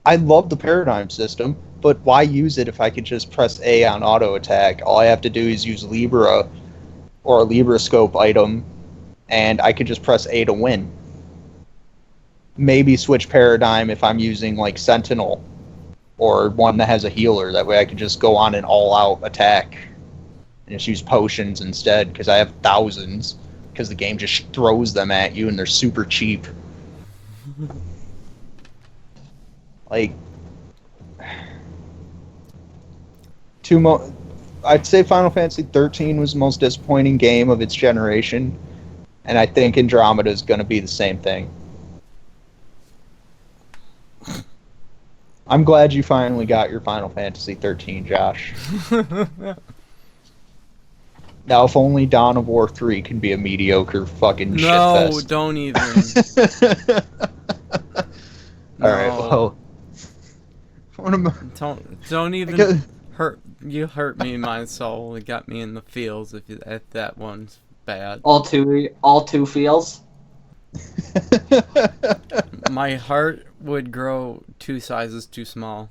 I love the paradigm system, but why use it if I could just press A on auto attack? All I have to do is use Libra or a Libra scope item, and I could just press A to win. Maybe switch paradigm if I'm using like Sentinel or one that has a healer. That way I could just go on an all-out attack and just use potions instead because I have thousands because the game just throws them at you and they're super cheap. Like, I'd say Final Fantasy 13 was the most disappointing game of its generation, and I think Andromeda is going to be the same thing. I'm glad you finally got your Final Fantasy 13, Josh. Now, if only Dawn of War 3 can be a mediocre fucking No, shitfest. don't even. All right, No. well, what am I? Don't even hurt. You hurt me in my soul. It got me in the feels. If that one's bad. All two feels. My heart would grow 2 sizes too small.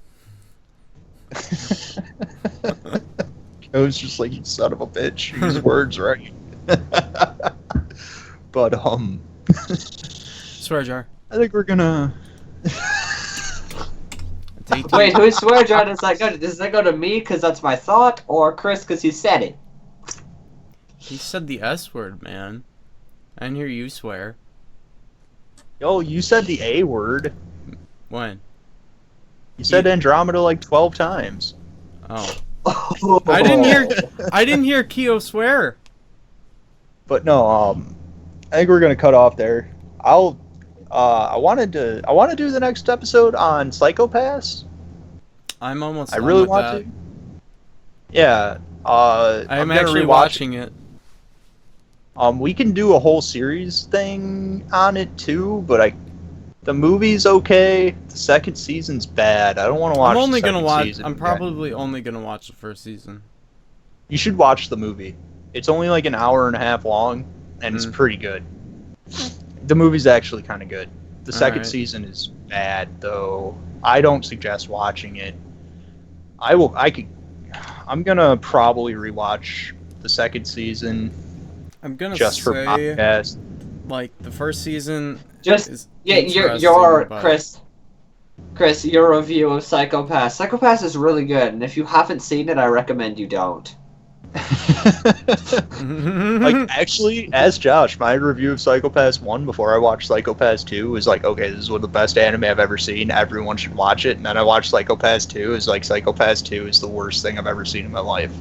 It was just like, you son of a bitch. Use words right. But Swear jar. I think we're gonna. It's 18. Wait, whose swear jar does that go to? Does that go to me because that's my thought, or Chris because he said it? He said the S word, man. I didn't hear you swear. Yo, you said the A word. When? You said Andromeda like 12 times. Oh. I didn't hear Keo swear. But no, I think we're gonna cut off there. I want to do the next episode on Psychopaths. I'm almost I done really with want that. to. Yeah. I'm gonna actually rewatch watching it. We can do a whole series thing on it too, but the movie's okay. The second season's bad. I don't want to watch. I'm only the gonna second watch. season I'm again. probably only gonna watch the first season. You should watch the movie. It's only like an hour and a half long, and it's pretty good. The movie's actually kind of good. The second Alright. season is bad, though. I don't suggest watching it. I'm gonna probably rewatch the second season I'm gonna just for say, podcast. like, the first season. Just is yeah, your interesting, but- Chris, your review of Psychopaths. Psychopaths is really good, and if you haven't seen it, I recommend you don't. Like, actually, as Josh, my review of Psychopaths 1 before I watched Psychopaths 2 was like, okay, this is one of the best anime I've ever seen. Everyone should watch it. And then I watched Psychopaths 2. It's like, Psychopaths 2 is the worst thing I've ever seen in my life.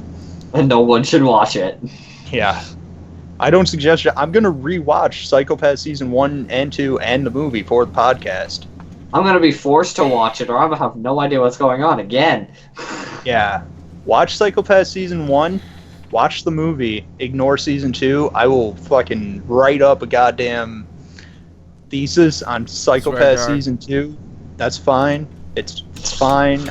And no one should watch it. Yeah. I don't suggest it. I'm going to rewatch Psychopaths Season 1 and 2 and the movie for the podcast. I'm gonna be forced to watch it, or I'm gonna have no idea what's going on again. Yeah. Watch Psychopaths Season 1. Watch the movie. Ignore Season 2. I will fucking write up a goddamn thesis on Psychopaths Swear jar. Season 2. That's fine. It's fine.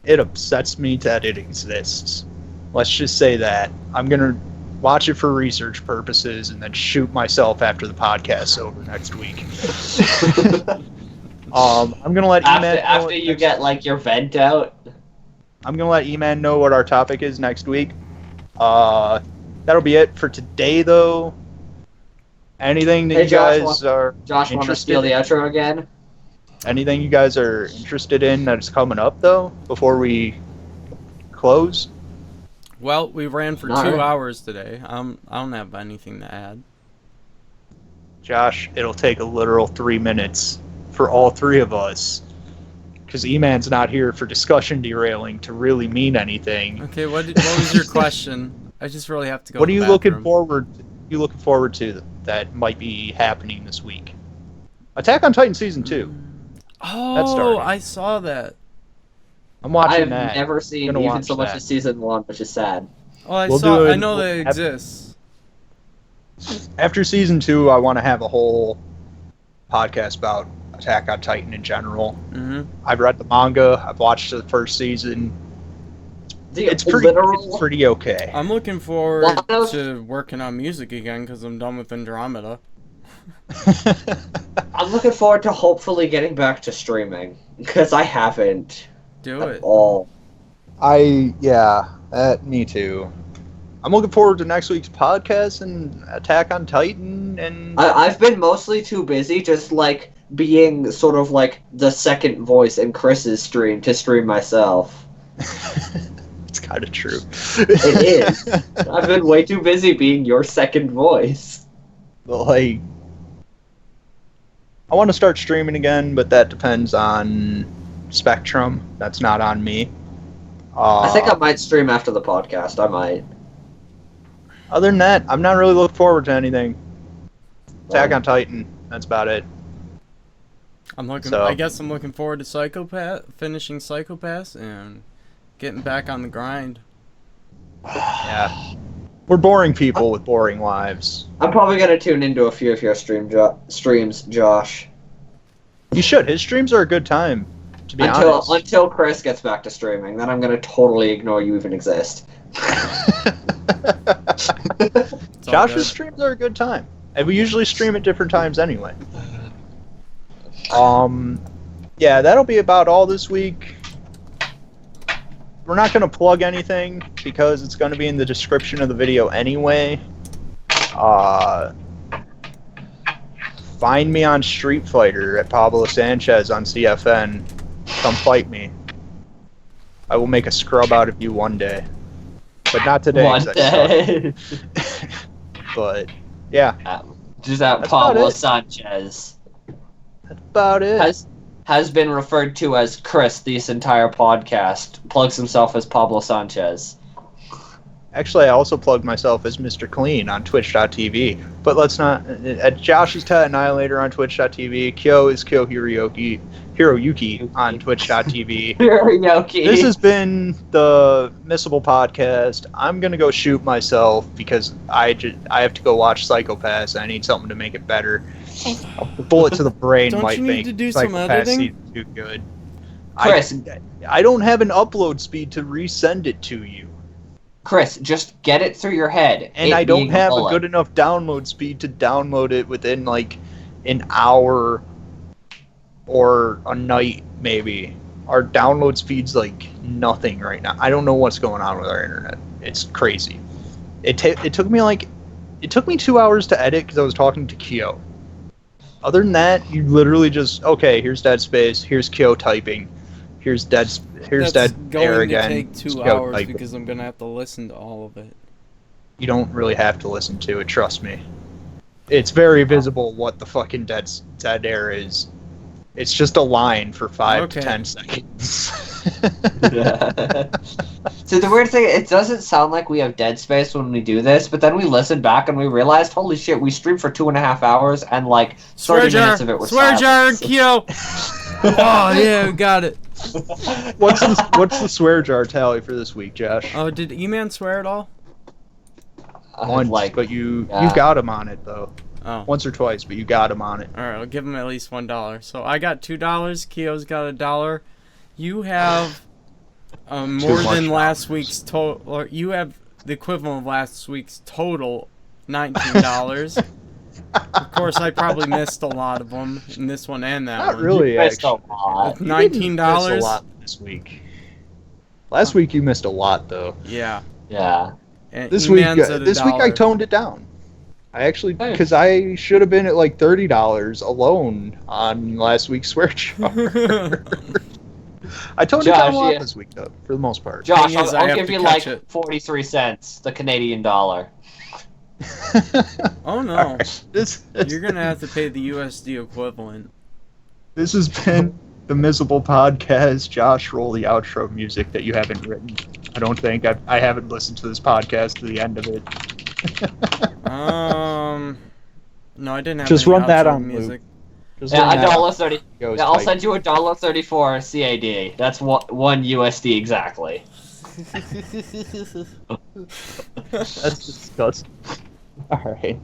It upsets me that it exists. Let's just say that. I'm going to watch it for research purposes and then shoot myself after the podcast's over next week. I'm going to let E-Man know After you get like your vent out. I'm going to let E-Man know what our topic is next week. That'll be it for today, though. Anything that Hey, you Josh, guys are Josh, want to steal the outro again? anything you guys are interested in that's coming up, though, before we close? Well, we ran for Not 2 really. hours today. I don't have anything to add. Josh, it'll take a literal 3 minutes for all three of us, because E-Man's not here for discussion derailing to really mean anything. Okay, what was your question? I just really have to go. What to are the you looking bathroom. forward to that might be happening this week? Attack on Titan Season 2. Oh, starting. I saw that. I'm watching I've that. never seen Gonna even watch so much that. as season 1, which is sad. Oh, I We'll saw. do it- I know we'll that it have- exists. After Season 2, I want to have a whole podcast about Attack on Titan in general. Hmm. I've read the manga. I've watched the first season. The It's pretty okay. I'm looking forward One of- to working on music again because I'm done with Andromeda. I'm looking forward to hopefully getting back to streaming, because I haven't Do at it. all. Me too. I'm looking forward to next week's podcast and Attack on Titan and I've been mostly too busy just like being sort of like the second voice in Chris's stream to stream myself. it's kind of true. It is. I've been way too busy being your second voice. But, like, I want to start streaming again, but that depends on Spectrum. That's not on me. I think I might stream after the podcast. I might. Other than that, I'm not really looking forward to anything. Attack on Titan. That's about it. I'm looking. So- I guess I'm looking forward to finishing Psychopaths and getting back on the grind. Yeah. We're boring people with boring lives. I'm probably gonna tune into a few of your streams, Josh. You should. His streams are a good time, to be honest. Until Chris gets back to streaming, then I'm gonna totally ignore you even exist. Josh's streams are a good time, and we usually stream at different times anyway. Yeah, that'll be about all this week. We're not going to plug anything because it's going to be in the description of the video anyway. Find me on Street Fighter at Pablo Sanchez on CFN. Come fight me. I will make a scrub out of you one day. But not today. One day. But, yeah. Just that That's Pablo about it. Sanchez. That's about it. Has been referred to as Chris this entire podcast. Plugs himself as Pablo Sanchez. Actually, I also plugged myself as Mr. Clean on Twitch.tv. But let's not... Josh is Tat Annihilator on Twitch.tv. Kyo is Kyo Hiroyuki on Twitch.tv. Hiroyuki. This has been the Missable podcast. I'm going to go shoot myself because I have to go watch Psychopaths. I need something to make it better. A bullet to the brain Don't might you need make to do some Psychopaths editing? season 2 good. Chris. I don't have an upload speed to resend it to you. Chris, just get it through your head. And I don't have a good enough download speed to download it within like an hour or a night, maybe. Our download speed's like nothing right now. I don't know what's going on with our internet. It's crazy. It took me 2 hours to edit because I was talking to Kyo. Other than that, you literally just, okay, here's Dead Space, here's Kyo typing, here's Dead Air going again. to take 2 Kyo hours typing. because I'm gonna have to listen to all of it. You don't really have to listen to it, trust me. It's very visible what the fucking Dead Air is. It's just a line for 5 to 10 seconds. So the weird thing, it doesn't sound like we have Dead Space when we do this, but then we listened back and we realized, holy shit, we streamed for 2.5 hours and like 30 minutes of it was Swear jar, silence. Kyo! Oh yeah, we got it. What's the swear jar tally for this week, Josh? Oh, did E-Man swear at all? Once, like, but you yeah. got him on it though. Oh. Once or twice, but you got him on it. Alright, I'll give him at least $1. So I got $2, Kyo's got $1. You have more much than last week's total, or you have the equivalent of last week's total, $19. Of course, I probably missed a lot of them in this one and that Not one. really, You missed a actually. lot. You didn't miss $19? a lot this week. Last week you missed a lot though. Yeah. Yeah. And This week E-Man's at I $1. toned it down. I actually, Hey. because I should have been at like $30 alone on last week's swear jar. I toned it down a lot yeah. this week though, for the most part. Josh, Thing is, I I'll have give to you catch like it. 43 cents, the Canadian dollar. Oh no. Alright, You're gonna have to pay the USD equivalent. This has been the Missable podcast. Josh, roll the outro music that you haven't written. I don't think I haven't listened to this podcast to the end of it. No, I didn't have Just any run that outro on loop. music. Just Yeah, learn that. $1.30. Goes Yeah, I'll tight. send you $1.34 CAD. That's one USD exactly. That's disgusting. All right.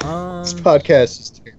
Um, This podcast is terrible.